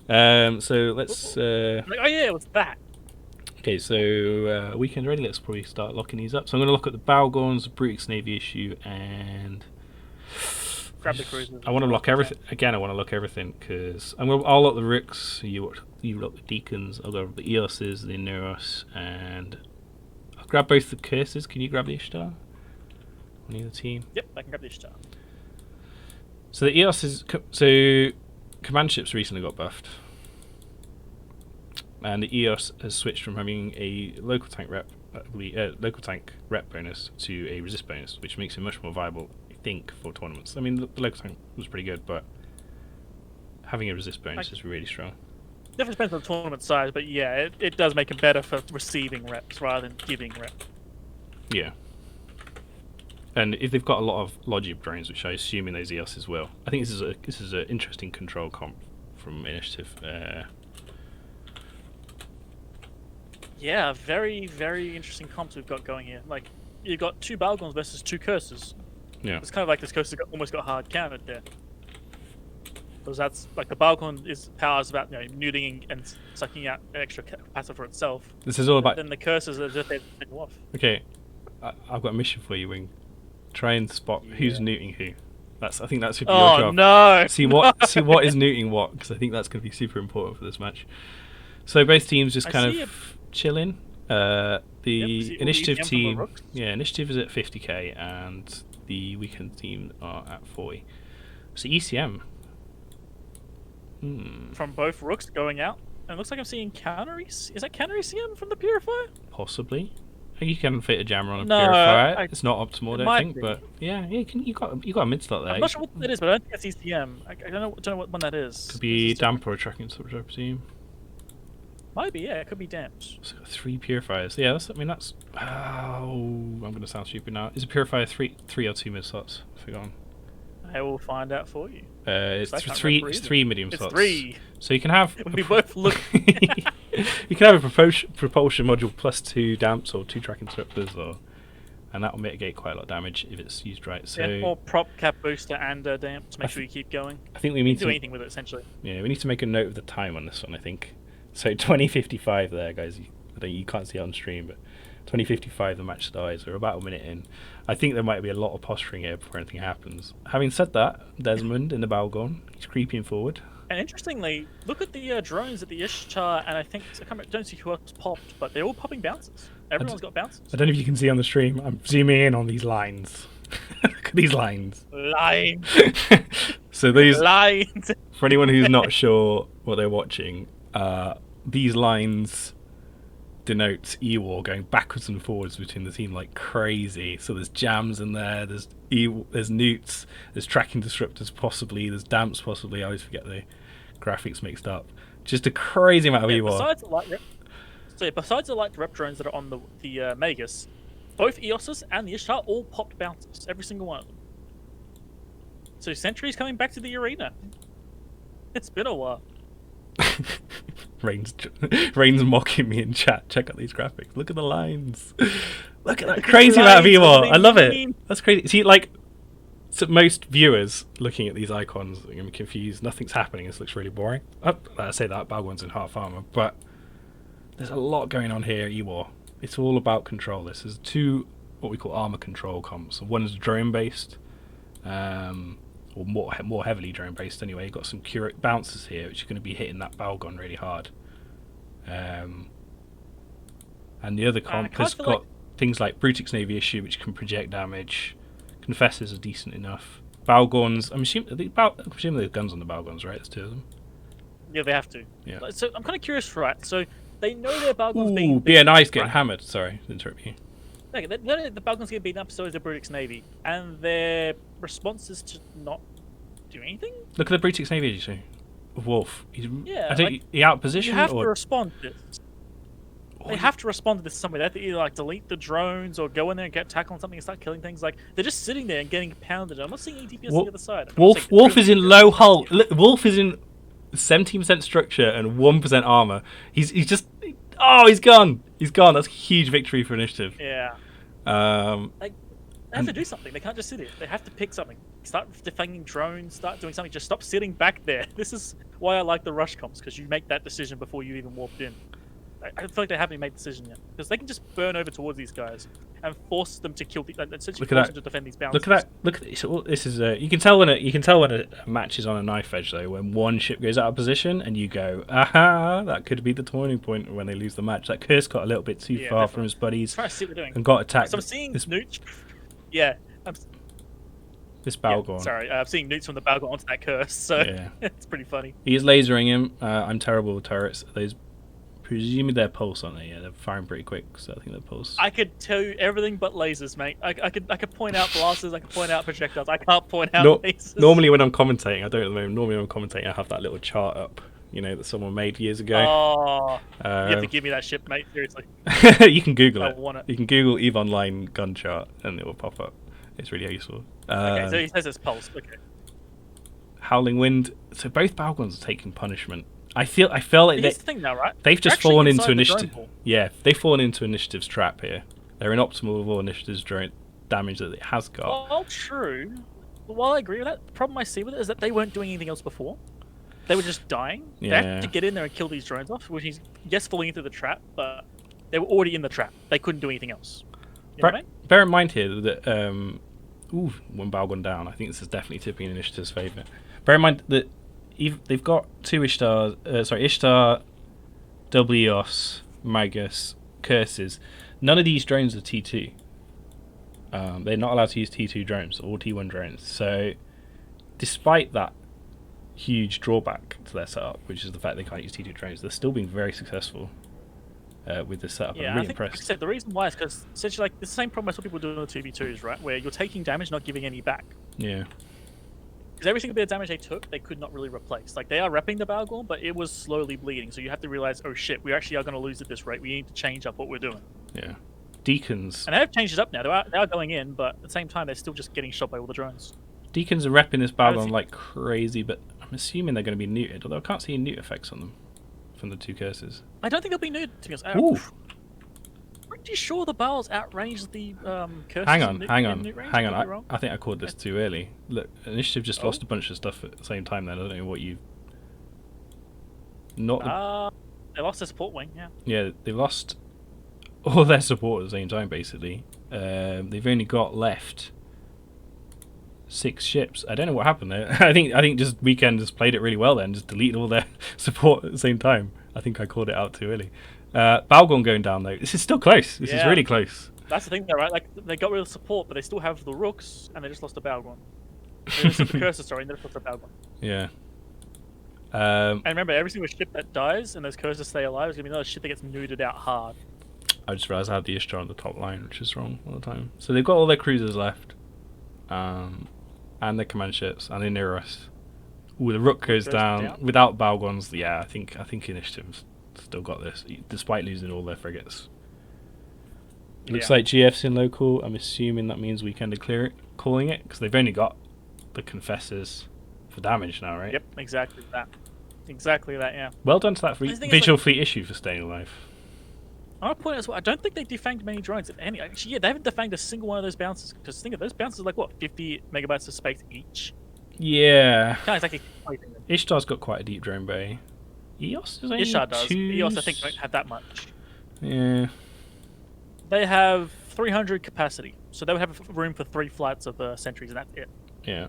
So let's. Like, oh yeah, it was that. Okay, so weekend ready. Let's probably start locking these up. So I'm going to look at the Balgorns, the Brutix Navy issue, and Grab the cruisers. I want to lock everything again. I want to lock everything because I'll lock the Rooks. You lock the Deacons. I'll grab the Eoses, the Neuros, and I'll grab both the Curses. Can you grab the Ishtar? On either team. Yep, I can grab the Ishtar. So the EOS is so command ships recently got buffed, and the EOS has switched from having a local tank rep bonus to a resist bonus, which makes it much more viable, I think, for tournaments. I mean, the local tank was pretty good, but having a resist bonus is really strong. Definitely depends on the tournament size, but yeah, it does make it better for receiving reps rather than giving reps. Yeah. And if they've got a lot of Logic drones, which I assume in those EOSs will, I think this is an interesting control comp from Initiative. Yeah, very, very interesting comps we've got going here. Like, you've got 2 Balgons versus 2 Curses. Yeah. It's kind of like this Curse almost got hard countered there. Because that's, like, the Balgon is powers about, neuting and sucking out an extra capacity for itself. This is all about. Then the Curses are just they go off. Okay, I've got a mission for you, Wing. Try and spot who's neuting who. I think that's your Oh job. no! See what is neuting what, because I think that's going to be super important for this match. So both teams just I kind see of chilling. The see all the Initiative EM from the team, Rooks. Initiative is at 50k, and the Weekend team are at 40. So ECM. From both Rooks going out. And it looks like I'm seeing counter Is that counter ECM from the Purifier? Possibly. You can fit a jammer on a No, purifier. It's not optimal, I it don't might think, be. but yeah, you got a mid slot there. I'm not sure what that is, but I don't think it's ECM. I don't know what one that is. Could be It's just- damper or tracking switch, I presume. Might be, yeah, it could be damps. So 3 purifiers. Yeah, that's. Oh, I'm gonna sound stupid now. Is a purifier three or 2 mid slots? I've forgotten. I will find out for you. It's I can't three. remember It's either. 3 medium It's slots. 3. So you can have. We both look. You can have a propulsion module plus 2 damps or 2 tracking disruptors, and that will mitigate quite a lot of damage if it's used right. So Yeah, or prop cap booster and damp to make sure you keep going. I think we You need can do to. anything with it essentially. Yeah, we need to make a note of the time on this one. I think so. 20:55 there, guys. You can't see it on stream, but 20:55 the match starts. We're about a minute in. I think there might be a lot of posturing here before anything happens. Having said that, Desmond in the Balgon, he's creeping forward. And interestingly, look at the drones at the Ishtar, and I don't see who else popped, but they're all popping bounces. Everyone's got bounces. I don't know if you can see on the stream. I'm zooming in on these lines. Look at these lines. Line, So these, lines. for anyone who's not sure what they're watching, these lines denote E-War going backwards and forwards between the team like crazy. So there's jams in there, there's newts, there's tracking disruptors possibly, there's damps possibly. I always forget the graphics mixed up. Just a crazy amount of E-War. Besides the light rep, So yeah, besides the light direct drones that are on the Magus, both Eoses and the Ishtar all popped bounces, every single one of them. So Sentry's coming back to the arena. It's been a while. Rain's mocking me in chat. Check out these graphics. Look at the lines. Look at that Look at crazy the amount of lines, what Ewar. do I they love it. mean? That's crazy. See, like, so most viewers looking at these icons are going to be confused. Nothing's happening. This looks really boring. Oh, I say that. Balgon's in half armor, but there's a lot going on here. Ewar. It's all about control. This is two what we call armor control comps. One is drone based. Or more heavily drone based anyway. You've got some curate bouncers here, which are going to be hitting that Balgon really hard. And the other comp has got things like Brutix Navy Issue, which can project damage. Confessors are decent enough. Balgons, I'm assuming there's guns on the Balgons, right? There's two of them. Yeah, they have to. Yeah. So I'm kind of curious, right? So they know their Balgon's Ooh, being BNI's getting right? hammered. Sorry to interrupt you. Okay, they know the Balgon's getting beaten up, so is the Brutix Navy, and their response is to not do anything. Look at the Brutix Navy Issue. Wolf. Yeah, I think like, he out position You have to or respond to this. They have to respond to this somewhere. They have to either like delete the drones or go in there and get tackle on something and start killing things. Like they're just sitting there and getting pounded. I'm not seeing any DPS on the other side. Wolf is in low hull. Wolf is in 17% structure and 1% armor. He's just he's gone. He's gone. That's a huge victory for initiative. Yeah. Like They have to do something. They can't just sit here. They have to pick something. Start defending drones. Start doing something. Just stop sitting back there. This is why I like the rush comps, because you make that decision before you even walked in. I feel like they haven't made the decision yet, because they can just burn over towards these guys and force them to kill. Essentially, force them to defend these bounces. Look at that! Look at this. This is you can tell when a match is on a knife edge though. When one ship goes out of position and you go, aha, that could be the turning point when they lose the match. That Curse got a little bit too far from his buddies Try to see what we're doing. and got attacked. So I'm seeing this Newt. Yeah. this Balgon. Sorry, I'm seeing Newts from the Balgon onto that Curse, so Yeah. it's pretty funny. He is lasering him. I'm terrible with turrets. Those, presumably they're pulse, aren't they? Yeah, they're firing pretty quick, so I think they're pulse. I could tell you everything but lasers, mate. I could point out blasters, I could point out projectiles. I can't point out lasers. Normally when I'm commentating, I don't at the moment. Normally when I'm commentating, I have that little chart up, that someone made years ago. Oh, you have to give me that ship, mate. Seriously. You can Google I it. want it. You can Google EVE Online gun chart, and it will pop up. It's really useful. Okay, so he says it's pulse. Okay. Howling Wind. So both Balgons are taking punishment. I feel like Here's the thing now, right? they've just They're fallen actually into inside the drone initiative. pool. Yeah, they've fallen into initiative's trap here. They're inoptimal with all initiative's drone damage that it has got. Well, true. But while I agree with that, the problem I see with it is that they weren't doing anything else before. They were just dying. They had to get in there and kill these drones off, which is, yes, falling into the trap, but they were already in the trap. They couldn't do anything else. You know what I mean? Bear in mind here that one Balgon down. I think this is definitely tipping in initiative's favour. Bear in mind that they've got two Ishtar, Wos, Magus, Curses. None of these drones are T2. They're not allowed to use T2 drones, or T1 drones. So, despite that huge drawback to their setup, which is the fact they can't use T2 drones, they're still being very successful with this setup. Yeah, I'm really I think, like I impressed. said, the reason why is because essentially, like, the same problem I saw people doing with 2v2s, right? Where you're taking damage, not giving any back. Yeah. Because every single bit of damage they took, they could not really replace. Like, they are repping the Balgon, but it was slowly bleeding. So you have to realize, oh shit, we actually are going to lose at this rate. We need to change up what we're doing. Yeah. Deacons. And they have changed it up now. They are going in, but at the same time, they're still just getting shot by all the drones. Deacons are repping this don't Balgon see- like crazy, but I'm assuming they're going to be neutered, although I can't see any neut effects on them from the two curses. I don't think they'll be new, to be honest. Ooh. Pretty sure the Bowls outrange the curses. Hang in on. Newt range, Hang could be on. wrong. I think I called this too early. Look, Initiative just lost a bunch of stuff at the same time then. I don't know what you... Not the... They lost their support wing, yeah. Yeah, they lost all their support at the same time, basically. They've only got left 6 ships. I don't know what happened there. I think just Weekend just played it really well then, just deleted all their support at the same time. I think I called it out too early. Balgon going down though. This is still close. This is really close. That's the thing though, right? Like, they got rid of support, but they still have the Rooks, and they just lost a Balgon. They just lost the Cursor, sorry, and they just lost a Balgon. Yeah. And remember, every single ship that dies and those Cursors stay alive is going to be another ship that gets neutered out hard. I just realised I had the Ishtar on the top line, which is wrong all the time. So they've got all their cruisers left. And their command ships, and they're near us. Ooh, the Rook goes down. Without Balgons, yeah, I think Initiative's still got this, despite losing all their frigates. Looks Yeah. like GF's in local. I'm assuming that means Weekend are calling it, because they've only got the Confessors for damage now, right? Yep, exactly that. Exactly that, yeah. Well done to that The thing is, Visual Fleet issue for staying alive. I want to point out as well, I don't think they defanged many drones, if any. Actually, yeah, they haven't defanged a single one of those bounces. Because think of those bounces, like what, 50 megabytes of space each? Yeah. Can't exactly fighting them. Ishtar's got quite a deep drone bay. EOS is only Ishtar does. two... EOS, I think, don't have that much. Yeah. They have 300 capacity, so they would have room for 3 flights of sentries, and that's it. Yeah.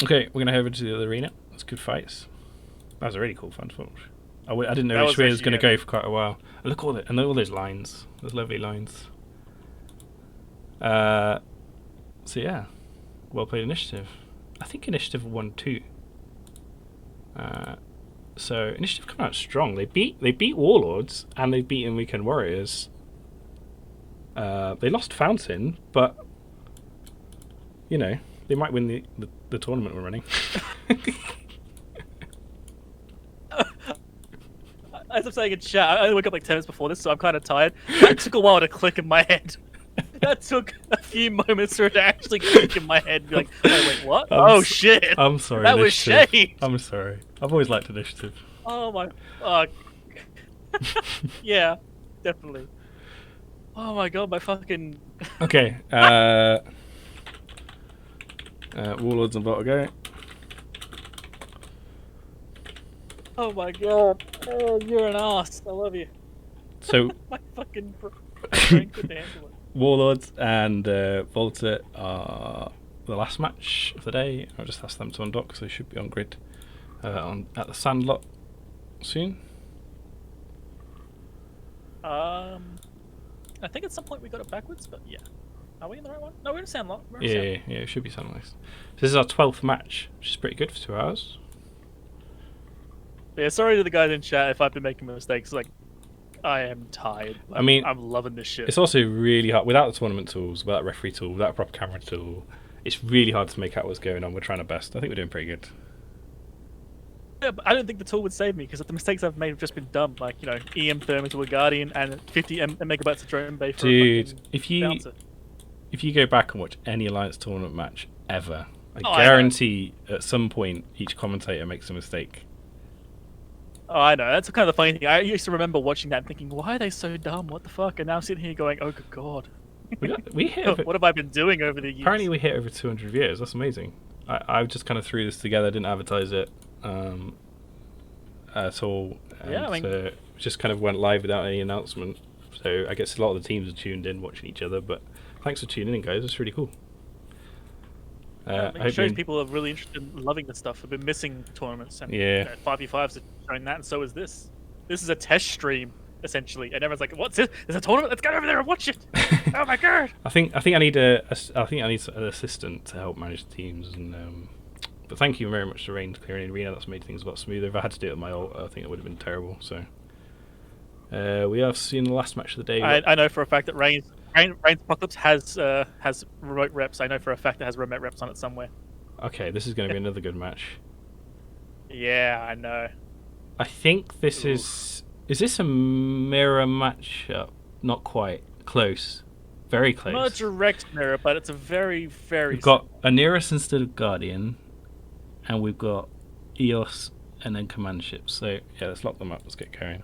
Okay, we're going to head over to the other arena. That's good fights. That was a really cool fun fight. I didn't know That which was way it was actually, going to go for quite a while. And look and all those lines. Those lovely lines. So yeah. Well played Initiative. I think Initiative won 2. So Initiative come out strong. They beat Warlords and they've beaten Weekend Warriors. They lost Fountain, but you know, they might win the tournament we're running. As I'm saying in chat, I only woke up like 10 minutes before this, so I'm kind of tired. That took a while to click in my head. That took a few moments for it to actually click in my head. Be like, oh, wait, what? Oh, shit. I'm sorry. That was Initiative. shade. I'm sorry. I've always liked Initiative. Oh, my fuck. Yeah, definitely. Oh, my God, my fucking... Okay. Warlords and Vault go. Oh, my God. Oh, you're an ass. I love you. So My fucking brain couldn't handle it. Warlords and Volta are the last match of the day. I'll just ask them to undock, so they should be on grid at the Sandlot soon. I think at some point we got it backwards, but yeah. Are we in the right one? No, we're in Sandlot. We're in Yeah, Sandlot. it should be Sandlot. So this is our 12th match, which is pretty good for 2 hours. Yeah, sorry to the guys in chat if I've been making mistakes. Like, I am tired. I mean, I'm loving this shit. It's also really hard without the tournament tools, without referee tool, without a proper camera tool. It's really hard to make out what's going on. We're trying our best. I think we're doing pretty good. Yeah, but I don't think the tool would save me because the mistakes I've made have just been dumb. Like, you know, EM therm into a Guardian and 50 megabytes of drone bay for a Dude, fucking if bouncer. you go back and watch any Alliance tournament match ever, I Oh, I know. guarantee at some point each commentator makes a mistake. Oh, I know. That's kind of the funny thing. I used to remember watching that and thinking, why are they so dumb? What the fuck? And now I'm sitting here going, oh, good God. We hit over, What have I been doing over the years? apparently we hit over 200 viewers. That's amazing. I just kind of threw this together, didn't advertise it at all. And, Yeah, I mean- just kind of went live without any announcement. So I guess a lot of the teams are tuned in watching each other. But thanks for tuning in, guys. It's really cool. I It hope shows you- people are really interested in loving this stuff. I've been missing tournaments, and Yeah. 5v5s are showing that, and so is this. This is a test stream, essentially, and everyone's like, "What's this? There's a tournament? Let's get over there and watch it!" Oh my God! I think I need an assistant to help manage the teams. And but thank you very much to Rain clearing the arena. That's made things a lot smoother. If I had to do it with my ult, I think it would have been terrible. So we have seen the last match of the day. I know for a fact that Rain's Apocalypse has remote reps. I know for a fact it has remote reps on it somewhere. Okay, this is going to be another good match. Yeah, I know. I think this is this a mirror matchup? Not quite. Close. Very close. Not a direct mirror, but it's a very, very. We've got Aneris instead of Guardian, and we've got EOS and then command ships. So yeah, let's lock them up. Let's get going.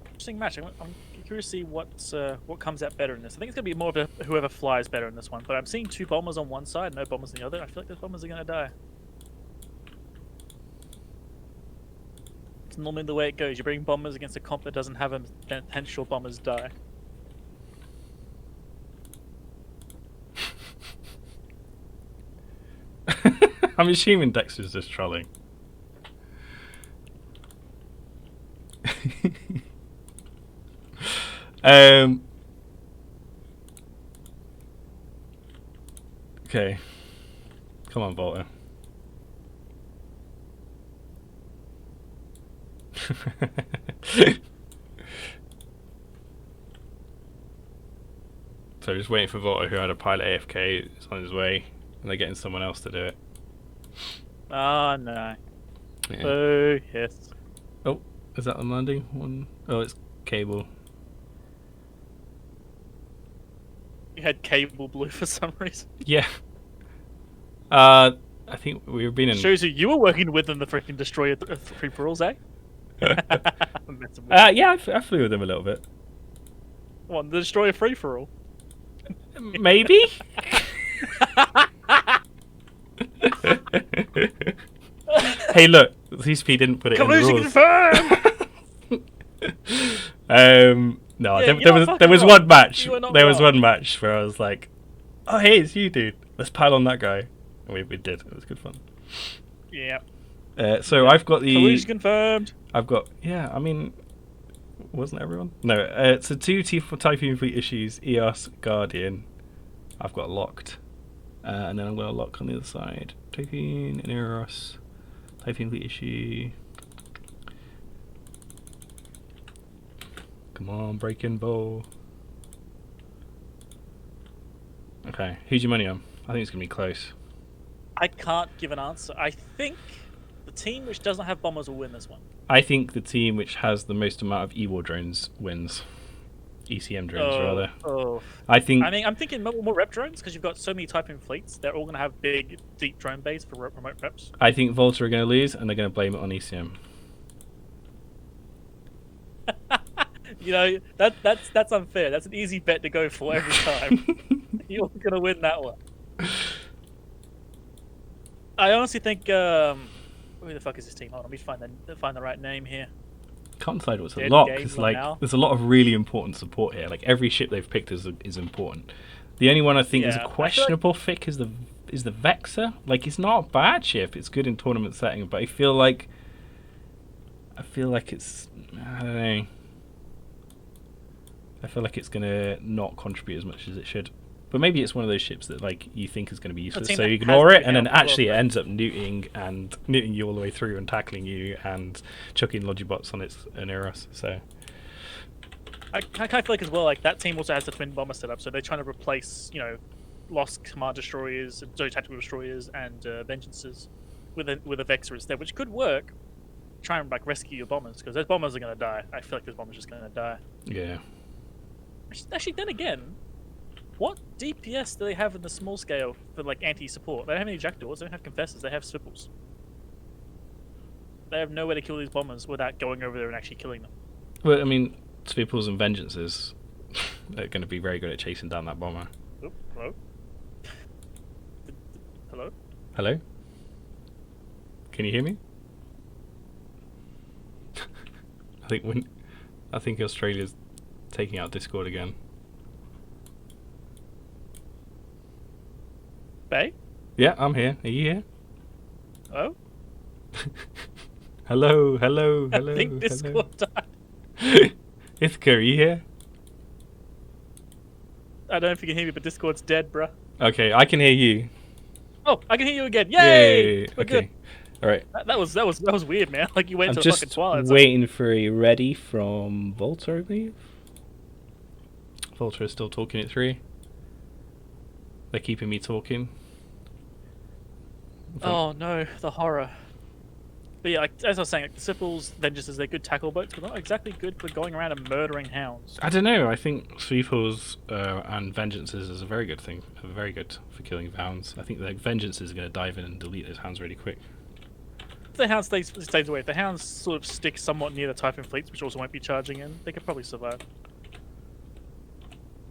Interesting match. I'm curious to see what comes out better in this. I think it's gonna be more of a whoever flies better in this one. But I'm seeing 2 bombers on one side, no bombers on the other. I feel like those bombers are gonna die. It's normally the way it goes. You bring bombers against a comp that doesn't have them, then potential bombers die. I'm assuming Dexter's just trolling. Okay. Come on, Volta. So just waiting for Volta, who had a pilot AFK, is on his way, and they're getting someone else to do it. Oh no. Yeah. Oh yes. Is that the landing one? Oh, it's cable. You had cable blue for some reason. Yeah. I think we've been in. Shows you were working with them, the freaking destroyer free for alls, eh? I'm messing with Yeah, I flew with them a little bit. Come on, the destroyer free for all. Maybe. Hey, look, CSP didn't put it in the Collusion rules. confirmed. No, Yeah, there, you're there not was fucking there was wrong. one match. You are not There was wrong. one match where I was like, "Oh, hey, it's you, dude. Let's pile on that guy." And we did. It was good fun. Yeah. So I've got the. Collusion confirmed. I've got. Yeah, I mean, wasn't everyone? No. So two Typhoon Fleet issues, EOS, Guardian. I've got locked, and then I'm going to lock on the other side. Typhoon and EOS, Typhoon Fleet issue. Come on, break-in ball. Okay, who's your money on? I think it's going to be close. I can't give an answer. I think the team which doesn't have bombers will win this one. I think the team which has the most amount of E-War drones wins. ECM drones, rather. Oh. I think... I mean, I'm thinking more rep drones because you've got so many Typhoon fleets. They're all going to have big, deep drone bays for remote reps. I think Volta are going to lose, and they're going to blame it on ECM. You know, that's unfair. That's an easy bet to go for every time. You're going to win that one. I honestly think... who the fuck is this team? Hold on, let me find the right name here. Can't decide what's a Dead lock. game It's like now. there's a lot of really important support here. Like every ship they've picked is important. The only one I think is Yeah, I a feel like- questionable pick is the Vexor. Like it's not a bad ship. It's good in tournament setting, but I feel like it's I don't know. I feel like it's gonna not contribute as much as it should. But maybe it's one of those ships that like you think is going to be useless, team so that you has ignore it, been and then out for actually it 12 ends up newting you all the way through and tackling you and chucking Logibots on its Eros. So I kind of feel like as well, like that team also has the twin bomber setup, so they're trying to replace, you know, lost command destroyers, tactical destroyers, and vengeances with a Vexor instead, which could work. Try and like rescue your bombers because those bombers are going to die. I feel like those bombers are just going to die. yeah, Actually, then again, what DPS do they have in the small scale for like anti-support? They don't have any jackdaws, they don't have confessors, they have swipples. They have nowhere to kill these bombers without going over there and actually killing them. well, I mean, Sweeples and Vengeances are going to be very good at chasing down that bomber. Oh, hello? Hello? Hello, can you hear me? I think Australia's taking out Discord again. Bay? Yeah, I'm here. Are you here? Oh? Hello. I think Discord died. Ithaca, are you here? I don't know if you can hear me, but Discord's dead, bruh. Okay, I can hear you. Oh, I can hear you again. Yay! We're Okay. good. All right. That was weird, man. Like you went I'm to the just fucking Twilight Zone. waiting for a ready from Volta, I believe. Volta is still talking it through. They're keeping me talking. Oh no, the horror. But yeah, like, as I was saying, like, the Sipples, Vengeances, they're good tackle boats, but not exactly good for going around and murdering hounds. I don't know. I think Sweeples and Vengeances is a very good thing. Very good for killing hounds. I think the Vengeances are going to dive in and delete those hounds really quick. If the hound stays away, if the hounds sort of stick somewhat near the Typhoon fleets, which also won't be charging in, they could probably survive.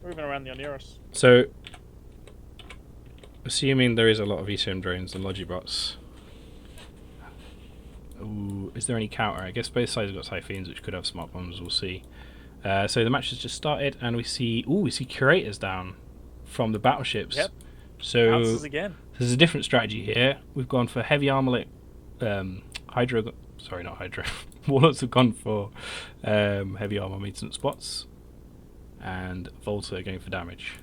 Or even around the Oneros. So, assuming there is a lot of ECM drones and Logibots, ooh, is there any counter? I guess both sides have got Typhoons, which could have smart bombs. We'll see. So the match has just started, and we see curators down from the battleships. Yep. So Bounces again. there's a different strategy here. We've gone for heavy armament. Hydra. Sorry, not Hydra. Warlords have gone for heavy armor maintenance spots, and Volta are going for damage.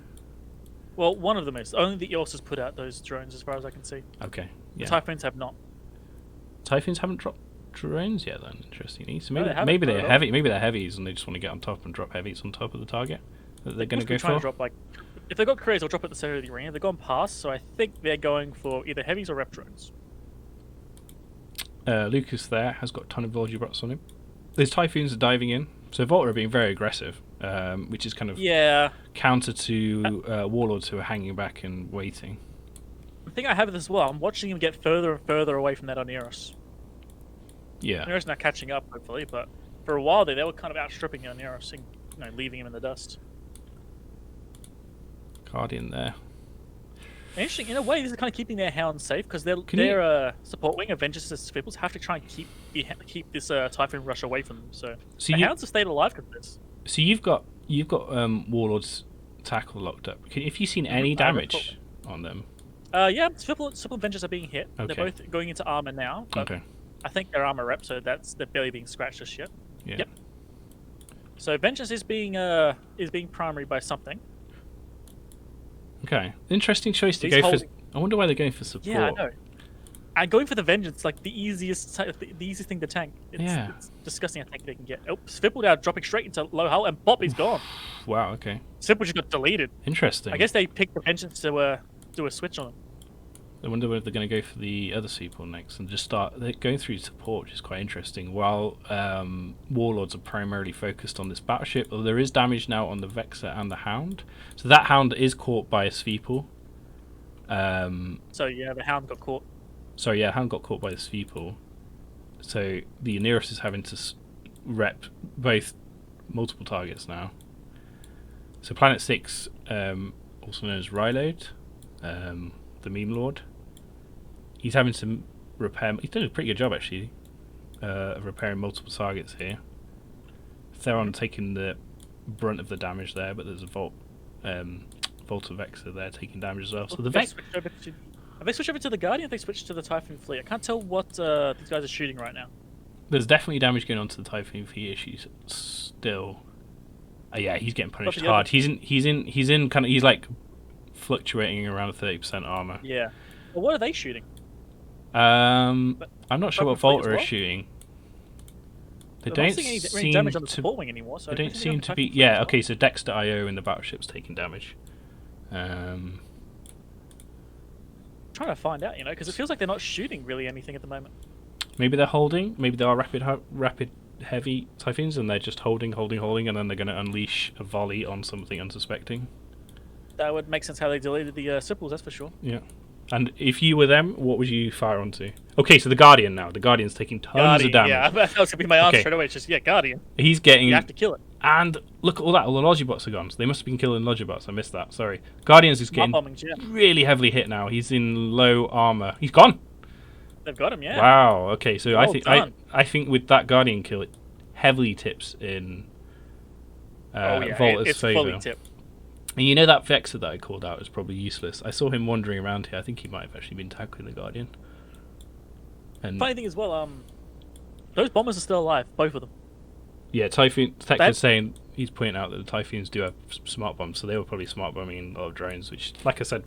Well, one of them is. Only the EOS has put out those drones, as far as I can see. Okay. Yeah. The Typhoons have not. Typhoons haven't dropped drones yet, then. Interestingly, so No, maybe they haven't, maybe not they're at all. heavy. Maybe they're heavys, and they just want to get on top and drop heavies on top of the target that they're going to go Trying to for. drop like, if they've got careers, they'll drop at the center of the arena. They've gone past, so I think they're going for either heavies or rep drones. Lucas there has got a ton of Volgibots on him. those Typhoons are diving in. So Volta are being very aggressive, which is kind of Yeah. counter to Warlords who are hanging back and waiting. The thing I have with this as well, I'm watching him get further and further away from that Oneros. Yeah. Oneros now catching up, hopefully, but for a while there, they were kind of outstripping Oneros and leaving him in the dust. Guardian there. Interesting, in a way, this is kind of keeping their Hound safe because their support wing, Avengers and Swiftles, have to try and keep this Typhoon rush away from them. So the Hounds have stayed alive because of this. So you've got Warlord's tackle locked up. If you've seen any damage on them? Yeah, Swift Avengers are being hit. Okay. They're both going into armor now. But Okay. I think they're armor rep, so they're barely being scratched just yet. Yeah. Yep. So Vengeance is being primary by something. Okay. Interesting choice to He's go for. holding- I wonder why they're going for support. Yeah, I know. And going for the Vengeance, like the easiest thing to tank. Yeah. It's disgusting. I think they can get. Oh, Svipple now dropping straight into low hull, and Bop is gone. Wow. Okay. Svipple just got deleted. Interesting. I guess they picked the Vengeance to do a switch on him. I wonder whether they're going to go for the other Seaport next and just start. They're going through support, which is quite interesting. While Warlords are primarily focused on this battleship, although there is damage now on the Vexor and the Hound. So that Hound is caught by a Sveeple. So yeah, the Hound got caught. Sorry, yeah, Hound got caught by the Sveeple. So the Oneros is having to rep both multiple targets now. So Planet 6, also known as Rylode, the Meme Lord, he's having to repair. He's done a pretty good job actually of repairing multiple targets here. Theron taking the brunt of the damage there, but there's a Volta Vexor there taking damage as well. So the Vexor. Have they switched over to the Guardian? Have they switched to the Typhoon fleet? I can't tell what these guys are shooting right now. There's definitely damage going on to the Typhoon fleet issues still. Yeah, he's getting punished the hard. other- He's like fluctuating around 30% armor. Yeah. Well, what are they shooting? I'm not sure Typhoon what fleet as Volta well? is shooting. They I'm don't not seeing any seem damage on the to. support wing anymore. So They I don't think they're seem on to Typhoon be. fleet Yeah, as well. okay. So Dexter IO in the battleship's taking damage. Trying to find out, because it feels like they're not shooting really anything at the moment. Maybe they're holding. Maybe they are rapid heavy Typhoons, and they're just holding, and then they're going to unleash a volley on something unsuspecting. That would make sense how they deleted the Sipples, that's for sure. Yeah. And if you were them, what would you fire onto? Okay, so the Guardian now. The Guardian's taking tons of damage. Yeah, that was going to be my answer Okay. straight away. It's just, Guardian. He's getting. You have to kill it. And look at all that. All the Logibots are gone. So they must have been killing Logibots. I missed that. Sorry. Guardians is Smart getting bombings, yeah. really heavily hit now. He's in low armor. He's gone. They've got him, yeah. Wow. Okay. So Well done. I think with that Guardian kill, it heavily tips in Volta's it's favor. fully tipped. And you know that Vexor that I called out is probably useless. I saw him wandering around here. I think he might have actually been tackling the Guardian. And Funny thing as well, those bombers are still alive, both of them. yeah, Typhoon. Tech That- was saying he's pointing out that the Typhoons do have smart bombs, so they were probably smart bombing a lot of drones. Which, like I said,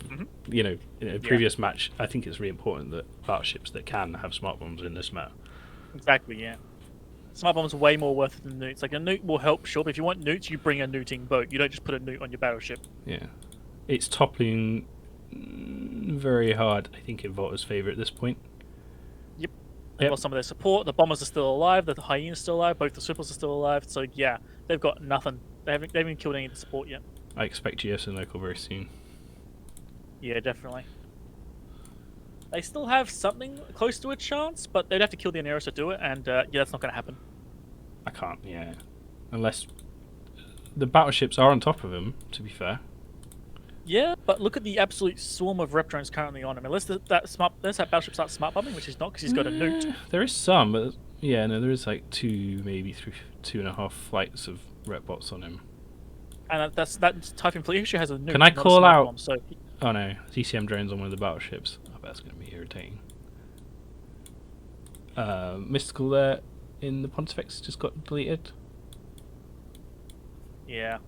in a previous match, I think it's really important that battleships that can have smart bombs in this map. Exactly, yeah. Smart bombs are way more worth it than newts. Like, a newt will help, sure, but if you want newts, you bring a newting boat. You don't just put a newt on your battleship. Yeah, it's toppling very hard. I think in Volta's favour at this point. They've Yep. lost some of their support. The bombers are still alive. The hyenas are still alive. Both the Swipples are still alive. So, yeah, they've got nothing. They haven't killed any of the support yet. I expect GS and local very soon. Yeah, definitely. They still have something close to a chance, but they'd have to kill the Oneros to do it, and that's not going to happen. I can't, yeah, unless the battleships are on top of him. To be fair. Yeah, but look at the absolute swarm of rep drones currently on him. Unless that battleship starts smart bombing, which he's not because he's got a newt. There is some, but yeah, no, there is like 2, maybe 2.5 flights of rep bots on him. And that Typhoon fleet actually has a newt. Can I not a call smart out- bomb, so Oh no, DCM drones on one of the battleships. I bet that's going to be irritating. Mystical there in the Pontifex just got deleted. yeah,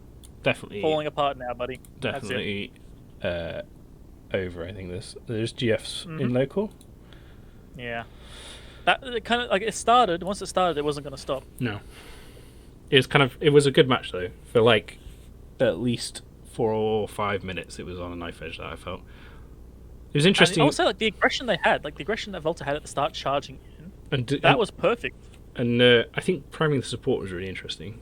Definitely, falling apart now, buddy. That's it. definitely over. I think there's GFs in Mhm. local. Yeah, that it kind of like it started. Once it started, it wasn't going to stop. No, it was a good match though. For like at least 4 or 5 minutes, it was on a knife edge that I felt. It was interesting. And also, like the aggression they had, like the aggression that Volta had at the start, charging in, And that was perfect. And I think priming the support was really interesting.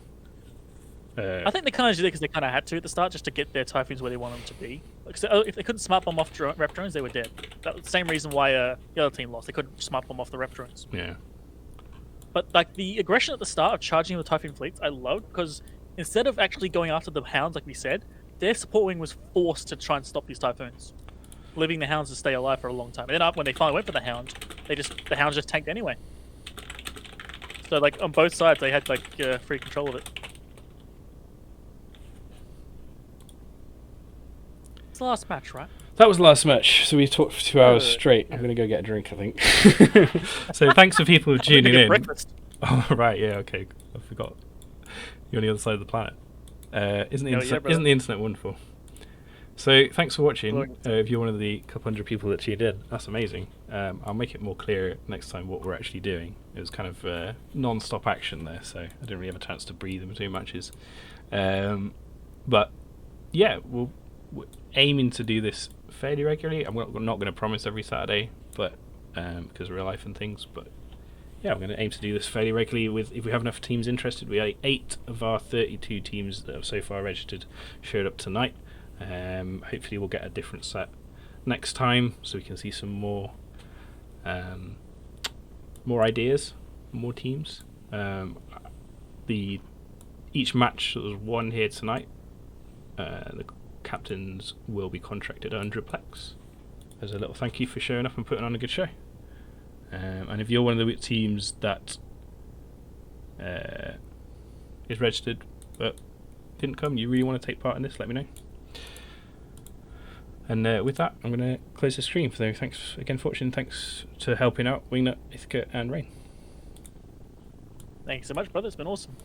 I think they kind of did it because they kind of had to at the start just to get their Typhoons where they want them to be. Like, so, if they couldn't smart bomb off rep drones, they were dead. That was the same reason why the other team lost. They couldn't smart bomb off the rep drones. Yeah. But like the aggression at the start of charging the Typhoon fleets, I loved because instead of actually going after the Hounds like we said, their support wing was forced to try and stop these Typhoons, leaving the Hounds to stay alive for a long time. And then when they finally went for the Hound, the Hounds just tanked anyway. So like on both sides, they had like free control of it. It's the last match, right? That was the last match, so we talked for 2 hours straight. I'm going to go get a drink, I think. So thanks for people tuning in. Breakfast. Oh, right, yeah, okay. I forgot. You're on the other side of the planet. Isn't the internet wonderful? So thanks for watching. If you're one of the couple hundred people that tuned in, that's amazing. I'll make it more clear next time what we're actually doing. It was kind of non-stop action there, so I didn't really have a chance to breathe in between matches. But yeah, we're aiming to do this fairly regularly. I'm not going to promise every Saturday, but because of real life and things. But yeah, I'm going to aim to do this fairly regularly. If we have enough teams interested, we had 8 of our 32 teams that have so far registered showed up tonight. Hopefully we'll get a different set next time, so we can see some more ideas, more teams. Each match that was won here tonight, the captains will be contracted 100 plex as a little thank you for showing up and putting on a good show. And if you're one of the teams that is registered but didn't come, you really want to take part in this, let me know. And with that, I'm going to close the stream. So thanks again for watching. Thanks to helping out Wingnut, Ithaca and Rain. Thank you so much, brother. It's been awesome.